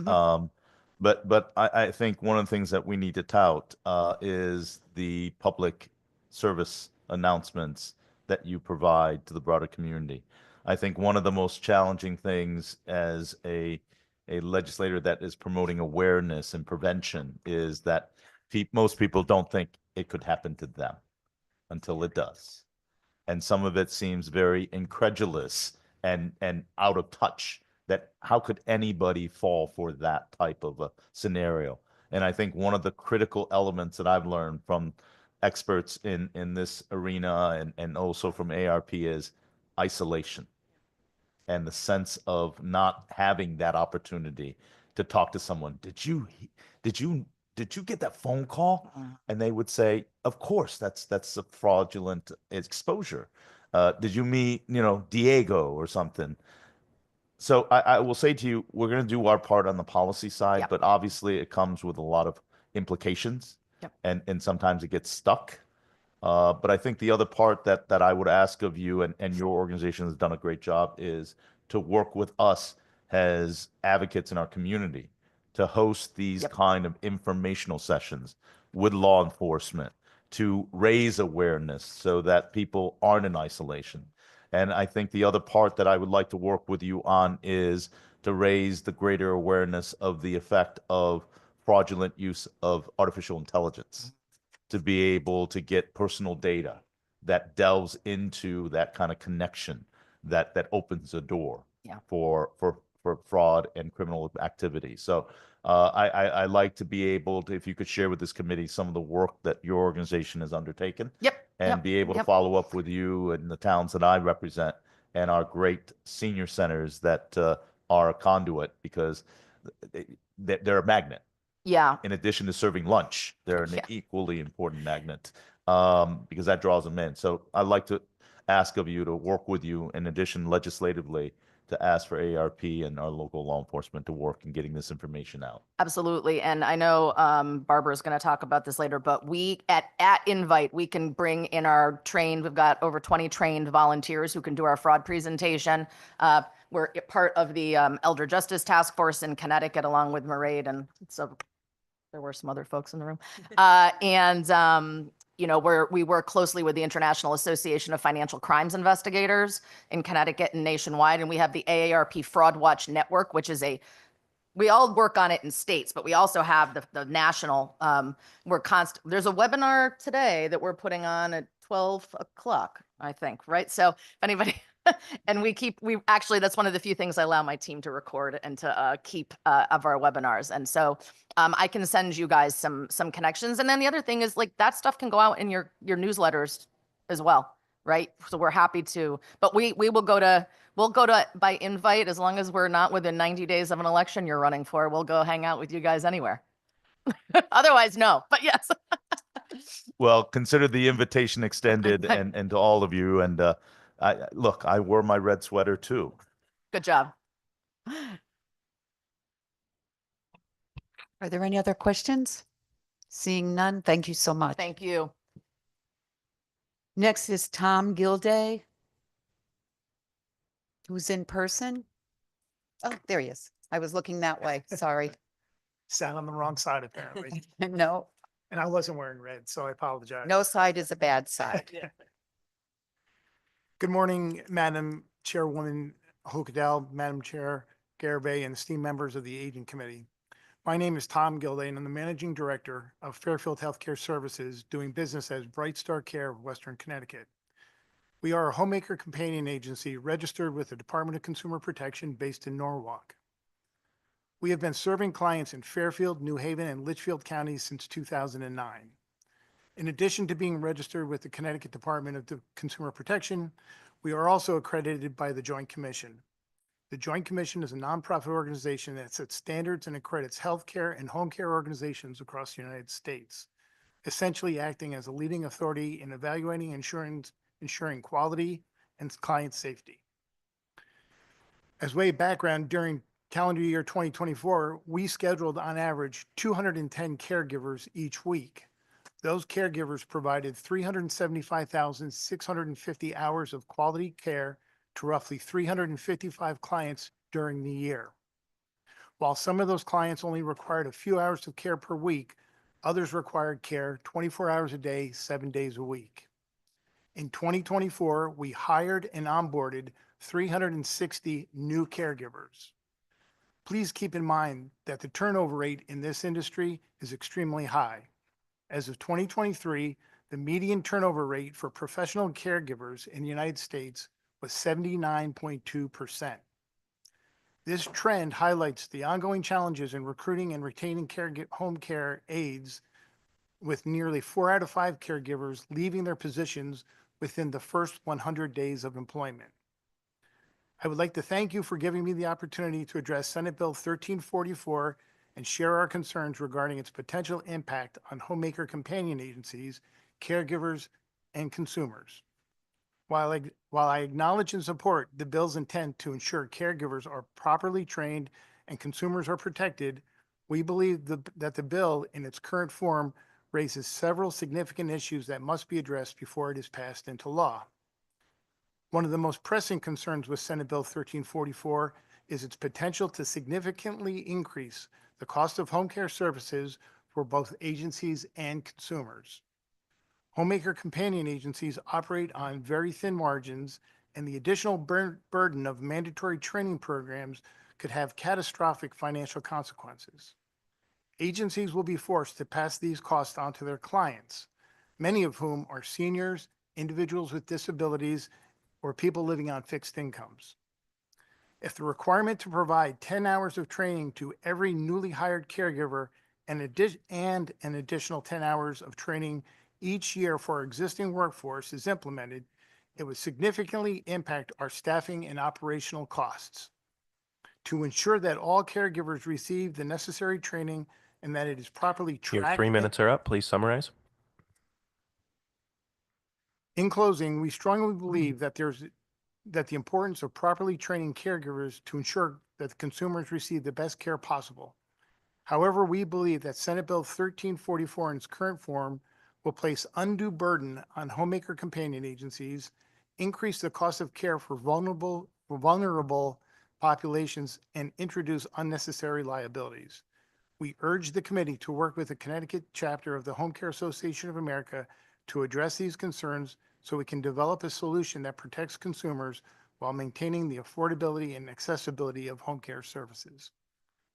But I think one of the things that we need to tout is the public service announcements that you provide to the broader community. I think one of the most challenging things as a legislator that is promoting awareness and prevention is that most people don't think it could happen to them until it does. And some of it seems very incredulous and out of touch, that how could anybody fall for that type of a scenario? And I think one of the critical elements that I've learned from experts in this arena and also from ARP is isolation and the sense of not having that opportunity to talk to someone. Did you get that phone call? And they would say, of course, that's a fraudulent exposure. Did you meet, Diego or something? So I will say to you, we're going to do our part on the policy side, but obviously it comes with a lot of implications, and sometimes it gets stuck. But I think the other part that I would ask of you, and your organization has done a great job, is to work with us as advocates in our community to host these kind of informational sessions with law enforcement to raise awareness so that people aren't in isolation. And I think the other part that I would like to work with you on is to raise the greater awareness of the effect of fraudulent use of artificial intelligence, to be able to get personal data that delves into that kind of connection that opens a door for fraud and criminal activity. So I like to be able to, if you could share with this committee some of the work that your organization has undertaken. And be able to follow up with you and the towns that I represent and our great senior centers that are a conduit, because they're a magnet. Yeah. In addition to serving lunch, they're an equally important magnet because that draws them in. So I'd like to ask of you to work with you, in addition legislatively, to ask for ARP and our local law enforcement to work in getting this information out. Absolutely. And I know Barbara's going to talk about this later, but we at Invite, we can bring in our trained, we've got over 20 trained volunteers who can do our fraud presentation. We're part of the Elder Justice Task Force in Connecticut, along with Mairead, and so there were some other folks in the room. And we work closely with the International Association of Financial Crimes Investigators in Connecticut and nationwide. And we have the AARP Fraud Watch Network, which is we all work on it in states, but we also have the national, there's a webinar today that we're putting on at 12 o'clock, I think, right? So if anybody, and that's one of the few things I allow my team to record and to keep of our webinars. And so I can send you guys some connections. And then the other thing is like that stuff can go out in your newsletters as well, right? So we're happy to, but we'll go to by invite, as long as we're not within 90 days of an election you're running for, we'll go hang out with you guys anywhere. Otherwise, no, but yes. Well, consider the invitation extended and to all of you. And I wore my red sweater too. Good job. Are there any other questions? Seeing none, thank you so much. Thank you. Next is Tom Gilday, who's in person. Oh, there he is. I was looking that way. Sorry. Sat on the wrong side, apparently. No, And I wasn't wearing red, so I apologize. no side is a bad side. Good morning, Madam Chairwoman Hokedal, Madam Chair Garibay, and esteemed members of the Aging Committee. My name is Tom Gilday, and I'm the Managing Director of Fairfield Healthcare Services, doing business as Bright Star Care of Western Connecticut. We are a homemaker companion agency registered with the Department of Consumer Protection based in Norwalk. We have been serving clients in Fairfield, New Haven, and Litchfield counties since 2009. In addition to being registered with the Connecticut Department of Consumer Protection, we are also accredited by the Joint Commission. The Joint Commission is a nonprofit organization that sets standards and accredits healthcare and home care organizations across the United States, essentially acting as a leading authority in evaluating and ensuring quality and client safety. As way of background, during calendar year 2024, we scheduled on average 210 caregivers each week. Those caregivers provided 375,650 hours of quality care to roughly 355 clients during the year. While some of those clients only required a few hours of care per week, others required care 24 hours a day, 7 days a week. In 2024, we hired and onboarded 360 new caregivers. Please keep in mind that the turnover rate in this industry is extremely high. As of 2023, the median turnover rate for professional caregivers in the United States was 79.2%. This trend highlights the ongoing challenges in recruiting and retaining home care aides, with nearly 4 out of 5 caregivers leaving their positions within the first 100 days of employment. I would like to thank you for giving me the opportunity to address Senate Bill 1344 and share our concerns regarding its potential impact on homemaker companion agencies, caregivers, and consumers. While I acknowledge and support the bill's intent to ensure caregivers are properly trained and consumers are protected, we believe that the bill in its current form raises several significant issues that must be addressed before it is passed into law. One of the most pressing concerns with Senate Bill 1344 is its potential to significantly increase the cost of home care services for both agencies and consumers. Homemaker companion agencies operate on very thin margins, and the additional burden of mandatory training programs could have catastrophic financial consequences. Agencies will be forced to pass these costs on to their clients, many of whom are seniors, individuals with disabilities, or people living on fixed incomes. If the requirement to provide 10 hours of training to every newly hired caregiver and an additional 10 hours of training each year for our existing workforce is implemented, it would significantly impact our staffing and operational costs. To ensure that all caregivers receive the necessary training and that it is properly Your tracked. 3 minutes are up. Please summarize. In closing, we strongly believe that the importance of properly training caregivers to ensure that consumers receive the best care possible. However, we believe that Senate Bill 1344 in its current form will place undue burden on homemaker companion agencies, increase the cost of care for vulnerable populations, and introduce unnecessary liabilities. We urge the committee to work with the Connecticut chapter of the Home Care Association of America to address these concerns so we can develop a solution that protects consumers while maintaining the affordability and accessibility of home care services.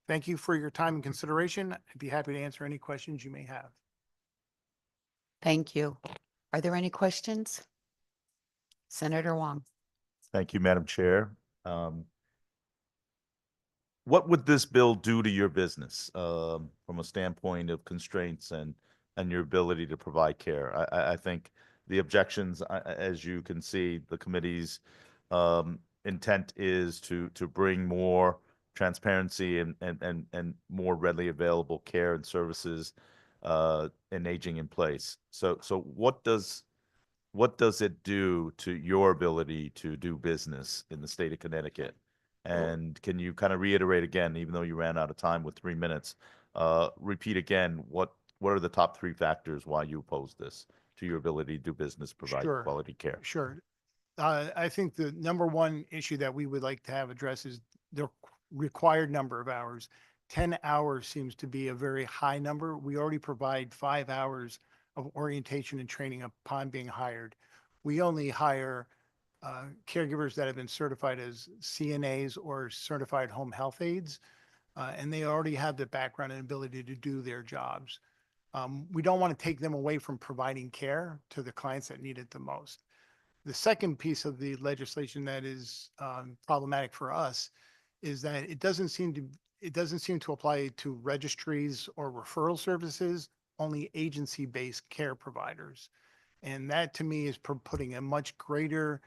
Thank you for your time and consideration. I'd be happy to answer any questions you may have. Thank you. Are there any questions? Senator Wong. Thank you, Madam Chair. What would this bill do to your business from a standpoint of constraints and your ability to provide care? I think the objections, as you can see, the committee's intent is to bring more transparency and more readily available care and services in aging in place. So what does it do to your ability to do business in the state of Connecticut? And can you kind of reiterate again, even though you ran out of time with 3 minutes, repeat again, what are the top 3 factors why you oppose this to your ability to do business, provide Sure. quality care? Sure. I think the number one issue that we would like to have addressed is the required number of hours. 10 hours seems to be a very high number. We already provide 5 hours of orientation and training upon being hired. We only hire caregivers that have been certified as CNAs or certified home health aides, and they already have the background and ability to do their jobs. We don't want to take them away from providing care to the clients that need it the most. The second piece of the legislation that is problematic for us is that it doesn't seem to apply to registries or referral services, only agency-based care providers. And that to me is putting a much greater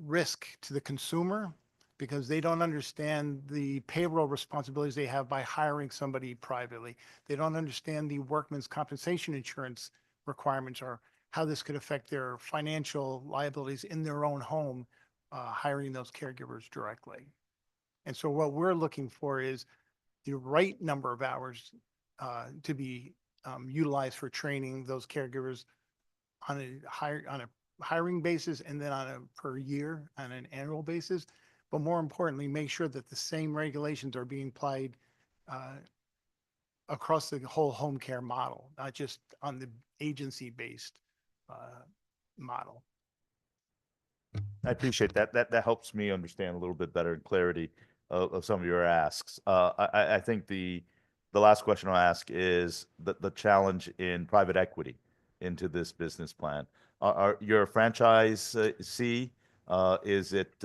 risk to the consumer because they don't understand the payroll responsibilities they have by hiring somebody privately. They don't understand the workman's compensation insurance requirements or how this could affect their financial liabilities in their own home, hiring those caregivers directly. And so what we're looking for is the right number of hours to be utilized for training those caregivers on a hiring basis and then on a per year on an annual basis. But more importantly, make sure that the same regulations are being applied across the whole home care model, not just on the agency-based model. I appreciate that. That helps me understand a little bit better and clarity of some of your asks. I think the last question I'll ask is the challenge in private equity into this business plan. Are your franchisee, is it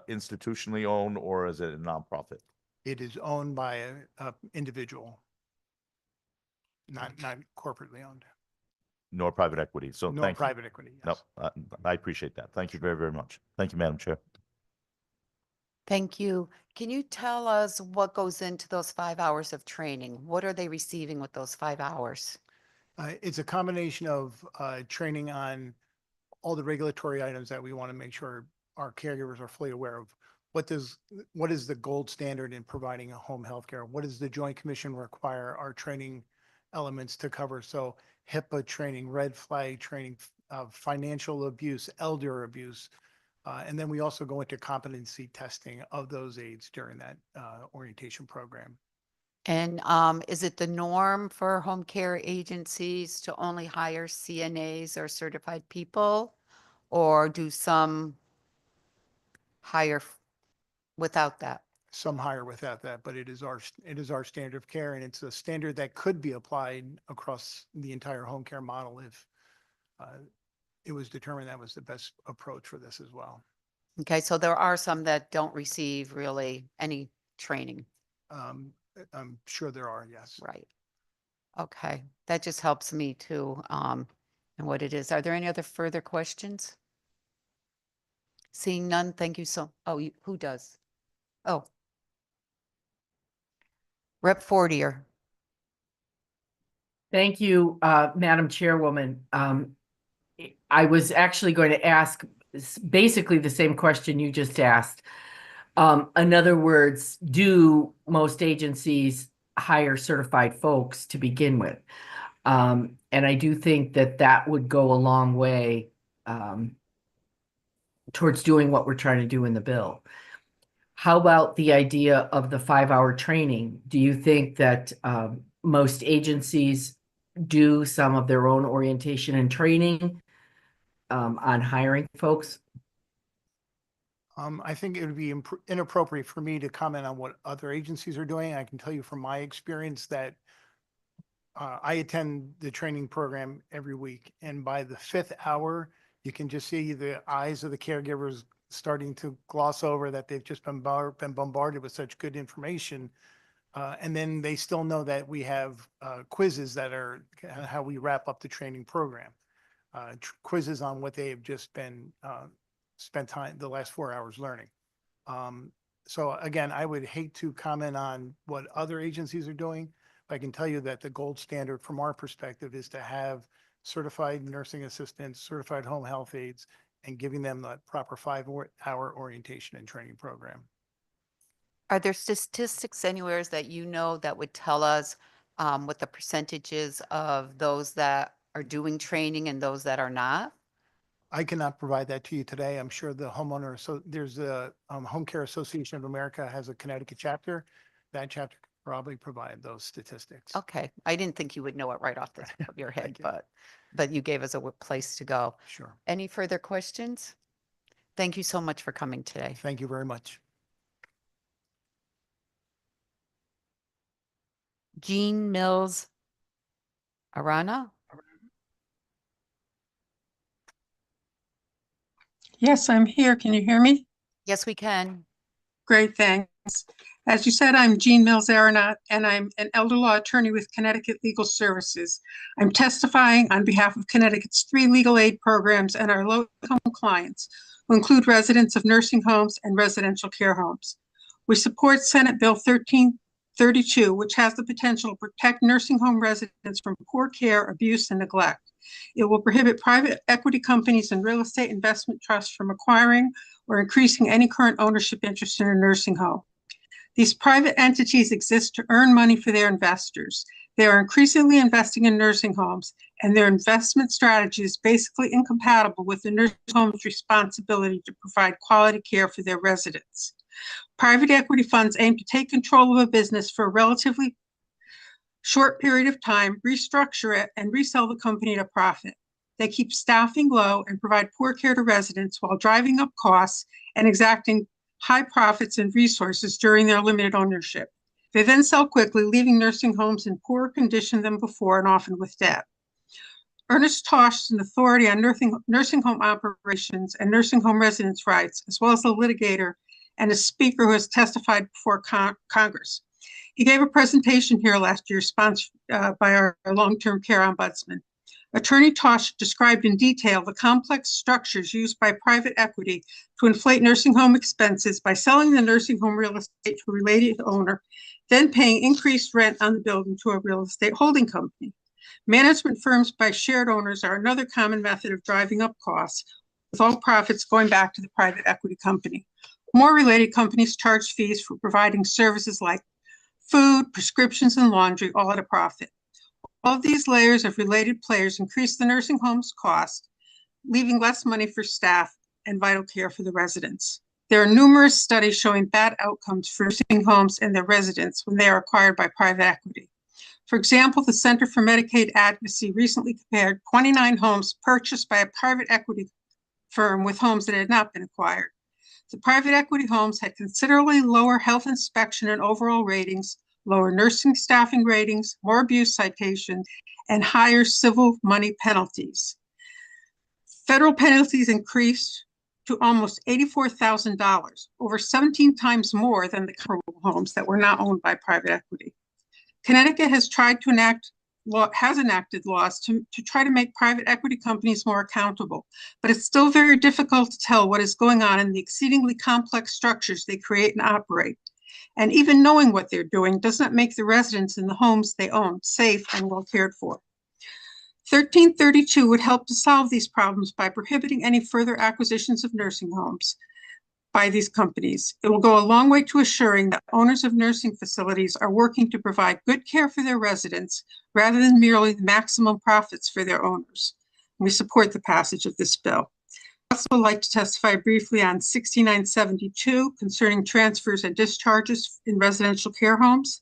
institutionally owned or is it a nonprofit? It is owned by a individual, not corporately owned. Nor private equity. So No thank you. private equity, yes. No, I appreciate that. Thank you very, very much. Thank you, Madam Chair. Thank you. Can you tell us what goes into those 5 hours of training? What are they receiving with those 5 hours? It's a combination of training on all the regulatory items that we want to make sure our caregivers are fully aware of. What is the gold standard in providing a home health care? What does the Joint Commission require our training elements to cover? So HIPAA training, red flag training, financial abuse, elder abuse. And then we also go into competency testing of those aides during that orientation program. And is it the norm for home care agencies to only hire CNAs or certified people? Or do some hire without that? Some hire without that, but it is our standard of care, and it's a standard that could be applied across the entire home care model if it was determined that was the best approach for this as well. Okay, so there are some that don't receive really any training. I'm sure there are, yes. Right. Okay, that just helps me to and what it is. Are there any other further questions? Seeing none, thank you so. Oh, who does? Oh. Rep. Fortier. Thank you, Madam Chairwoman. I was actually going to ask basically the same question you just asked. In other words, do most agencies hire certified folks to begin with? And I do think that would go a long way towards doing what we're trying to do in the bill. How about the idea of the 5-hour training? Do you think that most agencies do some of their own orientation and training on hiring folks? I think it would be inappropriate for me to comment on what other agencies are doing. I can tell you from my experience that I attend the training program every week, and by the 5th hour, you can just see the eyes of the caregivers starting to gloss over that they've just been bombarded with such good information. And then they still know that we have quizzes that are how we wrap up the training program. Quizzes on what they have just been spent time the last 4 hours learning. So again, I would hate to comment on what other agencies are doing. But I can tell you that the gold standard from our perspective is to have certified nursing assistants, certified home health aides, and giving them the proper 5-hour orientation and training program. Are there statistics anywhere that you know that would tell us what the percentages of those that are doing training and those that are not? I cannot provide that to you today. I'm sure the homeowner, so there's the Home Care Association of America has a Connecticut chapter. That chapter could probably provide those statistics. Okay, I didn't think you would know it right off the top of your head, but you gave us a place to go. Sure. Any further questions? Thank you so much for coming today. Thank you very much. Jean Mills Arana? Yes, I'm here. Can you hear me? Yes, we can. Great, thanks. As you said, I'm Jean Mills Aronat, and I'm an elder law attorney with Connecticut Legal Services. I'm testifying on behalf of Connecticut's 3 legal aid programs and our low-income clients, who include residents of nursing homes and residential care homes. We support Senate Bill 1332, which has the potential to protect nursing home residents from poor care, abuse, and neglect. It will prohibit private equity companies and real estate investment trusts from acquiring or increasing any current ownership interest in a nursing home. These private entities exist to earn money for their investors. They are increasingly investing in nursing homes, and their investment strategy is basically incompatible with the nursing home's responsibility to provide quality care for their residents. Private equity funds aim to take control of a business for a relatively short period of time, restructure it, and resell the company at a profit. They keep staffing low and provide poor care to residents while driving up costs and exacting high profits and resources during their limited ownership. They then sell quickly, leaving nursing homes in poorer condition than before and often with debt. Ernest Tosh is an authority on nursing home operations and nursing home residents' rights, as well as a litigator and a speaker who has testified before Congress. He gave a presentation here last year sponsored by our long-term care ombudsman. Attorney Tosh described in detail the complex structures used by private equity to inflate nursing home expenses by selling the nursing home real estate to a related owner, then paying increased rent on the building to a real estate holding company. Management firms by shared owners are another common method of driving up costs, with all profits going back to the private equity company. More related companies charge fees for providing services like food, prescriptions, and laundry, all at a profit. All of these layers of related players increase the nursing home's cost, leaving less money for staff and vital care for the residents. There are numerous studies showing bad outcomes for nursing homes and their residents when they are acquired by private equity. For example, the Center for Medicaid Advocacy recently compared 29 homes purchased by a private equity firm with homes that had not been acquired. The private equity homes had considerably lower health inspection and overall ratings, lower nursing staffing ratings, more abuse citations, and higher civil money penalties. Federal penalties increased to almost $84,000, over 17 times more than the comparable homes that were not owned by private equity. Connecticut has enacted laws to try to make private equity companies more accountable, but it's still very difficult to tell what is going on in the exceedingly complex structures they create and operate. And even knowing what they're doing does not make the residents in the homes they own safe and well cared for. 1332 would help to solve these problems by prohibiting any further acquisitions of nursing homes by these companies. It will go a long way to assuring that owners of nursing facilities are working to provide good care for their residents rather than merely maximum profits for their owners. We support the passage of this bill. I also would like to testify briefly on 6972 concerning transfers and discharges in residential care homes.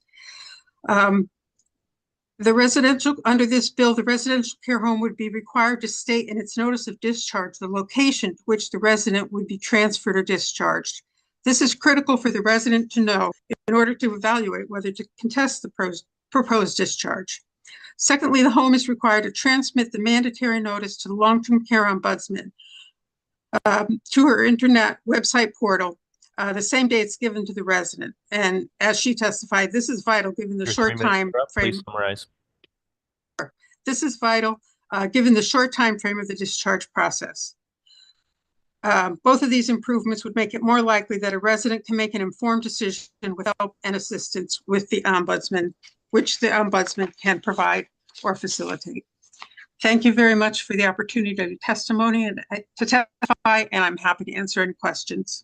Under this bill, the residential care home would be required to state in its notice of discharge the location to which the resident would be transferred or discharged. This is critical for the resident to know in order to evaluate whether to contest the proposed discharge. Secondly, the home is required to transmit the mandatory notice to the long-term care ombudsman to her internet website portal the same day it's given to the resident. And as she testified, this is vital given the Your short 3 minutes time are up. frame. Please summarize. This is vital given the short time frame of the discharge process. Both of these improvements would make it more likely that a resident can make an informed decision with help and assistance with the ombudsman, which the ombudsman can provide or facilitate. Thank you very much for the opportunity to testimony and to testify, and I'm happy to answer any questions.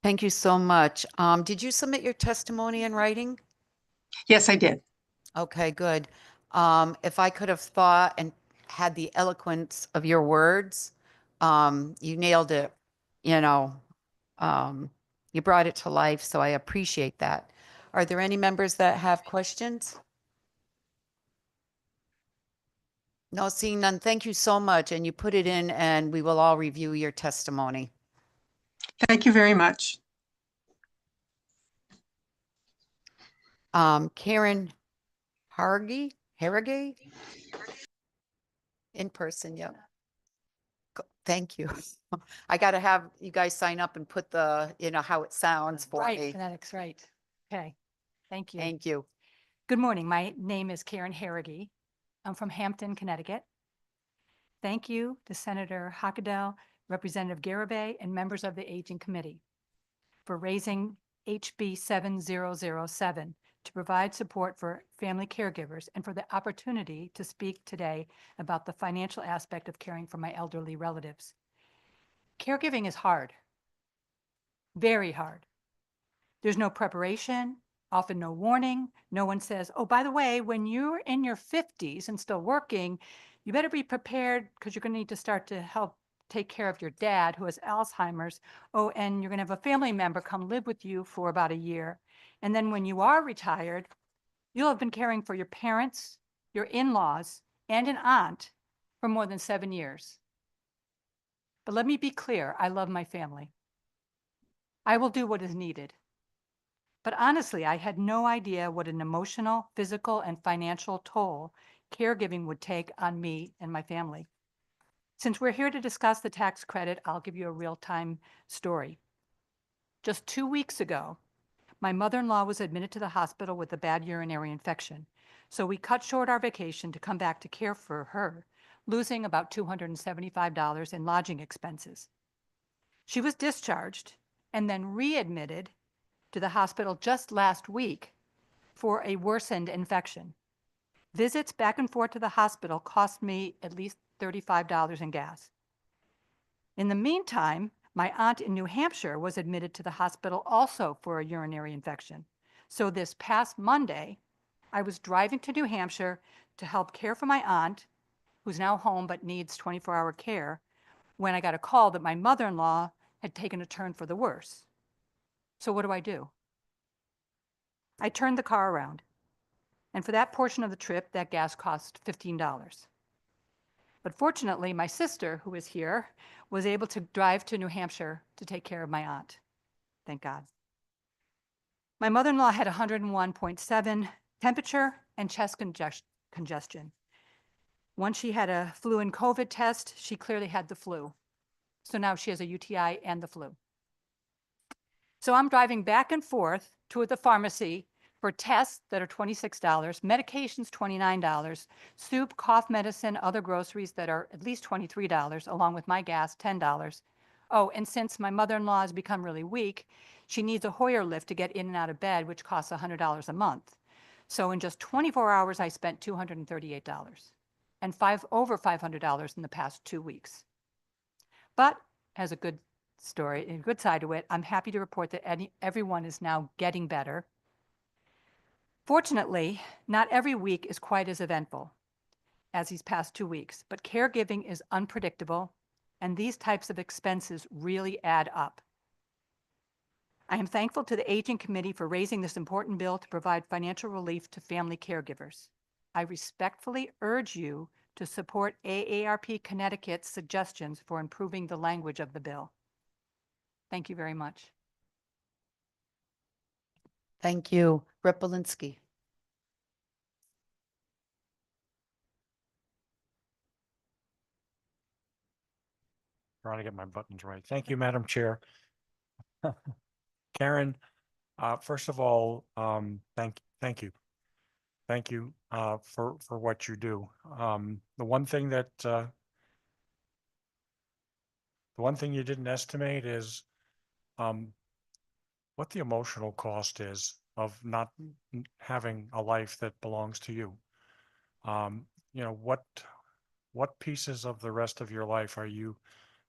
Thank you so much. Did you submit your testimony in writing? Yes, I did. Okay, good. If I could have thought and had the eloquence of your words, you nailed it. You know, you brought it to life, so I appreciate that. Are there any members that have questions? No, seeing none. Thank you so much. And you put it in and we will all review your testimony. Thank you very much. Karen Harrogate? In person, yep. Thank you. I got to have you guys sign up and put the, how it sounds for Right, me. phonetics, right. Okay, thank you. Thank you. Good morning. My name is Karen Harrogate. I'm from Hampton, Connecticut. Thank you to Senator Hockadell, Representative Garibay, and members of the Aging Committee for raising HB 7007 to provide support for family caregivers and for the opportunity to speak today about the financial aspect of caring for my elderly relatives. Caregiving is hard, very hard. There's no preparation, often no warning. No one says, oh, by the way, when you're in your 50s and still working, you better be prepared because you're going to need to start to help take care of your dad who has Alzheimer's. Oh, and you're going to have a family member come live with you for about a year. And then when you are retired, you'll have been caring for your parents, your in-laws, and an aunt for more than 7 years. But let me be clear, I love my family. I will do what is needed. But honestly, I had no idea what an emotional, physical, and financial toll caregiving would take on me and my family. Since we're here to discuss the tax credit, I'll give you a real-time story. Just 2 weeks ago, my mother-in-law was admitted to the hospital with a bad urinary infection. So we cut short our vacation to come back to care for her, losing about $275 in lodging expenses. She was discharged and then readmitted to the hospital just last week for a worsened infection. Visits back and forth to the hospital cost me at least $35 in gas. In the meantime, my aunt in New Hampshire was admitted to the hospital also for a urinary infection. So this past Monday, I was driving to New Hampshire to help care for my aunt, who's now home but needs 24-hour care, when I got a call that my mother-in-law had taken a turn for the worse. So what do? I turned the car around, and for that portion of the trip, that gas cost $15. But fortunately, my sister, who is here, was able to drive to New Hampshire to take care of my aunt. Thank God. My mother-in-law had 101.7 temperature and chest congestion. Once she had a flu and COVID test, she clearly had the flu. So now she has a UTI and the flu. So I'm driving back and forth to the pharmacy for tests that are $26, medications $29, soup, cough medicine, other groceries that are at least $23, along with my gas, $10. Oh, and since my mother-in-law has become really weak, she needs a Hoyer lift to get in and out of bed, which costs $100 a month. So in just 24 hours, I spent $238 and over $500 in the past 2 weeks. But as a good story, a good side to it, I'm happy to report that everyone is now getting better. Fortunately, not every week is quite as eventful as these past 2 weeks, but caregiving is unpredictable, and these types of expenses really add up. I am thankful to the Aging Committee for raising this important bill to provide financial relief to family caregivers. I respectfully urge you to support AARP Connecticut's suggestions for improving the language of the bill. Thank you very much. Thank you. Rep. Polinsky. Trying to get my buttons right. Thank you, Madam Chair. Karen, first of all, thank you. Thank you for what you do. The one thing you didn't estimate is what the emotional cost is of not having a life that belongs to you. You know, what pieces of the rest of your life are you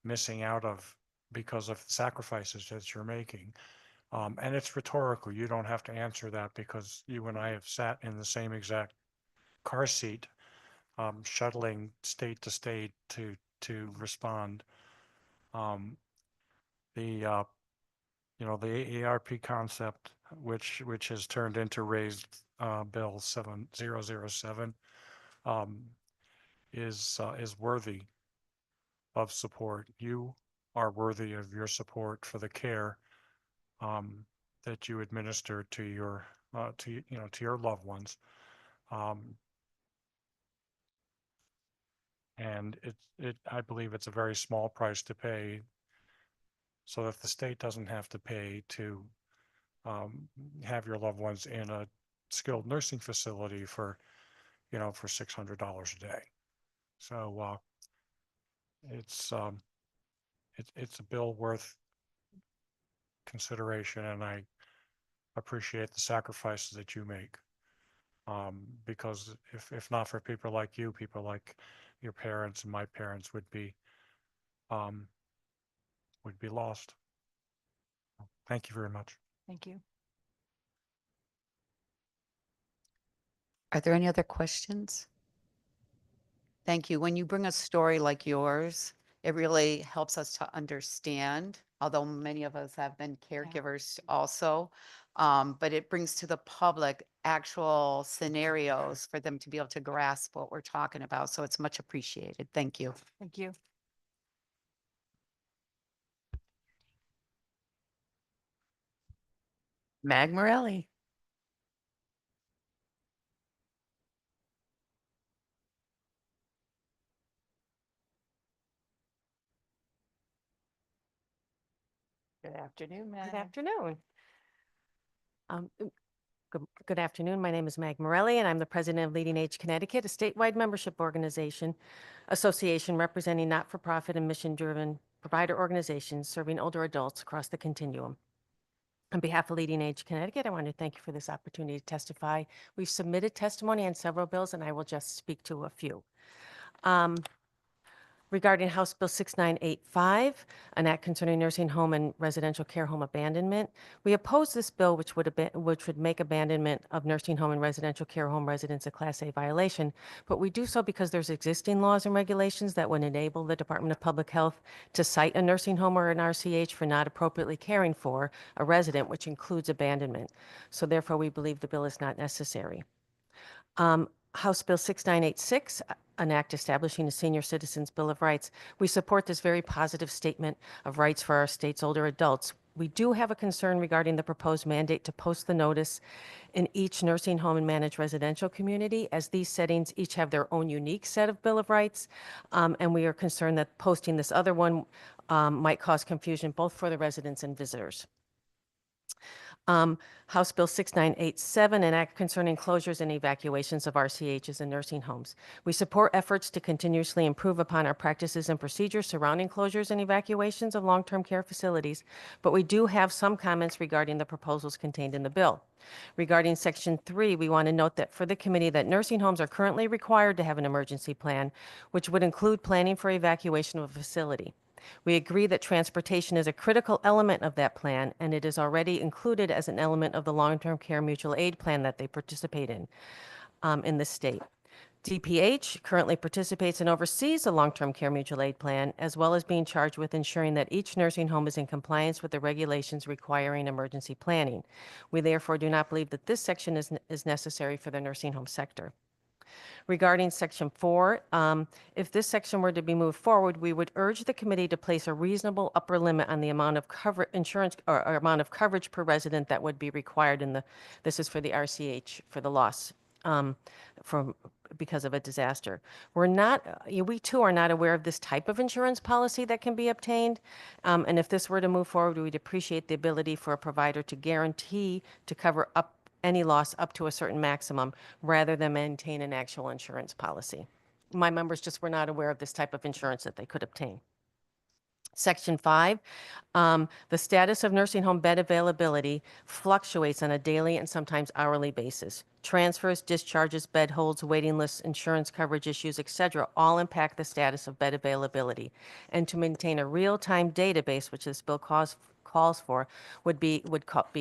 missing out of because of the sacrifices that you're making? And it's rhetorical. You don't have to answer that because you and I have sat in the same exact car seat, shuttling state to state to respond. The AARP concept, which has turned into raised bill 7007, is worthy of support. You are worthy of your support for the care that you administer to your to your loved ones. And I believe it's a very small price to pay so that the state doesn't have to pay to have your loved ones in a skilled nursing facility for $600 a day. So it's a bill worth consideration, and I appreciate the sacrifices that you make. Because if not for people like you, people like your parents and my parents would be lost. Thank you very much. Thank you. Are there any other questions? Thank you. When you bring a story like yours, it really helps us to understand, although many of us have been caregivers also, but it brings to the public actual scenarios for them to be able to grasp what we're talking about. So it's much appreciated. Thank you. Thank you. Mag Morelli. Good afternoon, Mag. Good afternoon. Good afternoon. My name is Mag Morelli, and I'm the president of Leading Age Connecticut, a statewide membership association representing not-for-profit and mission-driven provider organizations serving older adults across the continuum. On behalf of Leading Age Connecticut, I want to thank you for this opportunity to testify. We've submitted testimony on several bills, and I will just speak to a few. Regarding House Bill 6985, an act concerning nursing home and residential care home abandonment, we oppose this bill, which would make abandonment of nursing home and residential care home residents a Class A violation. But we do so because there's existing laws and regulations that would enable the Department of Public Health to cite a nursing home or an RCH for not appropriately caring for a resident, which includes abandonment. So therefore, we believe the bill is not necessary. House Bill 6986, an act establishing a senior citizens Bill of Rights. We support this very positive statement of rights for our state's older adults. We do have a concern regarding the proposed mandate to post the notice in each nursing home and managed residential community, as these settings each have their own unique set of Bill of Rights. And we are concerned that posting this other one might cause confusion both for the residents and visitors. House Bill 6987, an act concerning closures and evacuations of RCHs and nursing homes. We support efforts to continuously improve upon our practices and procedures surrounding closures and evacuations of long-term care facilities, but we do have some comments regarding the proposals contained in the bill. Regarding Section 3, we want to note that for the committee that nursing homes are currently required to have an emergency plan, which would include planning for evacuation of a facility. We agree that transportation is a critical element of that plan, and it is already included as an element of the long-term care mutual aid plan that they participate in the state. DPH currently participates and oversees a long-term care mutual aid plan, as well as being charged with ensuring that each nursing home is in compliance with the regulations requiring emergency planning. We therefore do not believe that this section is necessary for the nursing home sector. Regarding Section 4, if this section were to be moved forward, we would urge the committee to place a reasonable upper limit on the amount of insurance or amount of coverage per resident that would be required in the, this is for the RCH, for the loss from because of a disaster. We're not, we too are not aware of this type of insurance policy that can be obtained. And if this were to move forward, we'd appreciate the ability for a provider to guarantee to cover up any loss up to a certain maximum rather than maintain an actual insurance policy. My members just were not aware of this type of insurance that they could obtain. Section 5, the status of nursing home bed availability fluctuates on a daily and sometimes hourly basis. Transfers, discharges, bed holds, waiting lists, insurance coverage issues, etc., all impact the status of bed availability. And to maintain a real-time database, which this bill calls for, would be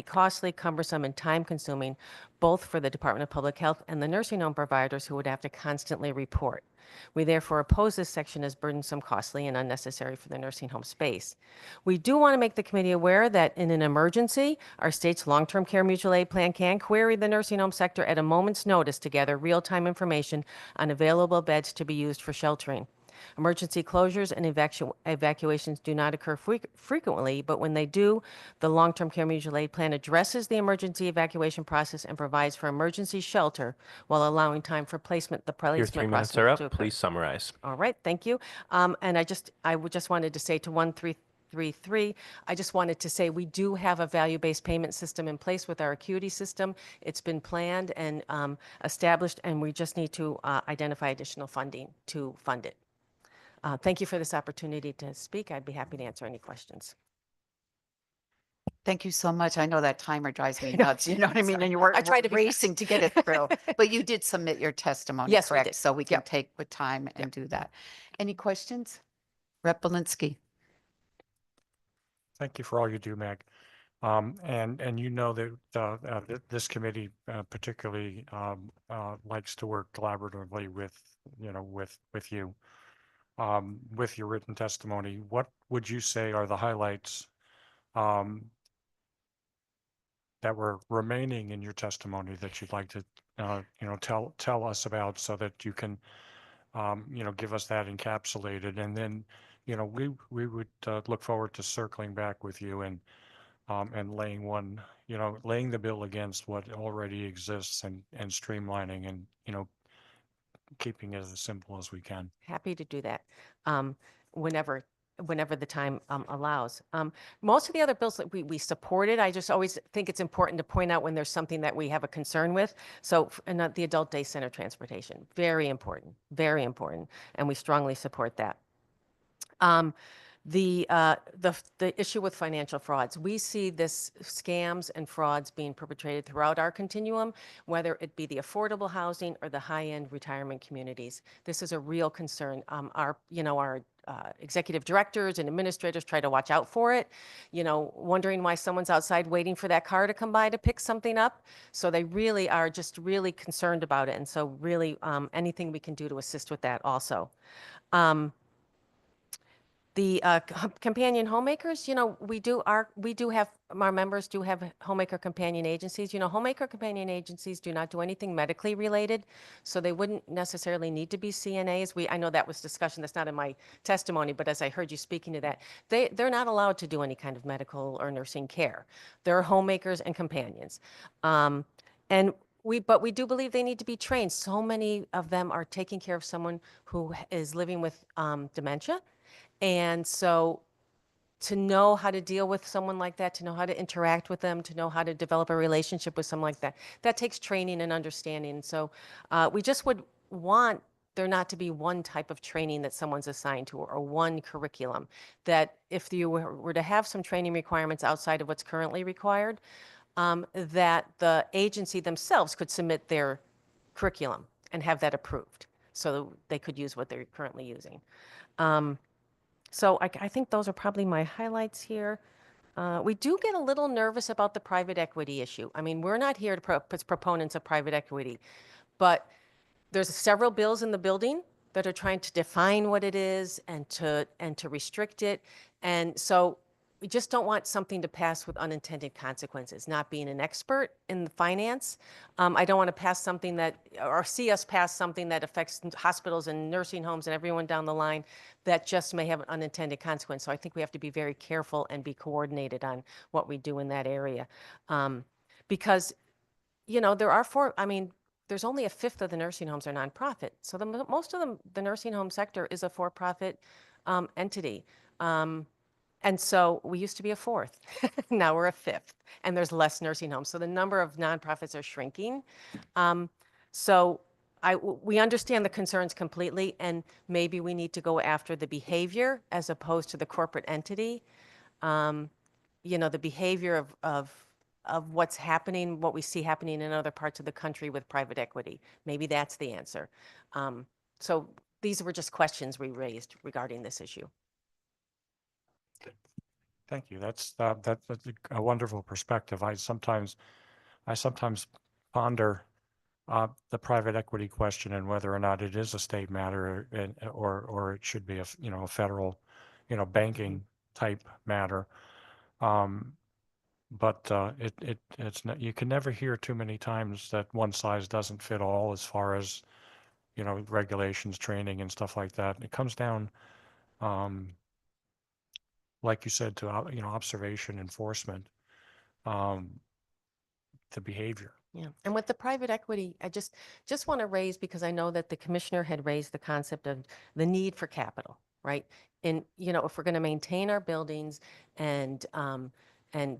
costly, cumbersome, and time-consuming, both for the Department of Public Health and the nursing home providers who would have to constantly report. We therefore oppose this section as burdensome, costly, and unnecessary for the nursing home space. We do want to make the committee aware that in an emergency, our state's long-term care mutual aid plan can query the nursing home sector at a moment's notice to gather real-time information on available beds to be used for sheltering. Emergency closures and evacuations do not occur frequently, but when they do, the long-term care mutual aid plan addresses the emergency evacuation process and provides for emergency shelter while allowing time for placement. The Your placement 3 minutes process are to up. occur. Please summarize. All right, thank you. And I just wanted to say to 1333, I just wanted to say we do have a value-based payment system in place with our acuity system. It's been planned and established, and we just need to identify additional funding to fund it. Thank you for this opportunity to speak. I'd be happy to answer any questions. Thank you so much. I know that timer drives me nuts. You know what I mean? And you were I try to be racing to get it through, but you did submit your testimony, Yes, we correct? did. So we can take with time and do that. Any questions? Rep. Belinsky. Thank you for all you do, Meg. And you know that this committee particularly likes to work collaboratively with you. With your written testimony, what would you say are the highlights that were remaining in your testimony that you'd like to tell us about, so that you can give us that encapsulated, and then we would look forward to circling back with you and laying the bill against what already exists and streamlining and keeping it as simple as we can. Happy to do that whenever the time allows. Most of the other bills that we supported, I just always think it's important to point out when there's something that we have a concern with. So and the adult day center transportation, very important, and we strongly support that. The issue with financial frauds, we see this scams and frauds being perpetrated throughout our continuum, whether it be the affordable housing or the high-end retirement communities. This is a real concern. Our executive directors and administrators try to watch out for it, wondering why someone's outside waiting for that car to come by to pick something up. So they really are just really concerned about it. And so really anything we can do to assist with that also. The companion homemakers, our members do have homemaker companion agencies. Homemaker companion agencies do not do anything medically related, so they wouldn't necessarily need to be CNAs. I know that was discussion, that's not in my testimony, but as I heard you speaking to that, they're not allowed to do any kind of medical or nursing care. They're homemakers and companions. But we do believe they need to be trained. So many of them are taking care of someone who is living with dementia. And so to know how to deal with someone like that, to know how to interact with them, to know how to develop a relationship with someone like that, that takes training and understanding. So we just would want there not to be one type of training that someone's assigned to or one curriculum. That if you were to have some training requirements outside of what's currently required, that the agency themselves could submit their curriculum and have that approved so they could use what they're currently using. So I think those are probably my highlights here. We do get a little nervous about the private equity issue. I mean, we're not here as proponents of private equity, but there's several bills in the building that are trying to define what it is and to restrict it. And so we just don't want something to pass with unintended consequences. Not being an expert in the finance, I don't want to pass something that, or see us pass something that affects hospitals and nursing homes and everyone down the line that just may have an unintended consequence. So I think we have to be very careful and be coordinated on what we do in that area. Because, you know, there's only a fifth of the nursing homes are nonprofit. So most of the nursing home sector is a for-profit entity. And so we used to be a fourth. Now we're a fifth, and there's less nursing homes. So the number of nonprofits are shrinking. So we understand the concerns completely, and maybe we need to go after the behavior as opposed to the corporate entity. You know, the behavior of what's happening, what we see happening in other parts of the country with private equity. Maybe that's the answer. So these were just questions we raised regarding this issue. Thank you. That's a wonderful perspective. I sometimes ponder the private equity question and whether or not it is a state matter or it should be a federal, banking type matter. But it's not, you can never hear too many times that one size doesn't fit all as far as, regulations, training and stuff like that. It comes down, like you said, to, observation, enforcement, the behavior. Yeah, and with the private equity, I just want to raise, because I know that the commissioner had raised the concept of the need for capital, right? And, if we're going to maintain our buildings and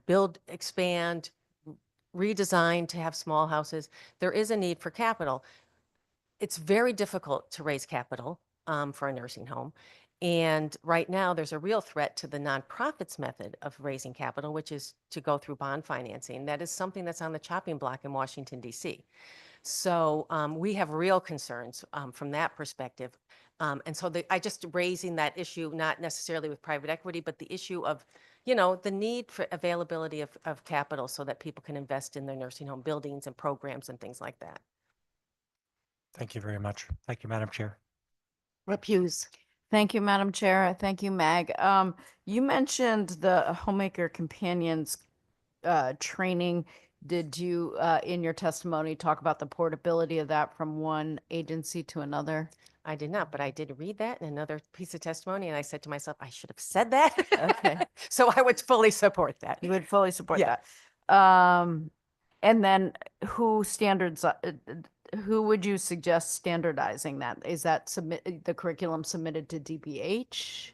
build, expand, redesign to have small houses, there is a need for capital. It's very difficult to raise capital for a nursing home. And right now, there's a real threat to the nonprofits method of raising capital, which is to go through bond financing. That is something that's on the chopping block in Washington, D.C. So we have real concerns from that perspective. And so I just raising that issue, not necessarily with private equity, but the issue of, the need for availability of capital so that people can invest in their nursing home buildings and programs and things like that. Thank you very much. Thank you, Madam Chair. Rep. Hughes. Thank you, Madam Chair. Thank you, Mag. You mentioned the Homemaker Companions training. Did you, in your testimony, talk about the portability of that from one agency to another? I did not, but I did read that in another piece of testimony, and I said to myself, I should have said that. Okay. So I would fully support that. You would fully support Yeah. that. And then who would you suggest standardizing that? Is that the curriculum submitted to DPH?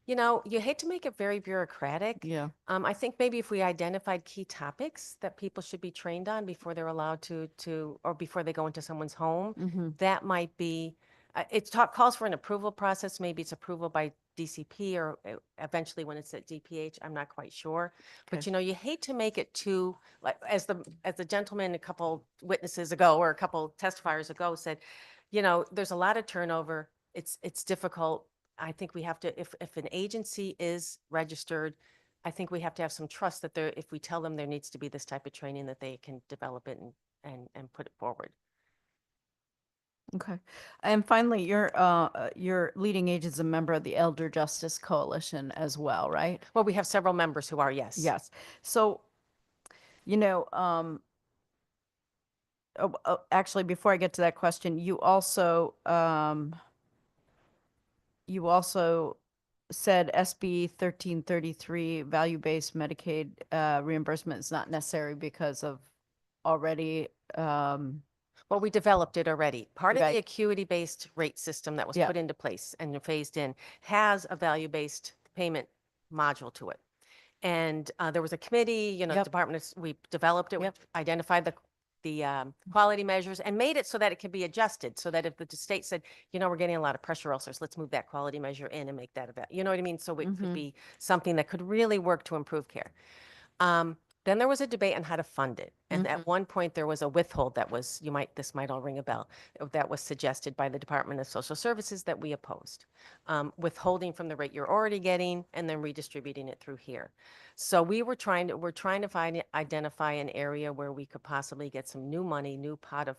You hate to make it very bureaucratic. Yeah. I think maybe if we identified key topics that people should be trained on before they're allowed or before they go into someone's home, that might be, calls for an approval process. Maybe it's approval by DCP or eventually when it's at DPH. I'm not quite sure. But, you hate to make it too, like, as the gentleman, a couple witnesses ago or a couple testifiers ago said, there's a lot of turnover. It's difficult. I think we have to, if an agency is registered, I think we have to have some trust that if we tell them there needs to be this type of training, that they can develop it and put it forward. Okay. And finally, your leading age is a member of the Elder Justice Coalition as well, right? Well, we have several members who are, yes. Yes. So, actually, before I get to that question, you also said SB 1333 value-based Medicaid reimbursement is not necessary because of already. Well, we developed it already. Part of Right. the acuity-based rate system that was Yeah. put into place and phased in has a value-based payment module to it. And there was a committee, Yep. we developed it, we identified the quality measures and made it so that it can be adjusted, so that if the state said, we're getting a lot of pressure ulcers, let's move that quality measure in and make that about, you know what I mean? So it could be something that could really work to improve care. Then there was a debate on how to fund it. And at one point there was a withhold that was, this might all ring a bell, that was suggested by the Department of Social Services that we opposed. Withholding from the rate you're already getting and then redistributing it through here. So we're trying to identify an area where we could possibly get some new money, new pot of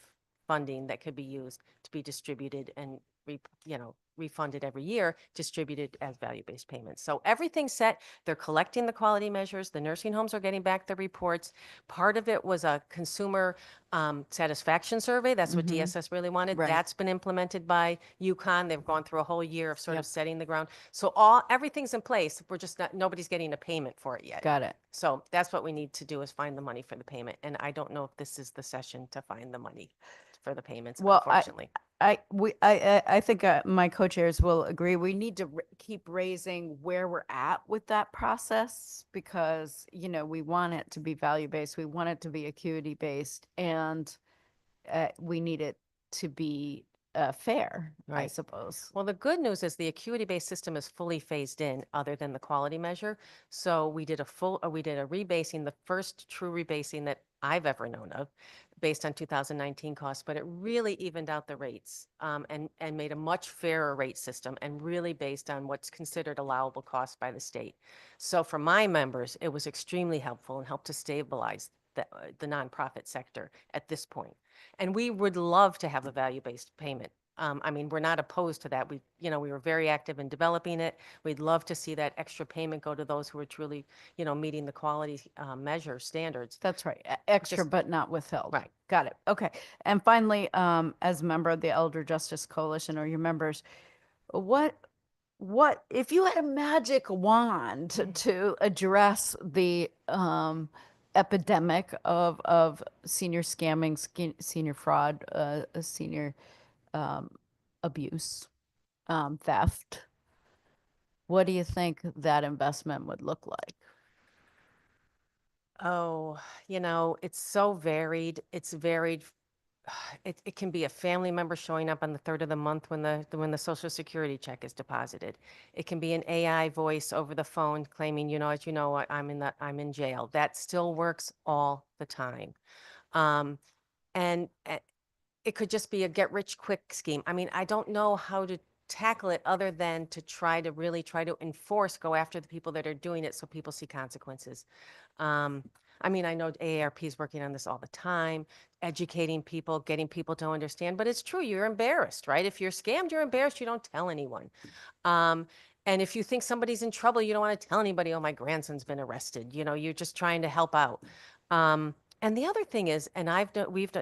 funding that could be used to be distributed and refunded every year, distributed as value-based payments. So everything's set. They're collecting the quality measures. The nursing homes are getting back the reports. Part of it was a consumer satisfaction survey. That's what DSS really wanted. Right. That's been implemented by UConn. They've gone through a whole year of sort Yep. of setting the ground. So everything's in place. We're just nobody's getting a payment for it yet. Got it. So that's what we need to do, is find the money for the payment. And I don't know if this is the session to find the money for the payments, Well, unfortunately. I think my co-chairs will agree. We need to keep raising where we're at with that process, because, we want it to be value-based. We want it to be acuity-based, and we need it to be fair, I Right. suppose. Well, the good news is the acuity-based system is fully phased in, other than the quality measure. So we did a rebasing, the first true rebasing that I've ever known of, based on 2019 costs, but it really evened out the rates, and made a much fairer rate system, and really based on what's considered allowable cost by the state. So for my members, it was extremely helpful and helped to stabilize the nonprofit sector at this point. And we would love to have a value-based payment. I mean, we're not opposed to that. We were very active in developing it. We'd love to see that extra payment go to those who are truly, meeting the quality measure standards. That's right. Extra, Just- but not withheld. Right. Got it. Okay. And finally, as a member of the Elder Justice Coalition, or your members, what if you had a magic wand to address the epidemic of senior scamming, senior fraud, senior abuse, theft? What do you think that investment would look like? Oh, it's so varied. It's varied. It can be a family member showing up on the 3rd of the month when the Social Security check is deposited. It can be an AI voice over the phone claiming, as you know, I'm in jail. That still works all the time. And it could just be a get rich quick scheme. I mean, I don't know how to tackle it other than to try to enforce, go after the people that are doing it, so people see consequences. I mean, I know AARP is working on this all the time, educating people, getting people to understand, but it's true. You're embarrassed, right? If you're scammed, you're embarrassed. You don't tell anyone. And if you think somebody's in trouble, you don't want to tell anybody, oh, my grandson's been arrested. You're just trying to help out. And the other thing is, and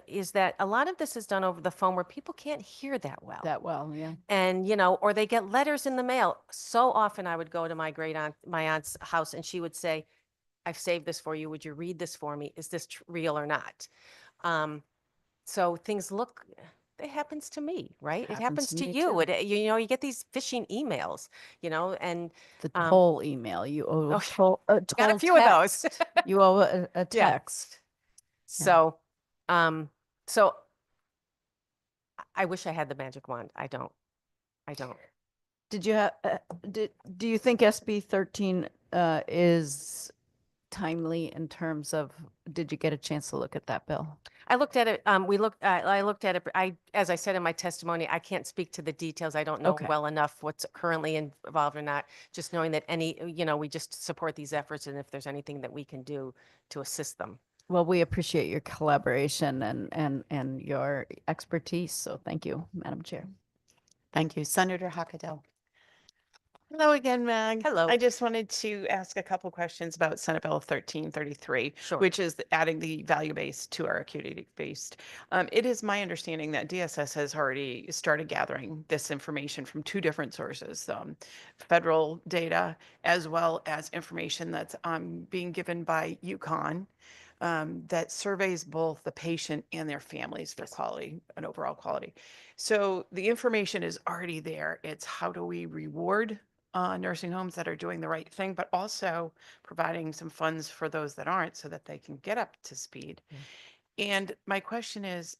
is that a lot of this is done over the phone where people can't hear that well. Yeah. And, or they get letters in the mail. So often I would go to my aunt's house, and she would say, I've saved this for you. Would you read this for me? Is this real or not? So things it happens to me, right? It happens to me you. too. You get these phishing emails, and The toll email, you owe got a few of those. You owe a Yeah. text. So, so I wish I had the magic wand. I don't. Did you have, do you think SB 13 is timely in terms of, did you get a chance to look at that bill? I looked at it. I looked at it. As I said in my testimony, I can't speak to the details. I don't know Okay. well enough what's currently involved or not. Just knowing that we just support these efforts, and if there's anything that we can do to assist them. Well, we appreciate your collaboration and your expertise. So thank you, Madam Chair. Thank you. Senator Hockadell. Hello again, Meg. Hello. I just wanted to ask a couple questions about Senate Bill 1333, Sure. which is adding the value-based to our acuity-based. It is my understanding that DSS has already started gathering this information from 2 different sources, federal data, as well as information that's being given by UConn, that surveys both the patient and their families for quality and overall quality. So the information is already there. It's how do we reward nursing homes that are doing the right thing, but also providing some funds for those that aren't, so that they can get up to speed. And my question is,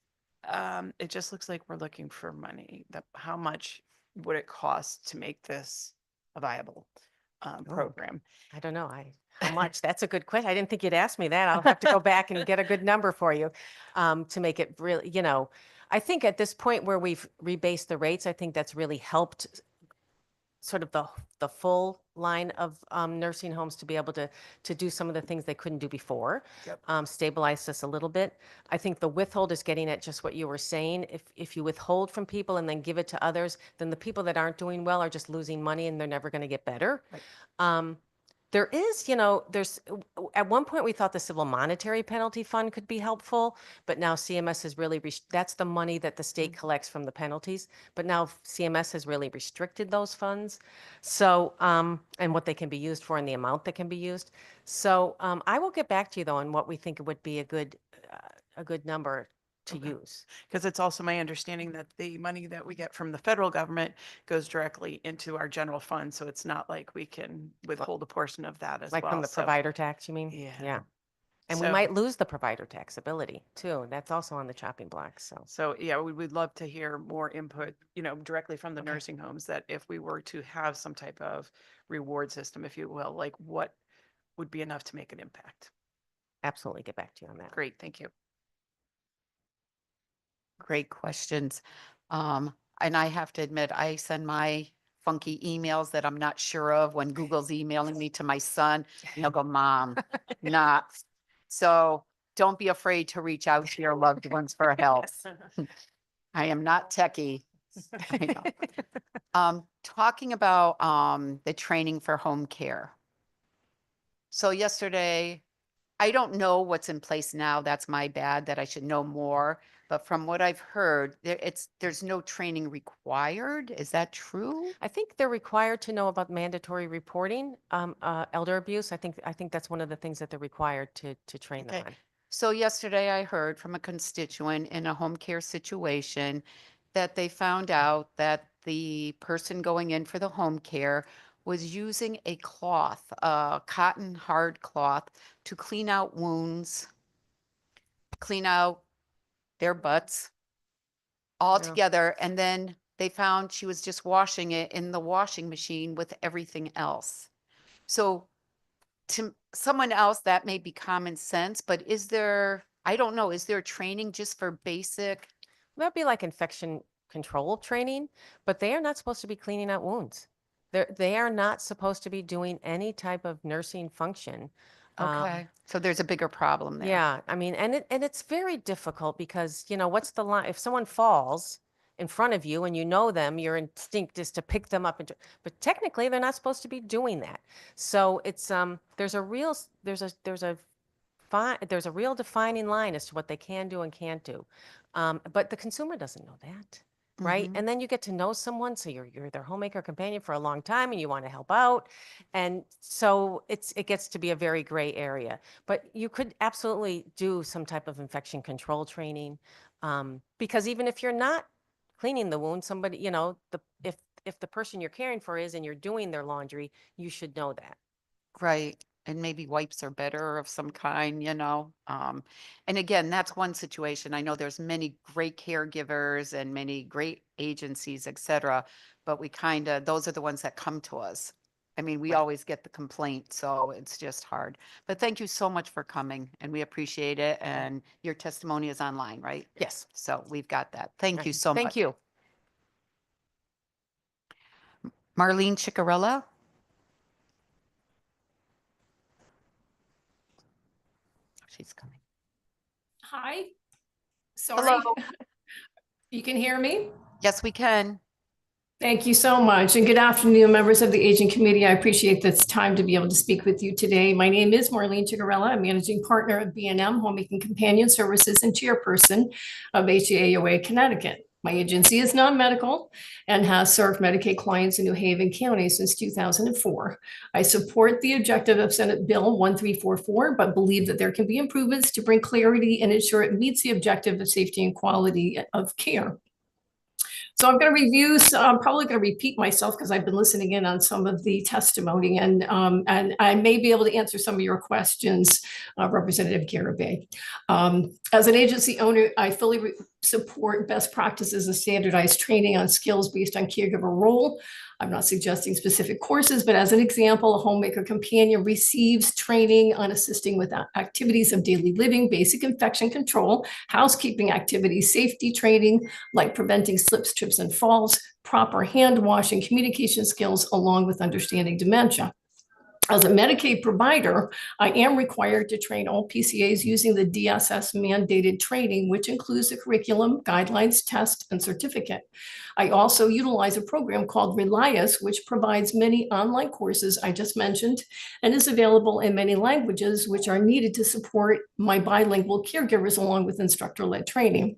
it just looks like we're looking for money. How much would it cost to make this a viable program? I don't know. How much? That's a good question. I didn't think you'd ask me that. I'll have to go back and get a good number for you to make it really, I think at this point where we've rebased the rates, I think that's really helped sort of the full line of nursing homes to be able to do some of the things they couldn't do before. Stabilized us a little bit. I think the withhold is getting at just what you were saying. If you withhold from people and then give it to others, then the people that aren't doing well are just losing money and they're never going to get better. There is, at one point we thought the civil monetary penalty fund could be helpful, but now CMS has really, that's the money that the state collects from the penalties, but now CMS has really restricted those funds. So, and what they can be used for and the amount that can be used. So I will get back to you though on what we think would be a good number to use. Because it's also my understanding that the money that we get from the federal government goes directly into our general fund. So it's not like we can withhold a portion of that as well. Like from the So, provider tax, you mean? Yeah. And we So- might lose the provider tax ability too. That's also on the chopping block. So yeah, we'd love to hear more input, directly from the nursing homes, that if we were to have some type of reward system, if you will, like what would be enough to make an impact? Absolutely get back to you on that. Great, thank you. Great questions. And I have to admit, I send my funky emails that I'm not sure of when Google's emailing me to my son. And he'll go, Mom, not. So don't be afraid to reach out to your loved ones for help. I am not techie. I know. Talking about the training for home care. So yesterday, I don't know what's in place now. That's my bad, that I should know more. But from what I've heard, there's no training required. Is that true? I think they're required to know about mandatory reporting, elder abuse. I think that's one of the things that they're required to train them on. So yesterday I heard from a constituent in a home care situation that they found out that the person going in for the home care was using a cloth, a cotton hard cloth, to clean out wounds, clean out their butts all together. And then they found she was just washing it in the washing machine with everything else. So to someone else, that may be common sense, but is there, I don't know, is there training just for basic? That'd be like infection control training, but they are not supposed to be cleaning out wounds. They are not supposed to be doing any type of nursing function. Okay. So there's a bigger problem there. Yeah, I mean, and it's very difficult because, what's the line? If someone falls in front of you and you know them, your instinct is to pick them up. But technically, they're not supposed to be doing that. So it's there's a real defining line as to what they can do and can't do. But the consumer doesn't know that. Right. And then you get to know someone. So you're their homemaker companion for a long time and you want to help out. And so it gets to be a very gray area. But you could absolutely do some type of infection control training. Because even if you're not cleaning the wound, somebody, if the person you're caring for is and you're doing their laundry, you should know that. Right. And maybe wipes are better of some kind, And again, that's one situation. I know there's many great caregivers and many great agencies, et cetera, but those are the ones that come to us. I mean, we always get the complaint, so it's just hard. But thank you so much for coming and we appreciate it. And your testimony is online, right? Yes. So we've got that. Thank you so much. Thank you. Marlene Ciccarella. She's coming. Hi. Sorry. You can hear me? Yes, we can. Thank you so much. And good afternoon, members of the Aging Committee. I appreciate this time to be able to speak with you today. My name is Marlene Ciccarella. I'm managing partner of B&M Homemaking Companion Services and chairperson of HAOA Connecticut. My agency is non-medical and has served Medicaid clients in New Haven County since 2004. I support the objective of Senate Bill 1344, but believe that there can be improvements to bring clarity and ensure it meets the objective of safety and quality of care. So I'm going to review, I'm probably going to repeat myself because I've been listening in on some of the testimony and I may be able to answer some of your questions, Representative Garibay. As an agency owner, I fully support best practices and standardized training on skills based on caregiver role. I'm not suggesting specific courses, but as an example, a homemaker companion receives training on assisting with activities of daily living, basic infection control, housekeeping activities, safety training, like preventing slips, trips, and falls, proper hand washing, communication skills, along with understanding dementia. As a Medicaid provider, I am required to train all PCAs using the DSS mandated training, which includes the curriculum, guidelines, test, and certificate. I also utilize a program called Relias, which provides many online courses I just mentioned and is available in many languages, which are needed to support my bilingual caregivers along with instructor-led training.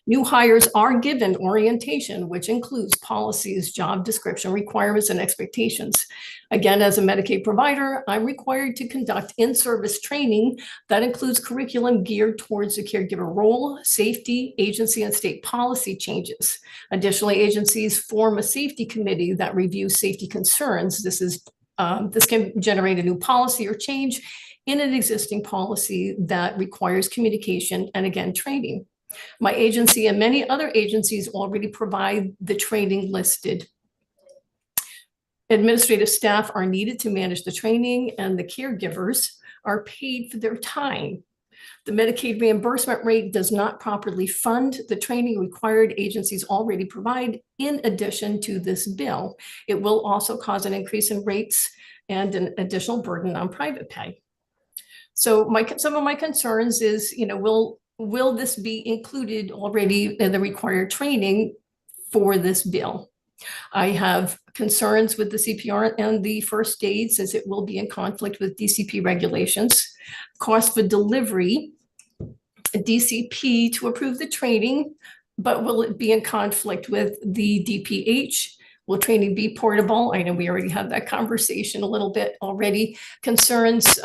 New hires are given orientation, which includes policies, job description, requirements, and expectations. Again, as a Medicaid provider, I'm required to conduct in-service training that includes curriculum geared towards the caregiver role, safety, agency, and state policy changes. Additionally, agencies form a safety committee that reviews safety concerns. This can generate a new policy or change in an existing policy that requires communication and, again, training. My agency and many other agencies already provide the training listed. Administrative staff are needed to manage the training, and the caregivers are paid for their time. The Medicaid reimbursement rate does not properly fund the training required agencies already provide in addition to this bill. It will also cause an increase in rates and an additional burden on private pay. So some of my concerns is, will this be included already in the required training for this bill? I have concerns with the CPR and the first aid, since it will be in conflict with DCP regulations. Cost for delivery, DCP to approve the training, but will it be in conflict with the DPH? Will training be portable? I know we already had that conversation a little bit already. Concerns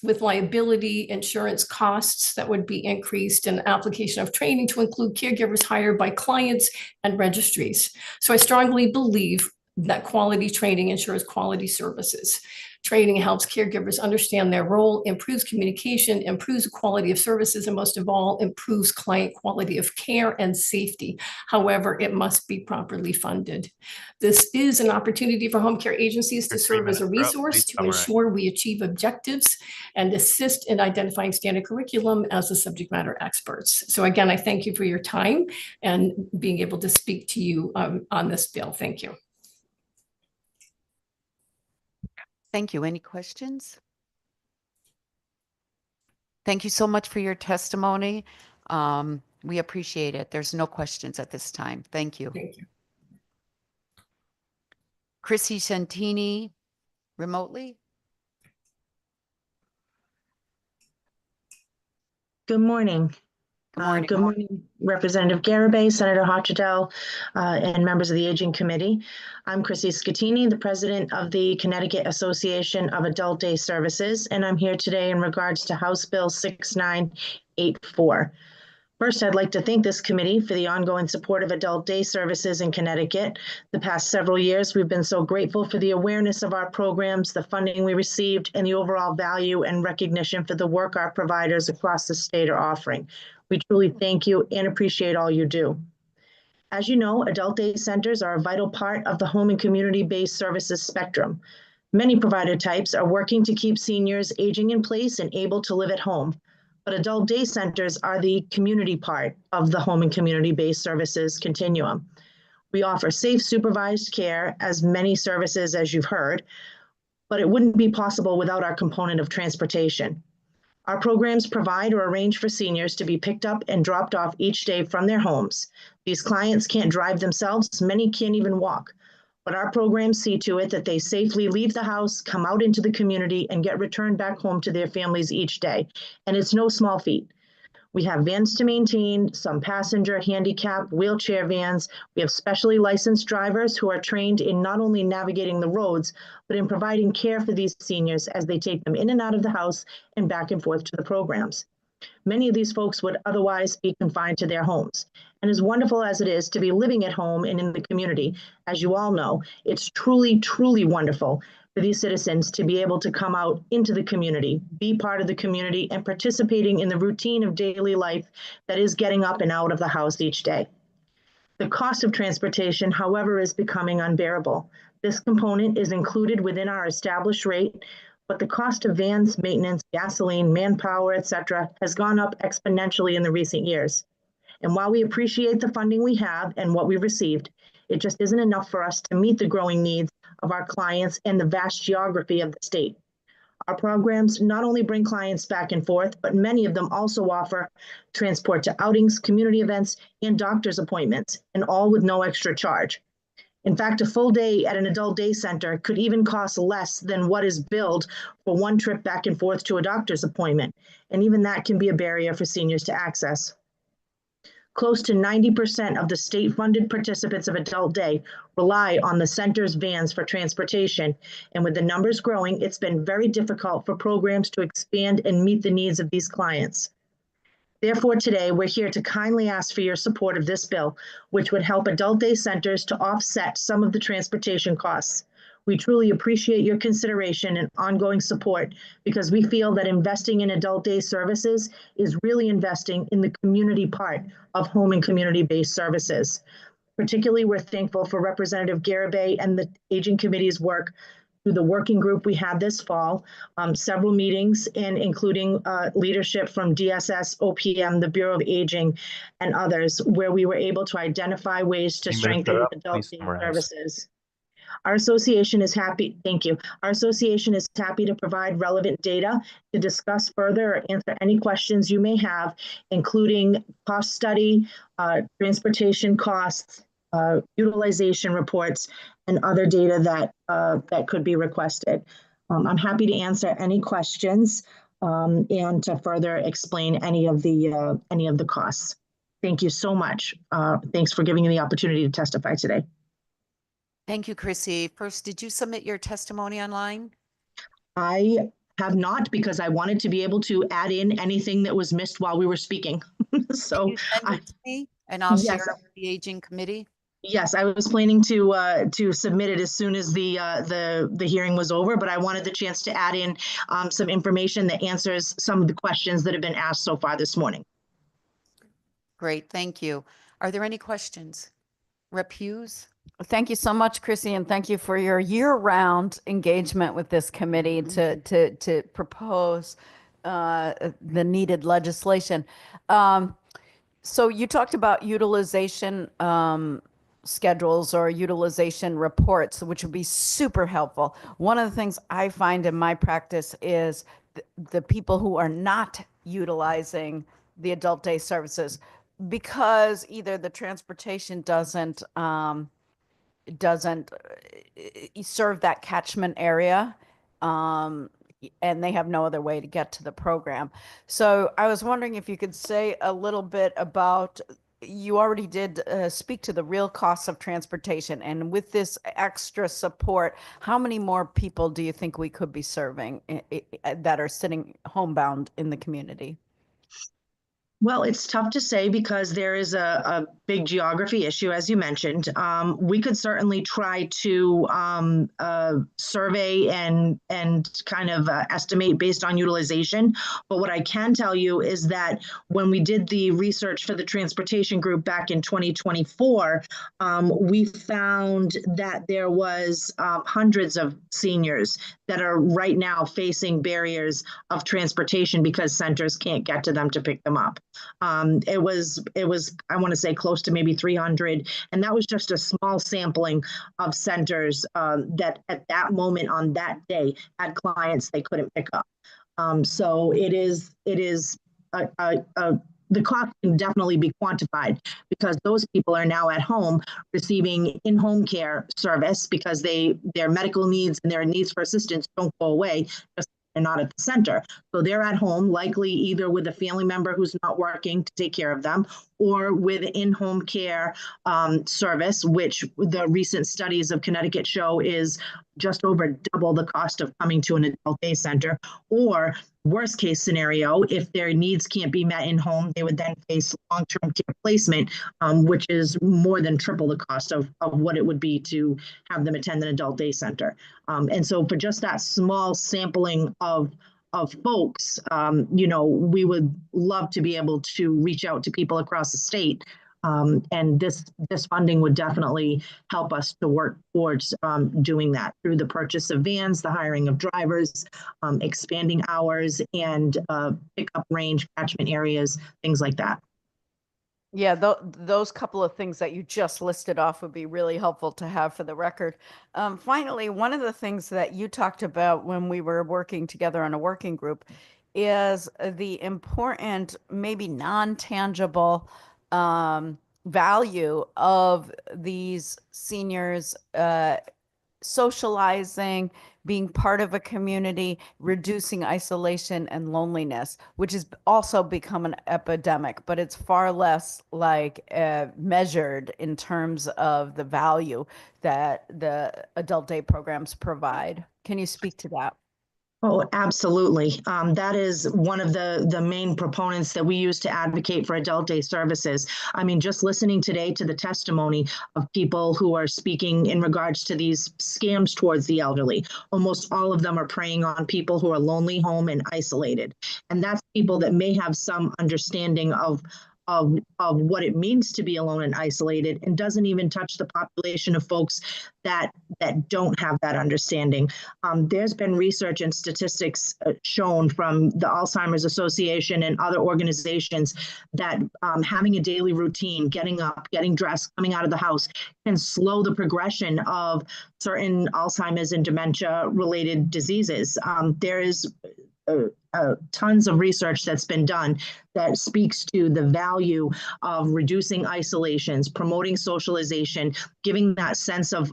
with liability insurance costs that would be increased, and application of training to include caregivers hired by clients and registries. So I strongly believe that quality training ensures quality services. Training helps caregivers understand their role, improves communication, improves the quality of services, and most of all, improves client quality of care and safety. However, it must be properly funded. This is an opportunity for home care agencies to serve as a resource to ensure we achieve objectives and assist in identifying standard curriculum as the subject matter experts. So again, I thank you for your time and being able to speak to you on this bill. Thank you. Thank you. Any questions? Thank you so much for your testimony. We appreciate it. There's no questions at this time. Thank you. Thank you. Chrissy Santini, remotely. Good morning. Good morning. Good morning, Representative Garibay, Senator Hochadel, and members of the Aging Committee. I'm Chrissy Scattini, the president of the Connecticut Association of Adult Day Services, and I'm here today in regards to House Bill 6984. First, I'd like to thank this committee for the ongoing support of adult day services in Connecticut. The past several years, we've been so grateful for the awareness of our programs, the funding we received, and the overall value and recognition for the work our providers across the state are offering. We truly thank you and appreciate all you do. As you know, adult day centers are a vital part of the home and community-based services spectrum. Many provider types are working to keep seniors aging in place and able to live at home. But adult day centers are the community part of the home and community-based services continuum. We offer safe, supervised care as many services as you've heard, but it wouldn't be possible without our component of transportation. Our programs provide or arrange for seniors to be picked up and dropped off each day from their homes. These clients can't drive themselves, many can't even walk. But our programs see to it that they safely leave the house, come out into the community, and get returned back home to their families each day. And it's no small feat. We have vans to maintain, some passenger, handicap, wheelchair vans. We have specially licensed drivers who are trained in not only navigating the roads, but in providing care for these seniors as they take them in and out of the house and back and forth to the programs. Many of these folks would otherwise be confined to their homes. And as wonderful as it is to be living at home and in the community, as you all know, it's truly, truly wonderful for these citizens to be able to come out into the community, be part of the community, and participating in the routine of daily life that is getting up and out of the house each day. The cost of transportation, however, is becoming unbearable. This component is included within our established rate, but the cost of vans, maintenance, gasoline, manpower, etc., has gone up exponentially in the recent years. And while we appreciate the funding we have and what we've received, it just isn't enough for us to meet the growing needs of our clients and the vast geography of the state. Our programs not only bring clients back and forth, but many of them also offer transport to outings, community events, and doctor's appointments, and all with no extra charge. In fact, a full day at an adult day center could even cost less than what is billed for one trip back and forth to a doctor's appointment, and even that can be a barrier for seniors to access. Close to 90% of the state-funded participants of Adult Day rely on the center's vans for transportation, and with the numbers growing, it's been very difficult for programs to expand and meet the needs of these clients. Therefore, today, we're here to kindly ask for your support of this bill, which would help Adult Day centers to offset some of the transportation costs. We truly appreciate your consideration and ongoing support because we feel that investing in adult day services is really investing in the community part of home and community-based services. Particularly, we're thankful for Representative Garibay and the Aging Committee's work through the working group we had this fall, several meetings, and including leadership from DSS, OPM, the Bureau of Aging, and others, where we were able to identify ways to strengthen adult day services. Our association is happy, thank you. Our association is happy to provide relevant data to discuss further or answer any questions you may have, including cost study, transportation costs, utilization reports, and other data that could be requested. I'm happy to answer any questions and to further explain any of the costs. Thank you so much. Thanks for giving me the opportunity to testify today. Thank you, Chrissy. First, did you submit your testimony online? I have not, because I wanted to be able to add in anything that was missed while we were speaking. So Can you send it to me and I'll share it with the Aging Committee? Yes, I was planning to submit it as soon as the hearing was over, but I wanted the chance to add in some information that answers some of the questions that have been asked so far this morning. Great, thank you. Are there any questions? Rep. Hughes? Thank you so much, Chrissy, and thank you for your year-round engagement with this committee to propose the needed legislation. So you talked about utilization schedules or utilization reports, which would be super helpful. One of the things I find in my practice is the people who are not utilizing the adult day services because either the transportation doesn't serve that catchment area, and they have no other way to get to the program. So I was wondering if you could say a little bit about, you already did speak to the real costs of transportation, and with this extra support, how many more people do you think we could be serving that are sitting homebound in the community? Well, it's tough to say because there is a big geography issue, as you mentioned. We could certainly try to survey and kind of estimate based on utilization. But what I can tell you is that when we did the research for the transportation group back in 2024, we found that there was hundreds of seniors that are right now facing barriers of transportation because centers can't get to them to pick them up. It was, I want to say close to maybe 300. And that was just a small sampling of centers that at that moment on that day had clients they couldn't pick up. So the cost can definitely be quantified because those people are now at home receiving in-home care service because their medical needs and their needs for assistance don't go away just they're not at the center. So they're at home, likely either with a family member who's not working to take care of them or with in-home care service, which the recent studies of Connecticut show is just over double the cost of coming to an adult day center. Or worst case scenario, if their needs can't be met in home, they would then face long-term care placement, which is more than triple the cost of what it would be to have them attend an adult day center. And so for just that small sampling of folks, we would love to be able to reach out to people across the state And this funding would definitely help us to work towards doing that through the purchase of vans, the hiring of drivers, expanding hours, and pickup range, catchment areas, things like that. Yeah, those couple of things that you just listed off would be really helpful to have for the record. Finally, one of the things that you talked about when we were working together on a working group is the important, maybe non-tangible value of these seniors socializing, being part of a community, reducing isolation and loneliness, which has also become an epidemic, but it's far less like measured in terms of the value that the adult day programs provide. Can you speak to that? Oh, absolutely. That is one of the main proponents that we use to advocate for adult day services. I mean, just listening today to the testimony of people who are speaking in regards to these scams towards the elderly, almost all of them are preying on people who are lonely, home, and isolated. And that's people that may have some understanding of what it means to be alone and isolated, and doesn't even touch the population of folks that don't have that understanding. There's been research and statistics shown from the Alzheimer's Association and other organizations that having a daily routine, getting up, getting dressed, coming out of the house can slow the progression of certain Alzheimer's and dementia related diseases. There is tons of research that's been done that speaks to the value of reducing isolations, promoting socialization, giving that sense of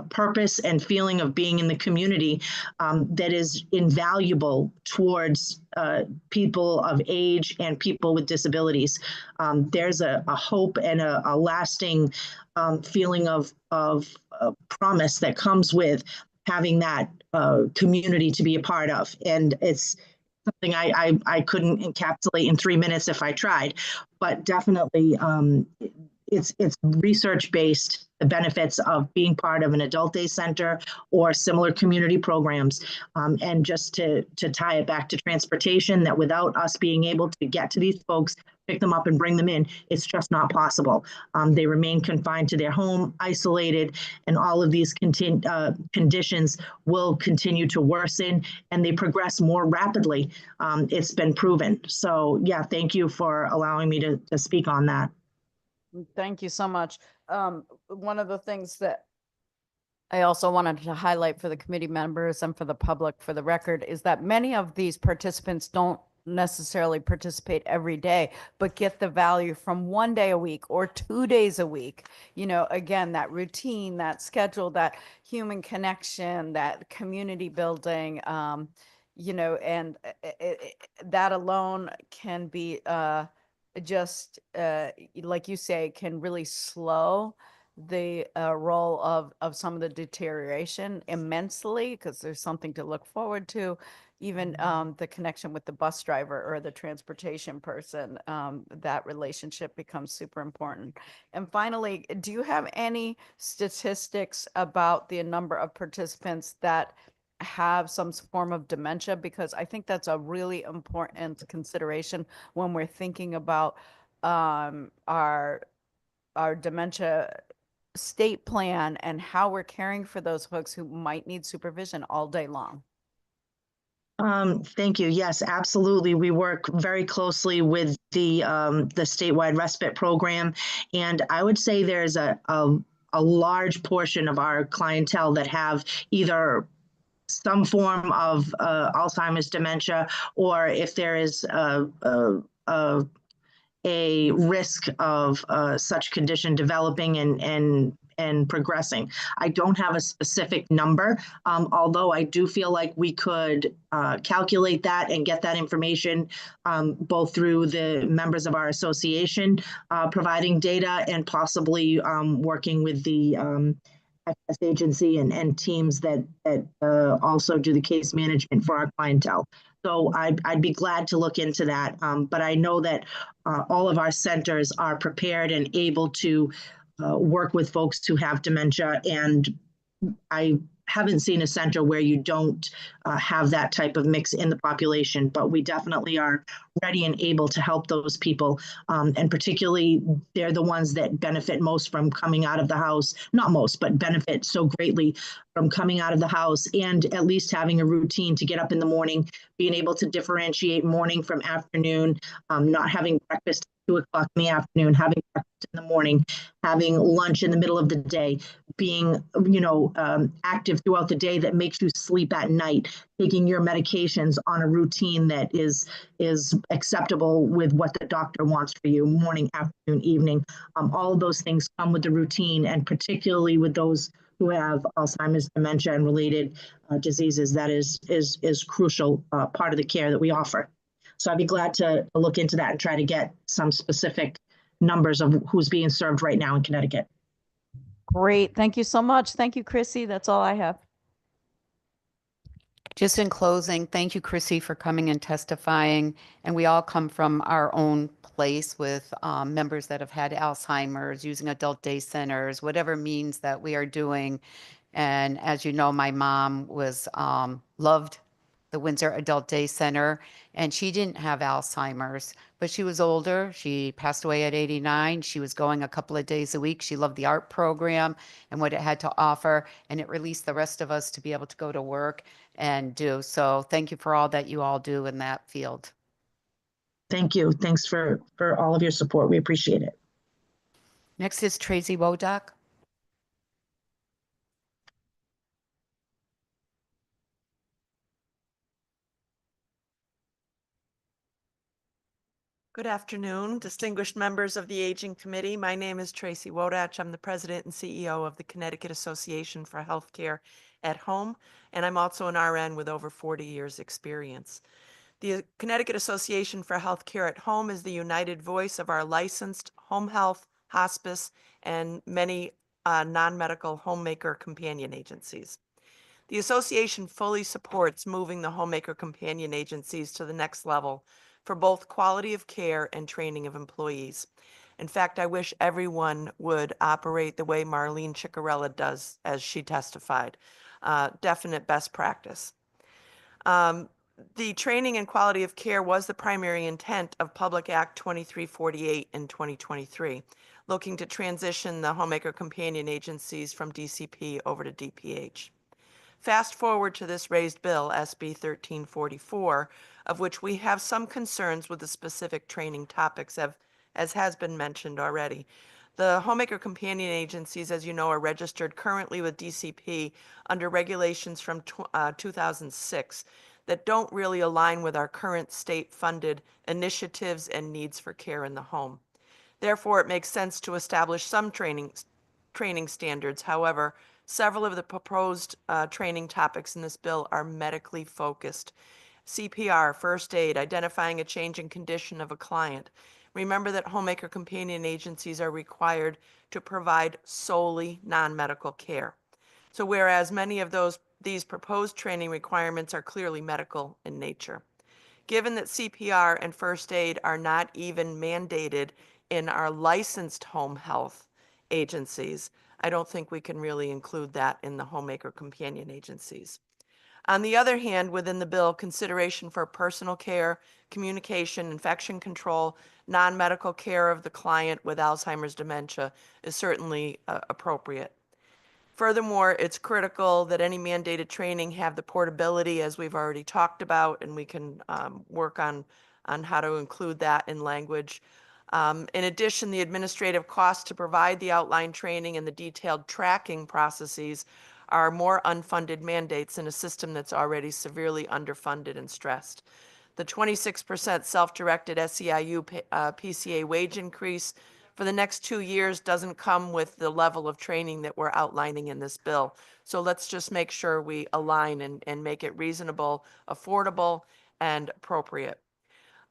purpose and feeling of being in the community that is invaluable towards people of age and people with disabilities. There's a hope and a lasting feeling of promise that comes with having that community to be a part of. And it's something I couldn't encapsulate in 3 minutes if I tried, but definitely it's research-based, the benefits of being part of an adult day center or similar community programs. And just to tie it back to transportation, that without us being able to get to these folks, pick them up and bring them in, it's just not possible. They remain confined to their home, isolated, and all of these conditions will continue to worsen, and they progress more rapidly. It's been proven. So yeah, thank you for allowing me to speak on that. Thank you so much. One of the things that I also wanted to highlight for the committee members and for the public, for the record, is that many of these participants don't necessarily participate every day, but get the value from 1 day a week or 2 days a week. You know, again, that routine, that schedule, that human connection, that community building, you know, and that alone can be just like you say, can really slow the role of some of the deterioration immensely, because there's something to look forward to. Even the connection with the bus driver or the transportation person, that relationship becomes super important. And finally, do you have any statistics about the number of participants that have some form of dementia? Because I think that's a really important consideration when we're thinking about our dementia state plan and how we're caring for those folks who might need supervision all day long. Thank you. Yes, absolutely. We work very closely with the statewide respite program, and I would say there's a large portion of our clientele that have either some form of Alzheimer's, dementia, or if there is a risk of such condition developing and progressing. I don't have a specific number, although I do feel like we could calculate that and get that information both through the members of our association providing data, and possibly working with the FS agency and teams that also do the case management for our clientele. So I'd be glad to look into that. But I know that all of our centers are prepared and able to work with folks who have dementia. And I haven't seen a center where you don't have that type of mix in the population, but we definitely are ready and able to help those people. And particularly, they're the ones that benefit most from coming out of the house, not most, but benefit so greatly from coming out of the house and at least having a routine to get up in the morning, being able to differentiate morning from afternoon, not having breakfast at 2 o'clock in the afternoon, having breakfast in the morning, having lunch in the middle of the day, being, active throughout the day that makes you sleep at night, taking your medications on a routine that is acceptable with what the doctor wants for you, morning, afternoon, evening. All of those things come with the routine, and particularly with those who have Alzheimer's, dementia, and related diseases, that is crucial part of the care that we offer. So I'd be glad to look into that and try to get some specific numbers of who's being served right now in Connecticut. Great. Thank you so much. Thank you, Chrissy. That's all I have. Just in closing, thank you, Chrissy, for coming and testifying. And we all come from our own place with members that have had Alzheimer's, using adult day centers, whatever means that we are doing. And as you know, my mom was loved the Windsor Adult Day Center, and she didn't have Alzheimer's, but she was older. She passed away at 89. She was going a couple of days a week. She loved the art program and what it had to offer, and it released the rest of us to be able to go to work and do. So thank you for all that you all do in that field. Thank you. Thanks for all of your support. We appreciate it. Next is Tracy Wodak. Good afternoon, distinguished members of the Aging Committee. My name is Tracy Wodach. I'm the President and CEO of the Connecticut Association for Healthcare at Home, and I'm also an RN with over 40 years experience. The Connecticut Association for Healthcare at Home is the united voice of our licensed home health, hospice, and many non-medical homemaker companion agencies. The association fully supports moving the homemaker companion agencies to the next level for both quality of care and training of employees. In fact, I wish everyone would operate the way Marlene Ciccarella does, as she testified. Definite best practice. The training and quality of care was the primary intent of Public Act 2348 in 2023, looking to transition the homemaker companion agencies from DCP over to DPH. Fast forward to this raised bill, SB 1344, of which we have some concerns with the specific training topics, as has been mentioned already. The homemaker companion agencies, as you know, are registered currently with DCP under regulations from 2006 that don't really align with our current state-funded initiatives and needs for care in the home. Therefore, it makes sense to establish some training standards. However, several of the proposed training topics in this bill are medically focused. CPR, first aid, identifying a changing condition of a client. Remember that homemaker companion agencies are required to provide solely non-medical care. So whereas many of these proposed training requirements are clearly medical in nature. Given that CPR and first aid are not even mandated in our licensed home health agencies, I don't think we can really include that in the homemaker companion agencies. On the other hand, within the bill, consideration for personal care, communication, infection control, non-medical care of the client with Alzheimer's dementia is certainly appropriate. Furthermore, it's critical that any mandated training have the portability, as we've already talked about, and we can work on how to include that in language. In addition, the administrative costs to provide the outline training and the detailed tracking processes are more unfunded mandates in a system that's already severely underfunded and stressed. The 26% self-directed SEIU PCA wage increase for the next 2 years doesn't come with the level of training that we're outlining in this bill. So let's just make sure we align and make it reasonable, affordable, and appropriate.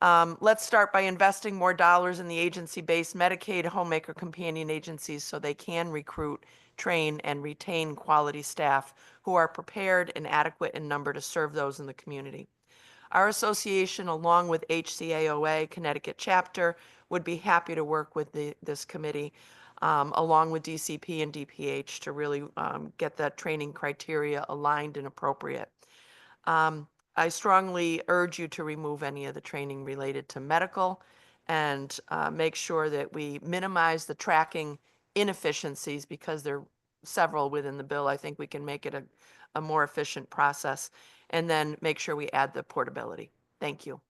Let's start by investing more dollars in the agency-based Medicaid homemaker companion agencies so they can recruit, train, and retain quality staff who are prepared and adequate in number to serve those in the community. Our association, along with HCAOA Connecticut chapter, would be happy to work with this committee along with DCP and DPH to really get that training criteria aligned and appropriate. I strongly urge you to remove any of the training related to medical and make sure that we minimize the tracking inefficiencies because there are several within the bill. I think we can make it a more efficient process, and then make sure we add the portability. Thank you.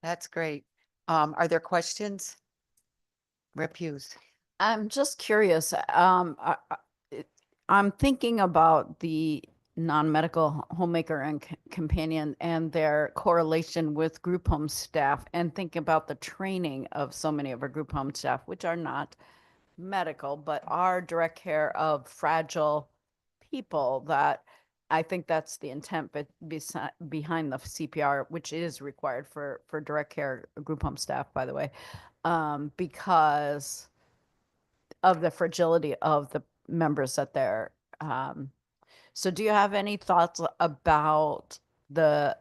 That's great. Are there questions? Rep Hughes. I'm just curious. I'm thinking about the non-medical homemaker and companion and their correlation with group home staff, and think about the training of so many of our group home staff, which are not medical, but are direct care of fragile people. That I think that's the intent behind the CPR, which is required for direct care group home staff, by the way, because of the fragility of the members that they're. So do you have any thoughts about the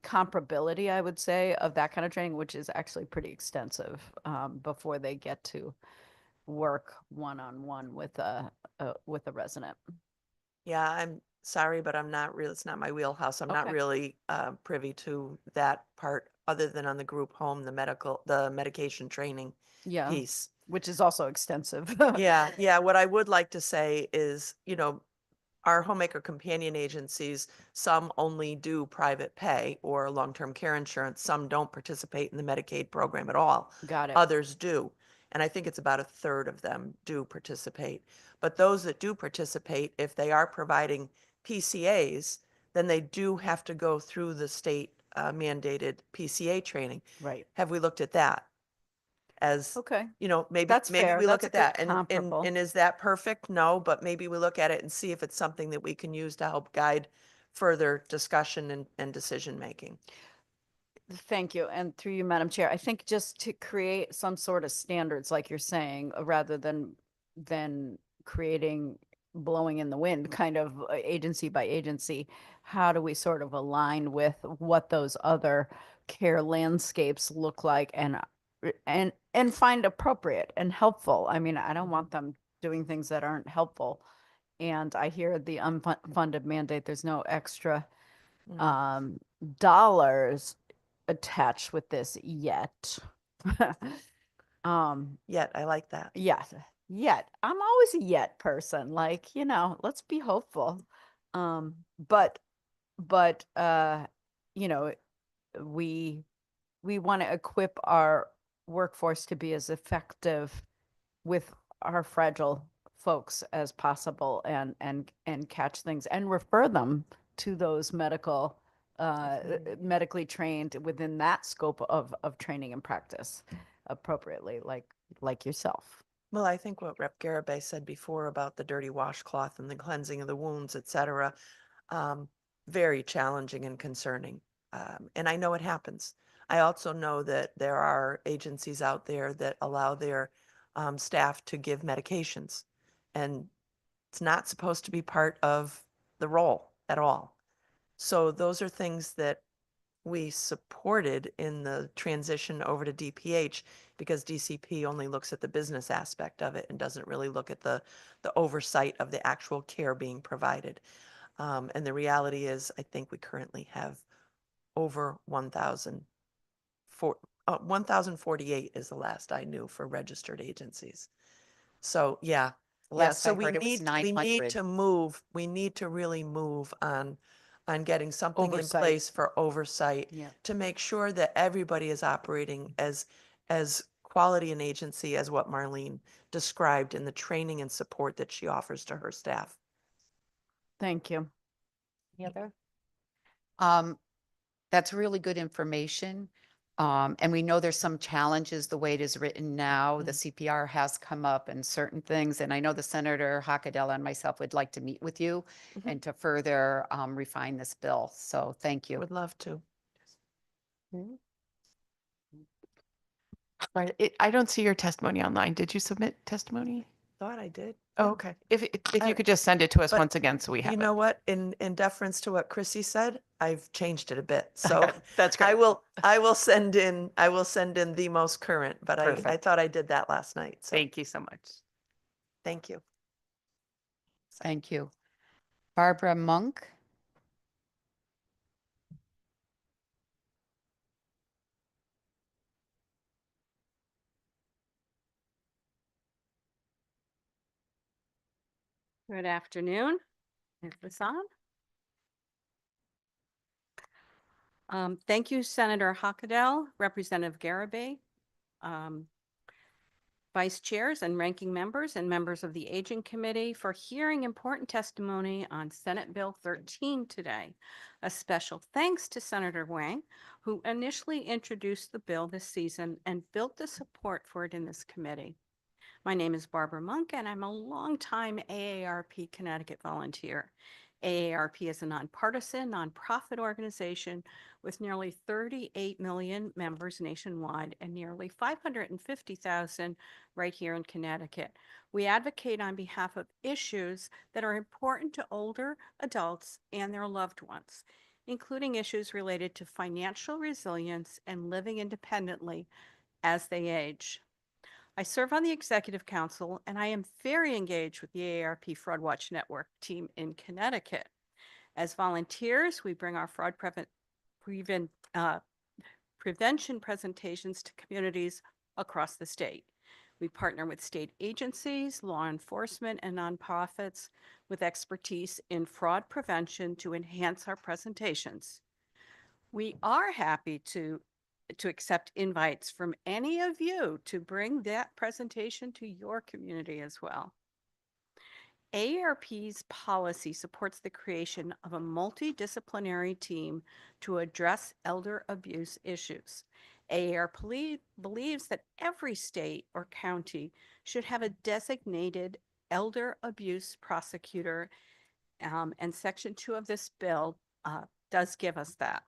comparability, I would say, of that kind of training, which is actually pretty extensive, before they get to work one-on-one with a resident? Yeah, I'm sorry, but I'm not really, it's not my wheelhouse. I'm not Okay. really privy to that part other than on the group home, the medication training Yeah, piece. which is also extensive. Yeah. What I would like to say is, our homemaker companion agencies, some only do private pay or long-term care insurance. Some don't participate in the Medicaid program at all. Got it. Others do. And I think it's about a third of them do participate. But those that do participate, if they are providing PCAs, then they do have to go through the state mandated PCA training. Right. Have we looked at that? As, Okay. maybe That's maybe fair. we look That's at a that. good And comparable. is that perfect? No, but maybe we look at it and see if it's something that we can use to help guide further discussion and decision making. Thank you. And through you, Madam Chair, I think just to create some sort of standards, like you're saying, rather than creating blowing in the wind kind of agency by agency, how do we sort of align with what those other care landscapes look like and find appropriate and helpful? I mean, I don't want them doing things that aren't helpful. And I hear the unfunded mandate, there's no extra dollars attached with this yet. Yet, I like that. Yet. I'm always a yet person. Like, let's be hopeful. But we want to equip our workforce to be as effective with our fragile folks as possible, and catch things and refer them to those medically trained within that scope of training and practice appropriately, like yourself. Well, I think what Rep. Garabay said before about the dirty washcloth and the cleansing of the wounds, et cetera, very challenging and concerning. And I know it happens. I also know that there are agencies out there that allow their staff to give medications, and it's not supposed to be part of the role at all. So those are things that we supported in the transition over to DPH, because DCP only looks at the business aspect of it and doesn't really look at the oversight of the actual care being provided. And the reality is, I think we currently have over 1,048 is the last I knew for registered agencies. So yeah. Last So I heard it was 900. We need to really move on getting something Oversight. in place for oversight Yeah. to make sure that everybody is operating as quality an agency as what Marlene described in the training and support that she offers to her staff. Thank you. Any other? That's really good information. And we know there's some challenges the way it is written now. The CPR has come up and certain things. And I know the Senator Hockadell and myself would like to meet with you and to further refine this bill. So thank you. Would love to. Right. I don't see your testimony online. Did you submit testimony? thought I did. Oh, Yeah. okay. If you I- could just send it to us but once again, so we have You it. know what? In deference to what Chrissy said, I've changed it a bit. So That's great. I will send in the most current, but I Perfect. thought I did that last night. So Thank you so much. thank you. Thank you. Barbara Monk. Good afternoon. Is this on? Thank you, Senator Hockadell, Representative Garabay, Vice Chairs and Ranking Members and members of the Aging Committee for hearing important testimony on Senate Bill 13 today. A special thanks to Senator Wang, who initially introduced the bill this season and built the support for it in this committee. My name is Barbara Monk, and I'm a longtime AARP Connecticut volunteer. AARP is a nonpartisan, nonprofit organization with nearly 38 million members nationwide and nearly 550,000 right here in Connecticut. We advocate on behalf of issues that are important to older adults and their loved ones, including issues related to financial resilience and living independently as they age. I serve on the Executive Council, and I am very engaged with the AARP Fraud Watch Network team in Connecticut. As volunteers, we bring our fraud prevention presentations to communities across the state. We partner with state agencies, law enforcement, and nonprofits with expertise in fraud prevention to enhance our presentations. We are happy to accept invites from any of you to bring that presentation to your community as well. AARP's policy supports the creation of a multidisciplinary team to address elder abuse issues. AARP believes that every state or county should have a designated elder abuse prosecutor, and Section 2 of this bill does give us that.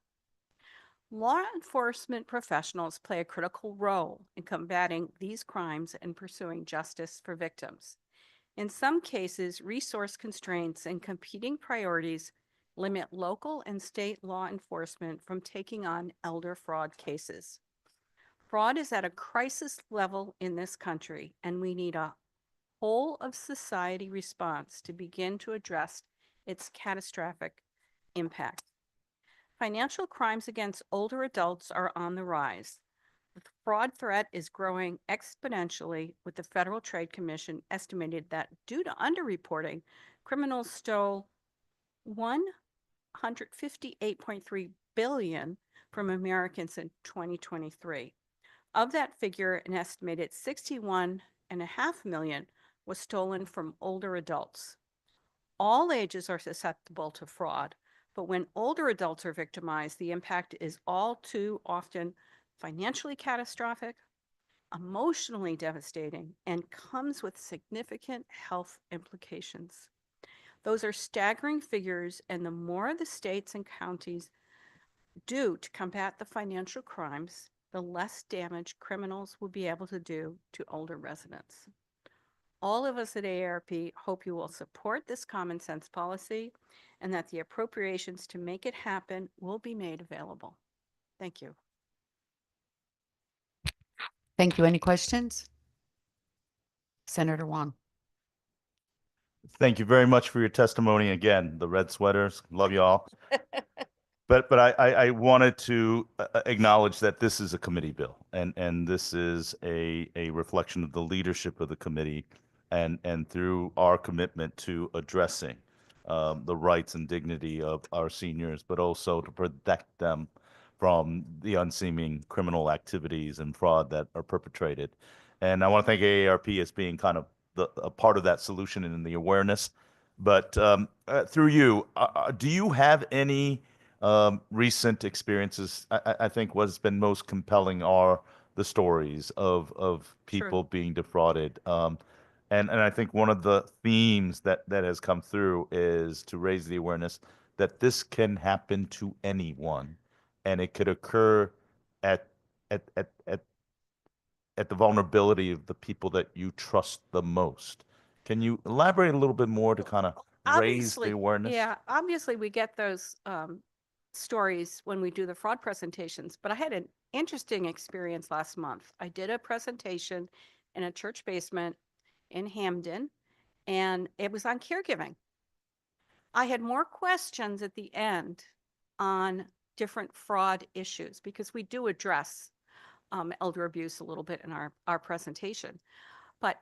Law enforcement professionals play a critical role in combating these crimes and pursuing justice for victims. In some cases, resource constraints and competing priorities limit local and state law enforcement from taking on elder fraud cases. Fraud is at a crisis level in this country, and we need a whole of society response to begin to address its catastrophic impact. Financial crimes against older adults are on the rise. The fraud threat is growing exponentially, with the Federal Trade Commission estimated that due to underreporting, criminals stole $158.3 billion from Americans in 2023. Of that figure, an estimated $61.5 million was stolen from older adults. All ages are susceptible to fraud, but when older adults are victimized, the impact is all too often financially catastrophic, emotionally devastating, and comes with significant health implications. Those are staggering figures, and the more the states and counties do to combat the financial crimes, the less damage criminals will be able to do to older residents. All of us at AARP hope you will support this common sense policy and that the appropriations to make it happen will be made available. Thank you. Thank you. Any questions? Senator Wong. Thank you very much for your testimony. Again, the red sweaters, love you all. But I wanted to acknowledge that this is a committee bill, and this is a reflection of the leadership of the committee, and through our commitment to addressing the rights and dignity of our seniors, but also to protect them from the unseeming criminal activities and fraud that are perpetrated. And I want to thank AARP as being kind of a part of that solution and in the awareness. But through you, do you have any recent experiences? I think what's been most compelling are the stories of people being defrauded. And I think one of the themes that has come through is to raise the awareness that this can happen to anyone, and it could occur at the vulnerability of the people that you trust the most. Can you elaborate a little bit more to kind of raise Obviously, the awareness? yeah, obviously we get those stories when we do the fraud presentations, but I had an interesting experience last month. I did a presentation in a church basement in Hamden, and it was on caregiving. I had more questions at the end on different fraud issues because we do address elder abuse a little bit in our presentation. But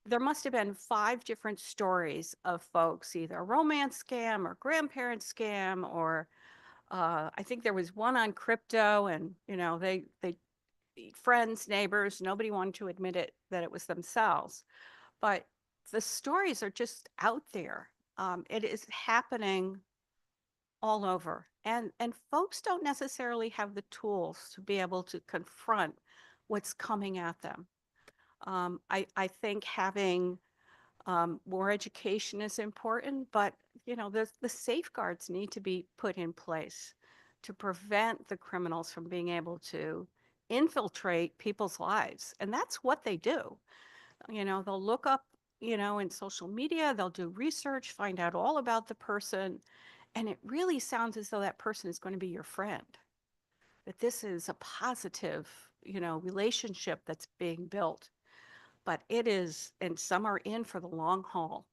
there must have been 5 different stories of folks, either a romance scam or grandparent scam, or I think there was one on crypto, and they friends, neighbors, nobody wanted to admit it that it was themselves. But the stories are just out there. It is happening all over, and folks don't necessarily have the tools to be able to confront what's coming at them. I think having more education is important, but the safeguards need to be put in place to prevent the criminals from being able to infiltrate people's lives. And that's what they do. They'll look up, in social media, they'll do research, find out all about the person, and it really sounds as though that person is going to be your friend, that this is a positive, relationship that's being built. But it is, and some are in for the long haul.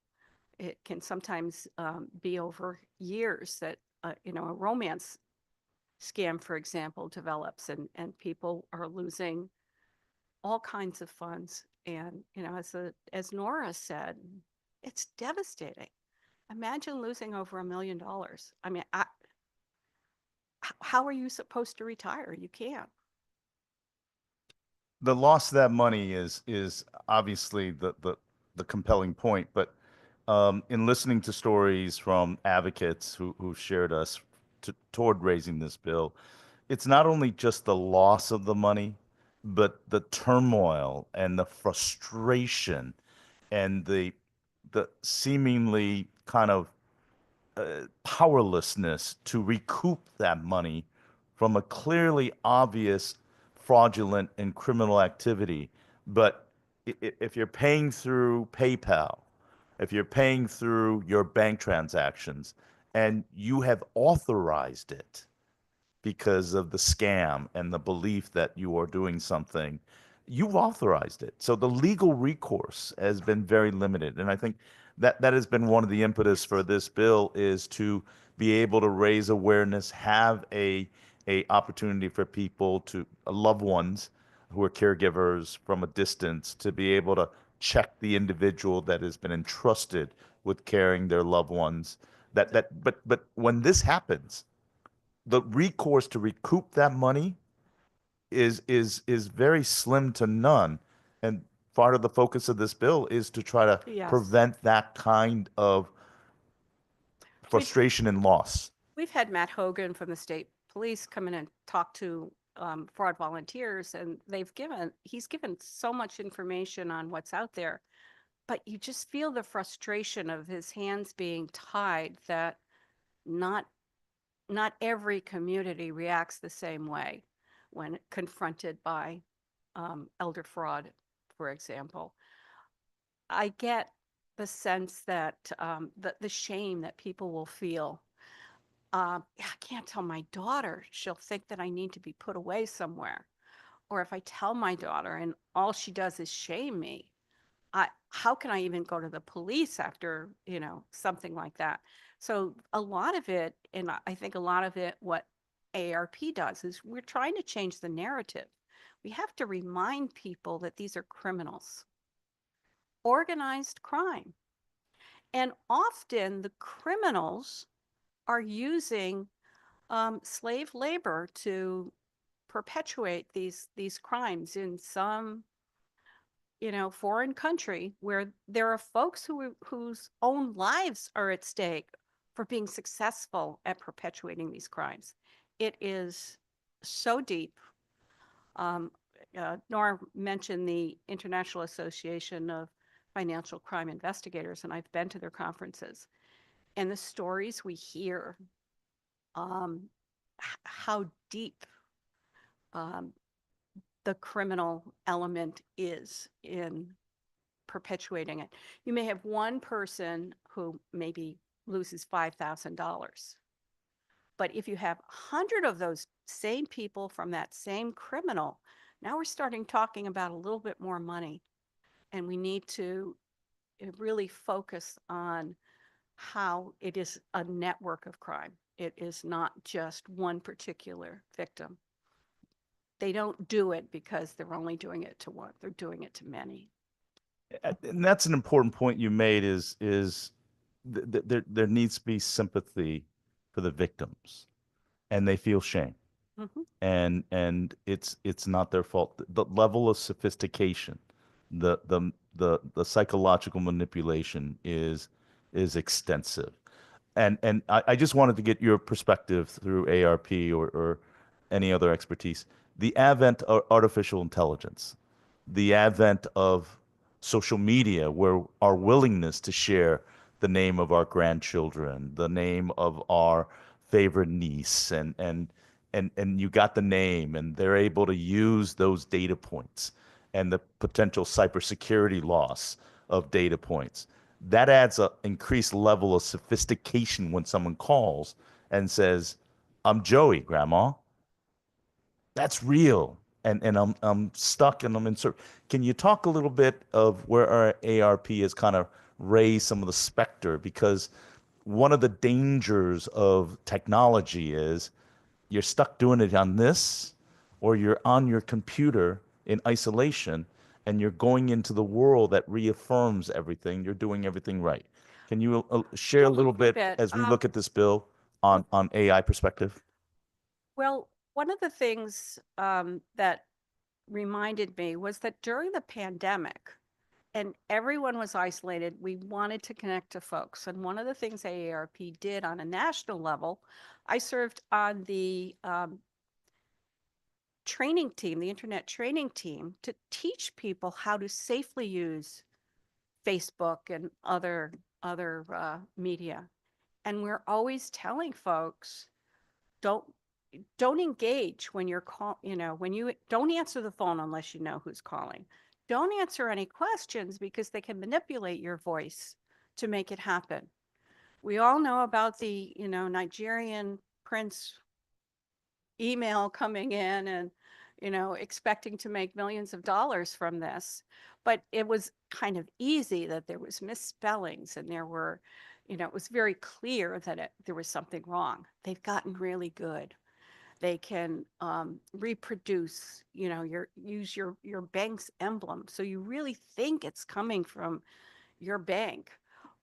It can sometimes be over years that, a romance scam, for example, develops, and people are losing all kinds of funds. And, as Nora said, it's devastating. Imagine losing over $1 million. I mean, how are you supposed to retire? You can't. The loss of that money is obviously the compelling point, but in listening to stories from advocates who shared us toward raising this bill, it's not only just the loss of the money, but the turmoil and the frustration and the seemingly kind of powerlessness to recoup that money from a clearly obvious fraudulent and criminal activity. But if you're paying through PayPal, if you're paying through your bank transactions, and you have authorized it because of the scam and the belief that you are doing something, you've authorized it. So the legal recourse has been very limited. And I think that has been one of the impetus for this bill, is to be able to raise awareness, have a opportunity for people to loved ones who are caregivers from a distance to be able to check the individual that has been entrusted with caring their loved ones. But when this happens, the recourse to recoup that money is very slim to none. And part of the focus of this bill is to try to Yes. prevent that kind of frustration and loss. We've had Matt Hogan from the state police come in and talk to fraud volunteers, and he's given so much information on what's out there, but you just feel the frustration of his hands being tied, that not every community reacts the same way when confronted by elder fraud, for example. I get the sense that the shame that people will feel. I can't tell my daughter, she'll think that I need to be put away somewhere. Or if I tell my daughter and all she does is shame me, how can I even go to the police after, something like that? So a lot of it, and I think a lot of it, what AARP does is we're trying to change the narrative. We have to remind people that these are criminals, organized crime. And often the criminals are using slave labor to perpetuate these crimes in some foreign country, where there are folks whose own lives are at stake for being successful at perpetuating these crimes. It is so deep. Nora mentioned the International Association of Financial Crime Investigators, and I've been to their conferences. And the stories we hear, how deep the criminal element is in perpetuating it. You may have one person who maybe loses $5,000. But if you have 100 of those same people from that same criminal, now we're starting talking about a little bit more money. And we need to really focus on how it is a network of crime. It is not just one particular victim. They don't do it because they're only doing it to one. They're doing it to many. And that's an important point you made is there needs to be sympathy for the victims, and they feel shame. And it's not their fault. The level of sophistication, the psychological manipulation is extensive. And I just wanted to get your perspective through ARP or any other expertise. The advent of artificial intelligence, the advent of social media, where our willingness to share the name of our grandchildren, the name of our favorite niece, and you got the name, and they're able to use those data points, and the potential cybersecurity loss of data points. That adds an increased level of sophistication when someone calls and says, "I'm Joey, Grandma." That's real. And I'm stuck and I'm in. Can you talk a little bit of where our ARP has kind of raised some of the specter? Because one of the dangers of technology is you're stuck doing it on this, or you're on your computer in isolation, and you're going into the world that reaffirms everything. You're doing everything right. Can you share a little bit as we look at this bill on AI perspective? Well, one of the things that reminded me was that during the pandemic, and everyone was isolated, we wanted to connect to folks. And one of the things AARP did on a national level, I served on the training team, the internet training team, to teach people how to safely use Facebook and other media. And we're always telling folks, don't engage when you're when you don't answer the phone unless you know who's calling. Don't answer any questions because they can manipulate your voice to make it happen. We all know about the, Nigerian prince email coming in and, expecting to make millions of dollars from this. But it was kind of easy that there was misspellings and there were, it was very clear that there was something wrong. They've gotten really good. They can reproduce, use your bank's emblem. So you really think it's coming from your bank,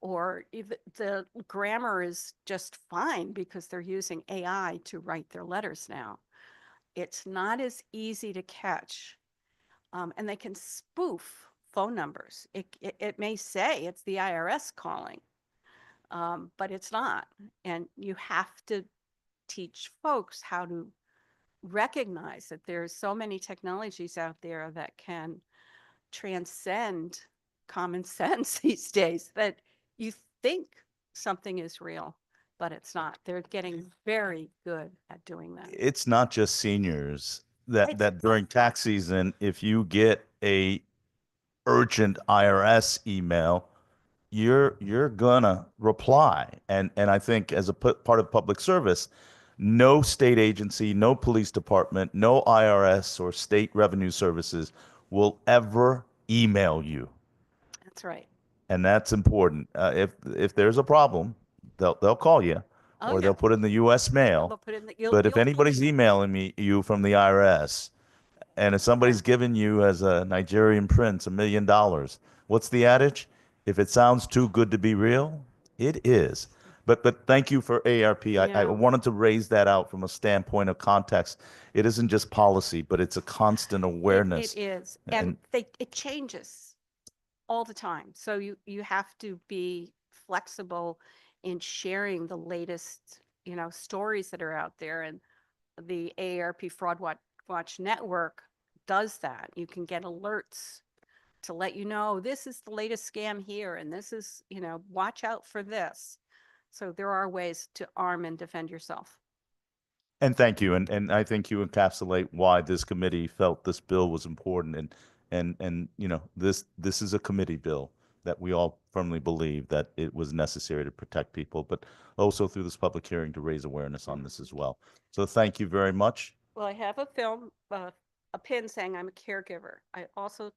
or if the grammar is just fine because they're using AI to write their letters now. It's not as easy to catch. And they can spoof phone numbers. It may say it's the IRS calling, but it's not. And you have to teach folks how to recognize that there's so many technologies out there that can transcend common sense these days, that you think something is real, but it's not. They're getting very good at doing that. It's not just seniors that during tax season, if you get a urgent IRS email, you're gonna reply. And I think as a part of public service, no state agency, no police department, no IRS or state revenue services will ever email you. That's right. And that's important. If there's a problem, they'll call you, or they'll put it in the U.S. mail. They'll put it in But if anybody's emailing you from the IRS, and if somebody's giving you as a Nigerian prince $1 million, what's the adage? If it sounds too good to be real, it is. But thank you for ARP. I wanted to raise that out from a standpoint of context. It isn't just policy, but it's a constant awareness. It is. And it changes all the time. So you have to be flexible in sharing the latest, stories that are out there. And the AARP Fraud Watch Network does that. You can get alerts to let you know this is the latest scam here, and this is, watch out for this. So there are ways to arm and defend yourself. And thank you. And I think you encapsulate why this committee felt this bill was important. And this is a committee bill that we all firmly believe that it was necessary to protect people, but also through this public hearing to raise awareness on this as well. So thank you very much. Well, I have a pin saying I'm a caregiver. I also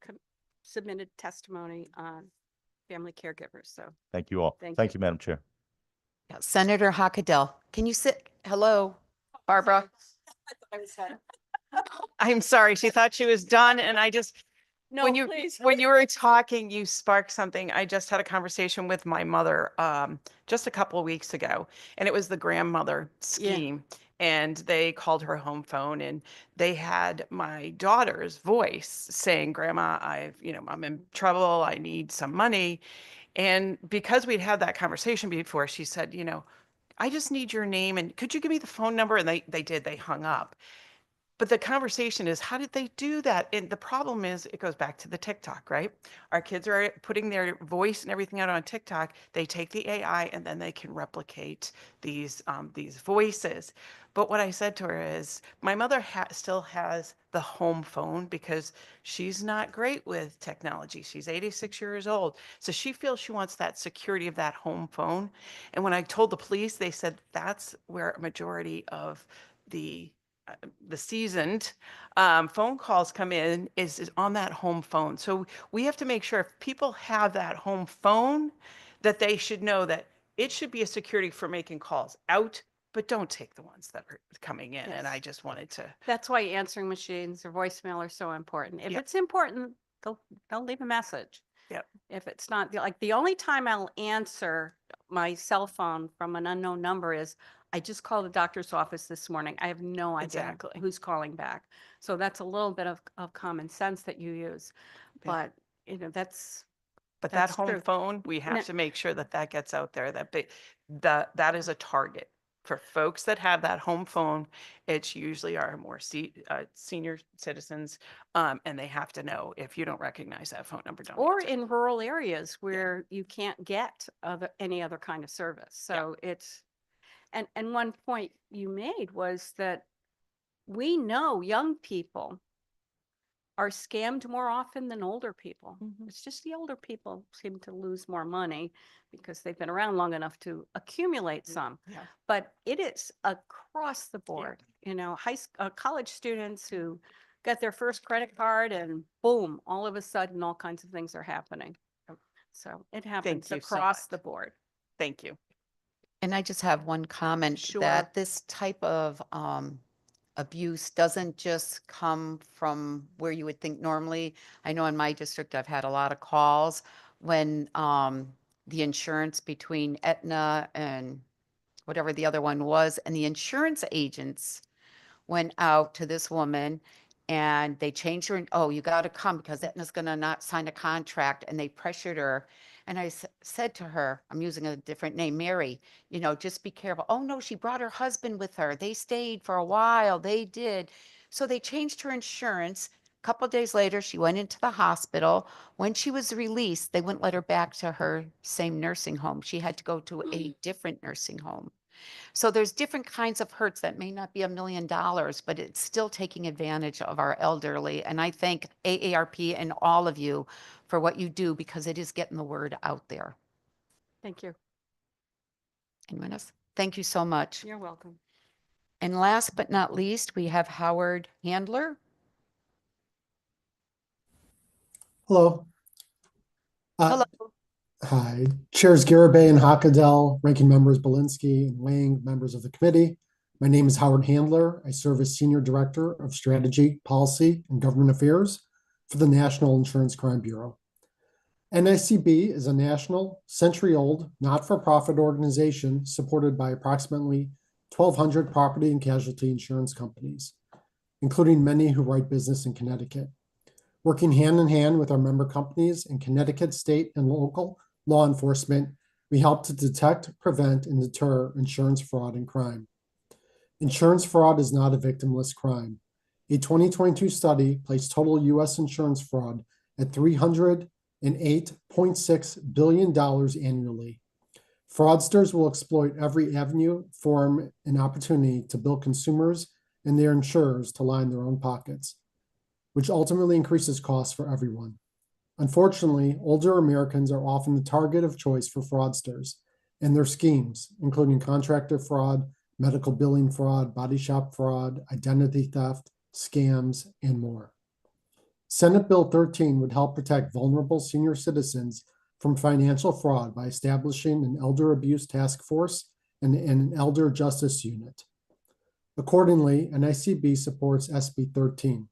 submitted testimony on family caregivers, so. Thank you all. Thank you, Madam Chair. Yeah, Senator Hockadell, can you sit? Hello, Barbara. I'm sorry, she thought she was done, and I just, No, when you please. when you were talking, you sparked something. I just had a conversation with my mother just a couple of weeks ago, and it was the grandmother scheme. And they called her home phone, and they had my daughter's voice saying, "Grandma, I'm in trouble. I need some money." And because we'd had that conversation before, she said, "I just need your name, and could you give me the phone number?" And they did. They hung up. But the conversation is, how did they do that? And the problem is, it goes back to the TikTok, right? Our kids are putting their voice and everything out on TikTok. They take the AI and then they can replicate these voices. But what I said to her is, my mother still has the home phone because she's not great with technology. She's 86 years old. So she feels she wants that security of that home phone. And when I told the police, they said that's where a majority of the seasoned phone calls come in is on that home phone. So we have to make sure if people have that home phone, that they should know that it should be a security for making calls out, but don't take the ones that are coming in. And I just wanted to. That's why answering machines or voicemail are so important. If Yep. it's important, they'll leave a message. Yep. If it's not, like, the only time I'll answer my cell phone from an unknown number is, I just called the doctor's office this morning. I have no idea Exactly. who's calling back. So that's a little bit of common sense that you use. Yeah. But, that's. But that That's home true. phone, we have No. to make sure that gets out there, that is a target for folks that have that home phone. It's usually our more senior citizens, and they have to know, if you don't recognize that phone number, don't Or answer. in rural areas where you can't get any other kind of service. So it's, and one point you made was that we know young people are scammed more often than older people. It's just the older people seem to lose more money because they've been around long enough to accumulate some. Yeah. But it is across the board, college students who got their first credit card and boom, all of a sudden, all kinds of things are happening. So it happens you so across much. the board. Thank you. And I just have one comment Sure. that this type of abuse doesn't just come from where you would think normally. I know in my district, I've had a lot of calls when the insurance between Aetna and whatever the other one was, and the insurance agents went out to this woman and they changed her. Oh, you got to come because Aetna's going to not sign a contract. And they pressured her. And I said to her, I'm using a different name, Mary, just be careful. Oh, no, she brought her husband with her. They stayed for a while. They did. So they changed her insurance. A couple of days later, she went into the hospital. When she was released, they wouldn't let her back to her same nursing home. She had to go to a different nursing home. So there's different kinds of hurts that may not be $1 million, but it's still taking advantage of our elderly. And I thank AARP and all of you for what you do because it is getting the word out there. Thank you. Anyone else? Thank you so much. You're welcome. And last but not least, we have Howard Handler. Hello. Hello. Hi, Chairs Garibay and Hockadell, Ranking Members Belinsky and Wang, members of the committee. My name is Howard Handler. I serve as Senior Director of Strategy, Policy, and Government Affairs for the National Insurance Crime Bureau. NICB is a national, century-old, not-for-profit organization supported by approximately 1,200 property and casualty insurance companies, including many who write business in Connecticut. Working hand in hand with our member companies in Connecticut, state, and local law enforcement, we help to detect, prevent, and deter insurance fraud and crime. Insurance fraud is not a victimless crime. A 2022 study placed total U.S. insurance fraud at $308.6 billion annually. Fraudsters will exploit every avenue, form, and opportunity to bill consumers and their insurers to line their own pockets. which ultimately increases costs for everyone. Unfortunately, older Americans are often the target of choice for fraudsters and their schemes, including contractor fraud, medical billing fraud, body shop fraud, identity theft, scams, and more. Senate Bill 13 would help protect vulnerable senior citizens from financial fraud by establishing an elder abuse task force and an elder justice unit. Accordingly, NICB supports SB 13.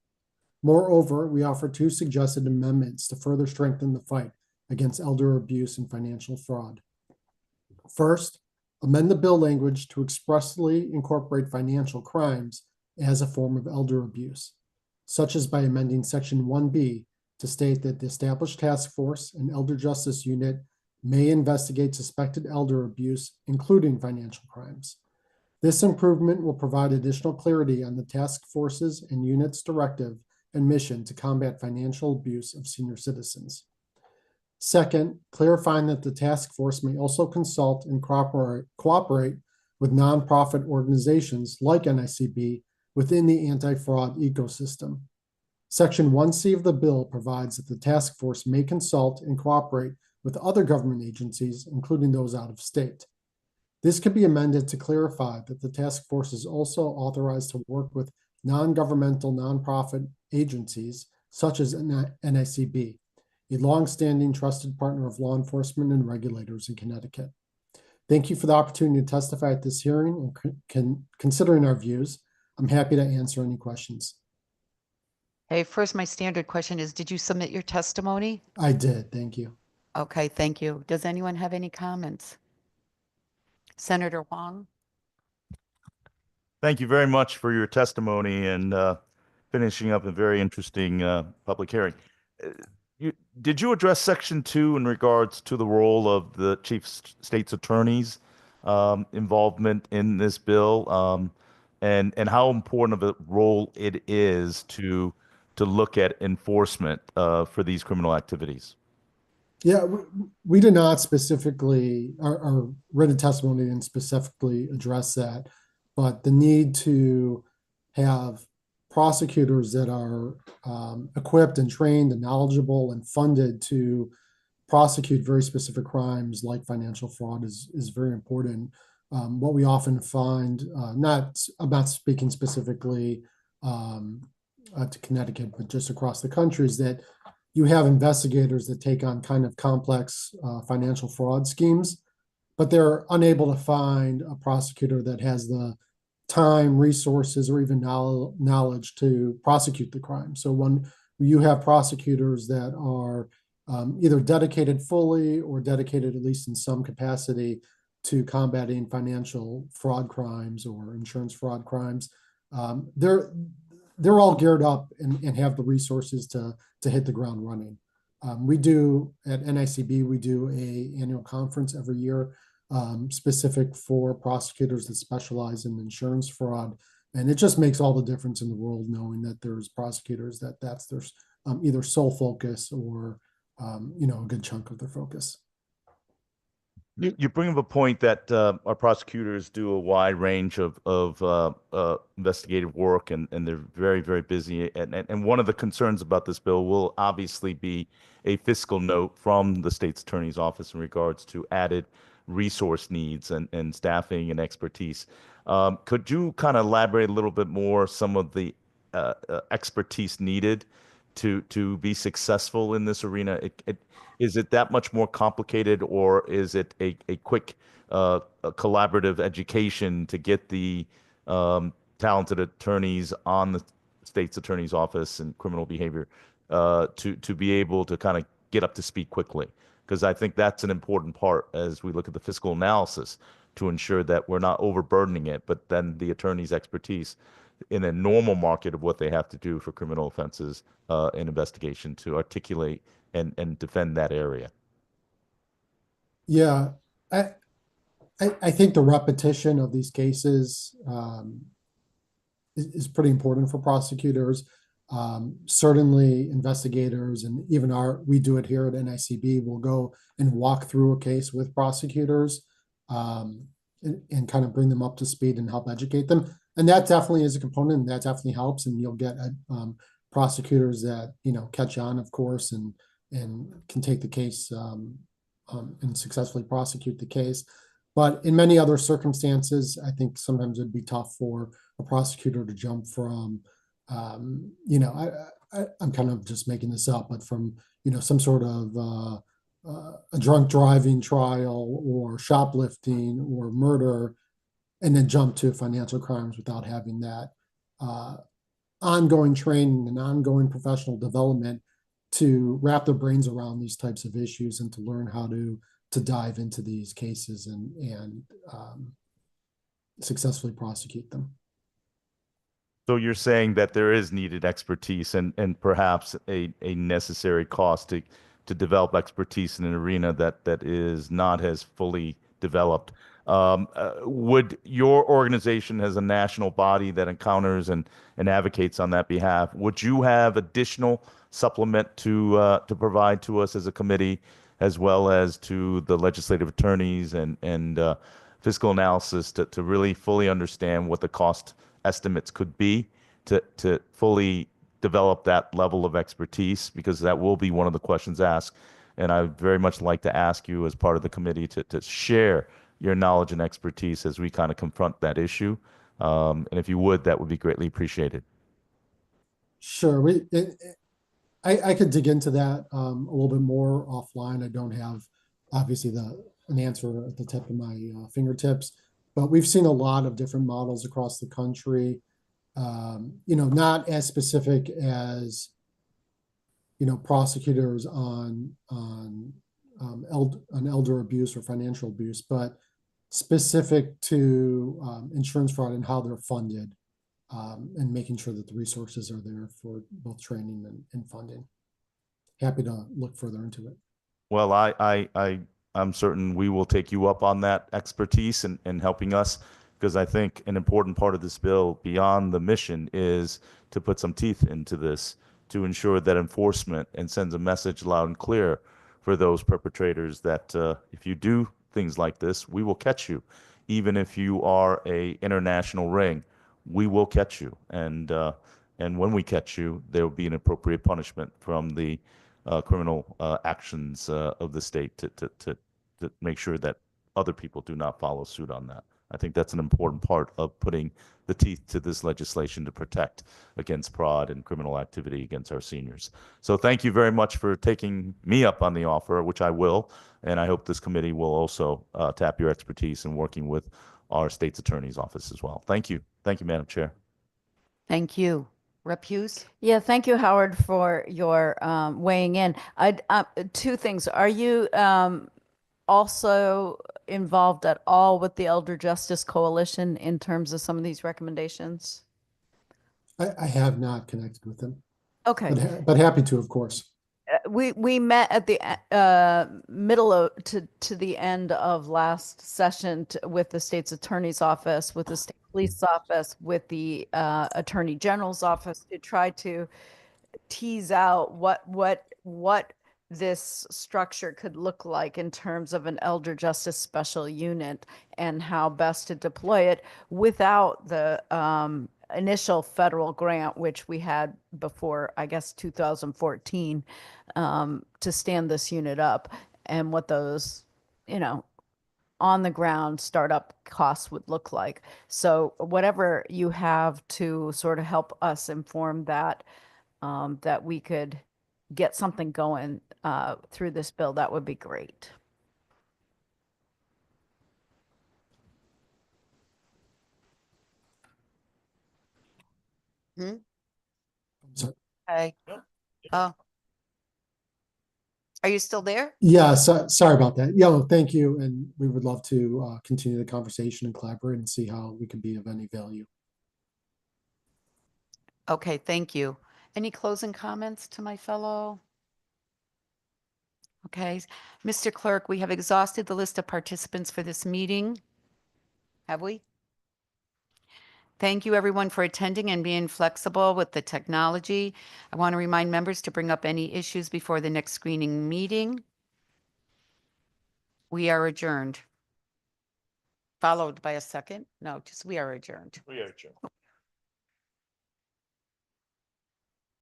Moreover, we offer 2 suggested amendments to further strengthen the fight against elder abuse and financial fraud. First, amend the bill language to expressly incorporate financial crimes as a form of elder abuse, such as by amending Section 1B to state that the established task force and elder justice unit may investigate suspected elder abuse, including financial crimes. This improvement will provide additional clarity on the task forces and units' directive and mission to combat financial abuse of senior citizens. Second, clarifying that the task force may also consult and cooperate with nonprofit organizations like NICB within the anti-fraud ecosystem. Section 1C of the bill provides that the task force may consult and cooperate with other government agencies, including those out of state. This could be amended to clarify that the task force is also authorized to work with non-governmental nonprofit agencies such as NICB, a longstanding trusted partner of law enforcement and regulators in Connecticut. Thank you for the opportunity to testify at this hearing, and considering our views, I'm happy to answer any questions. Hey, first, my standard question is, did you submit your testimony? I did, thank you. Okay, thank you. Does anyone have any comments? Senator Huang? Thank you very much for your testimony and finishing up a very interesting public hearing. Did you address Section 2 in regards to the role of the chief state's attorney's involvement in this bill, and how important of a role it is to look at enforcement for these criminal activities? Yeah, we did not specifically, our written testimony didn't specifically address that, but the need to have prosecutors that are equipped and trained and knowledgeable and funded to prosecute very specific crimes like financial fraud is very important. What we often find, I'm not speaking specifically to Connecticut, but just across the country, is that you have investigators that take on kind of complex financial fraud schemes, but they're unable to find a prosecutor that has the time, resources, or even knowledge to prosecute the crime. So when you have prosecutors that are either dedicated fully or dedicated at least in some capacity to combating financial fraud crimes or insurance fraud crimes, they're all geared up and have the resources to hit the ground running. We do at NICB, we do an annual conference every year specific for prosecutors that specialize in insurance fraud. And it just makes all the difference in the world knowing that there's prosecutors that's their either sole focus or, a good chunk of their focus. You bring up a point that our prosecutors do a wide range of investigative work, and they're very, very busy. And one of the concerns about this bill will obviously be a fiscal note from the state's attorney's office in regards to added resource needs and staffing and expertise. Could you kind of elaborate a little bit more some of the expertise needed to be successful in this arena? Is it that much more complicated, or is it a quick a collaborative education to get the talented attorneys on the state's attorney's office and criminal behavior to be able to kind of get up to speed quickly? Because I think that's an important part as we look at the fiscal analysis to ensure that we're not overburdening it, but then the attorney's expertise in a normal market of what they have to do for criminal offenses and investigation to articulate and defend that area. Yeah, I think the repetition of these cases is pretty important for prosecutors. Certainly investigators, and even we do it here at NICB, we'll go and walk through a case with prosecutors and kind of bring them up to speed and help educate them. And that definitely is a component, and that definitely helps. And you'll get prosecutors that, catch on, of course, and can take the case and successfully prosecute the case. But in many other circumstances, I think sometimes it'd be tough for a prosecutor to jump from, I'm kind of just making this up, but from, some sort of a drunk driving trial or shoplifting or murder, and then jump to financial crimes without having that ongoing training and ongoing professional development to wrap their brains around these types of issues and to learn how to dive into these cases and successfully prosecute them. So you're saying that there is needed expertise and perhaps a necessary cost to develop expertise in an arena that is not as fully developed. Would your organization, as a national body that encounters and advocates on that behalf, would you have additional supplement to provide to us as a committee, as well as to the legislative attorneys and fiscal analysis to really fully understand what the cost estimates could be to fully develop that level of expertise? Because that will be one of the questions asked. And I would very much like to ask you as part of the committee to share your knowledge and expertise as we kind of confront that issue. And if you would, that would be greatly appreciated. Sure. I could dig into that a little bit more offline. I don't have, obviously, an answer at the tip of my fingertips, but we've seen a lot of different models across the country. Not as specific as prosecutors on elder abuse or financial abuse, but specific to insurance fraud and how they're funded, and making sure that the resources are there for both training and funding. Happy to look further into it. Well, I'm certain we will take you up on that expertise and helping us, because I think an important part of this bill, beyond the mission, is to put some teeth into this to ensure that enforcement and sends a message loud and clear for those perpetrators that if you do things like this, we will catch you. Even if you are a international ring, we will catch you. And when we catch you, there will be an appropriate punishment from the criminal actions of the state to make sure that other people do not follow suit on that. I think that's an important part of putting the teeth to this legislation to protect against fraud and criminal activity against our seniors. So thank you very much for taking me up on the offer, which I will. And I hope this committee will also tap your expertise in working with our state's attorney's office as well. Thank you. Thank you, Madam Chair. Thank you. Rep Hughes? Yeah, thank you, Howard, for your weighing in. Two things. Are you also involved at all with the Elder Justice Coalition in terms of some of these recommendations? I have not connected with them. Okay. But happy to, of course. We met at the middle of to the end of last session with the state's attorney's office, with the state police office, with the attorney general's office to try to tease out what this structure could look like in terms of an elder justice special unit and how best to deploy it without the initial federal grant, which we had before, I guess, 2014, to stand this unit up, and what those, on the ground startup costs would look like. So whatever you have to sort of help us inform that, that we could get something going through this bill, that would be great. Sorry. Okay. Oh. Are you still there? Yeah, sorry about that. Yeah, well, thank you. And we would love to continue the conversation and collaborate and see how we can be of any value. Okay, thank you. Any closing comments to my fellow? Okay, Mr. Clerk, we have exhausted the list of participants for this meeting. Have we? Thank you, everyone, for attending and being flexible with the technology. I want to remind members to bring up any issues before the next screening meeting. We are adjourned. Followed by a second? No, just we are adjourned. We are adjourned.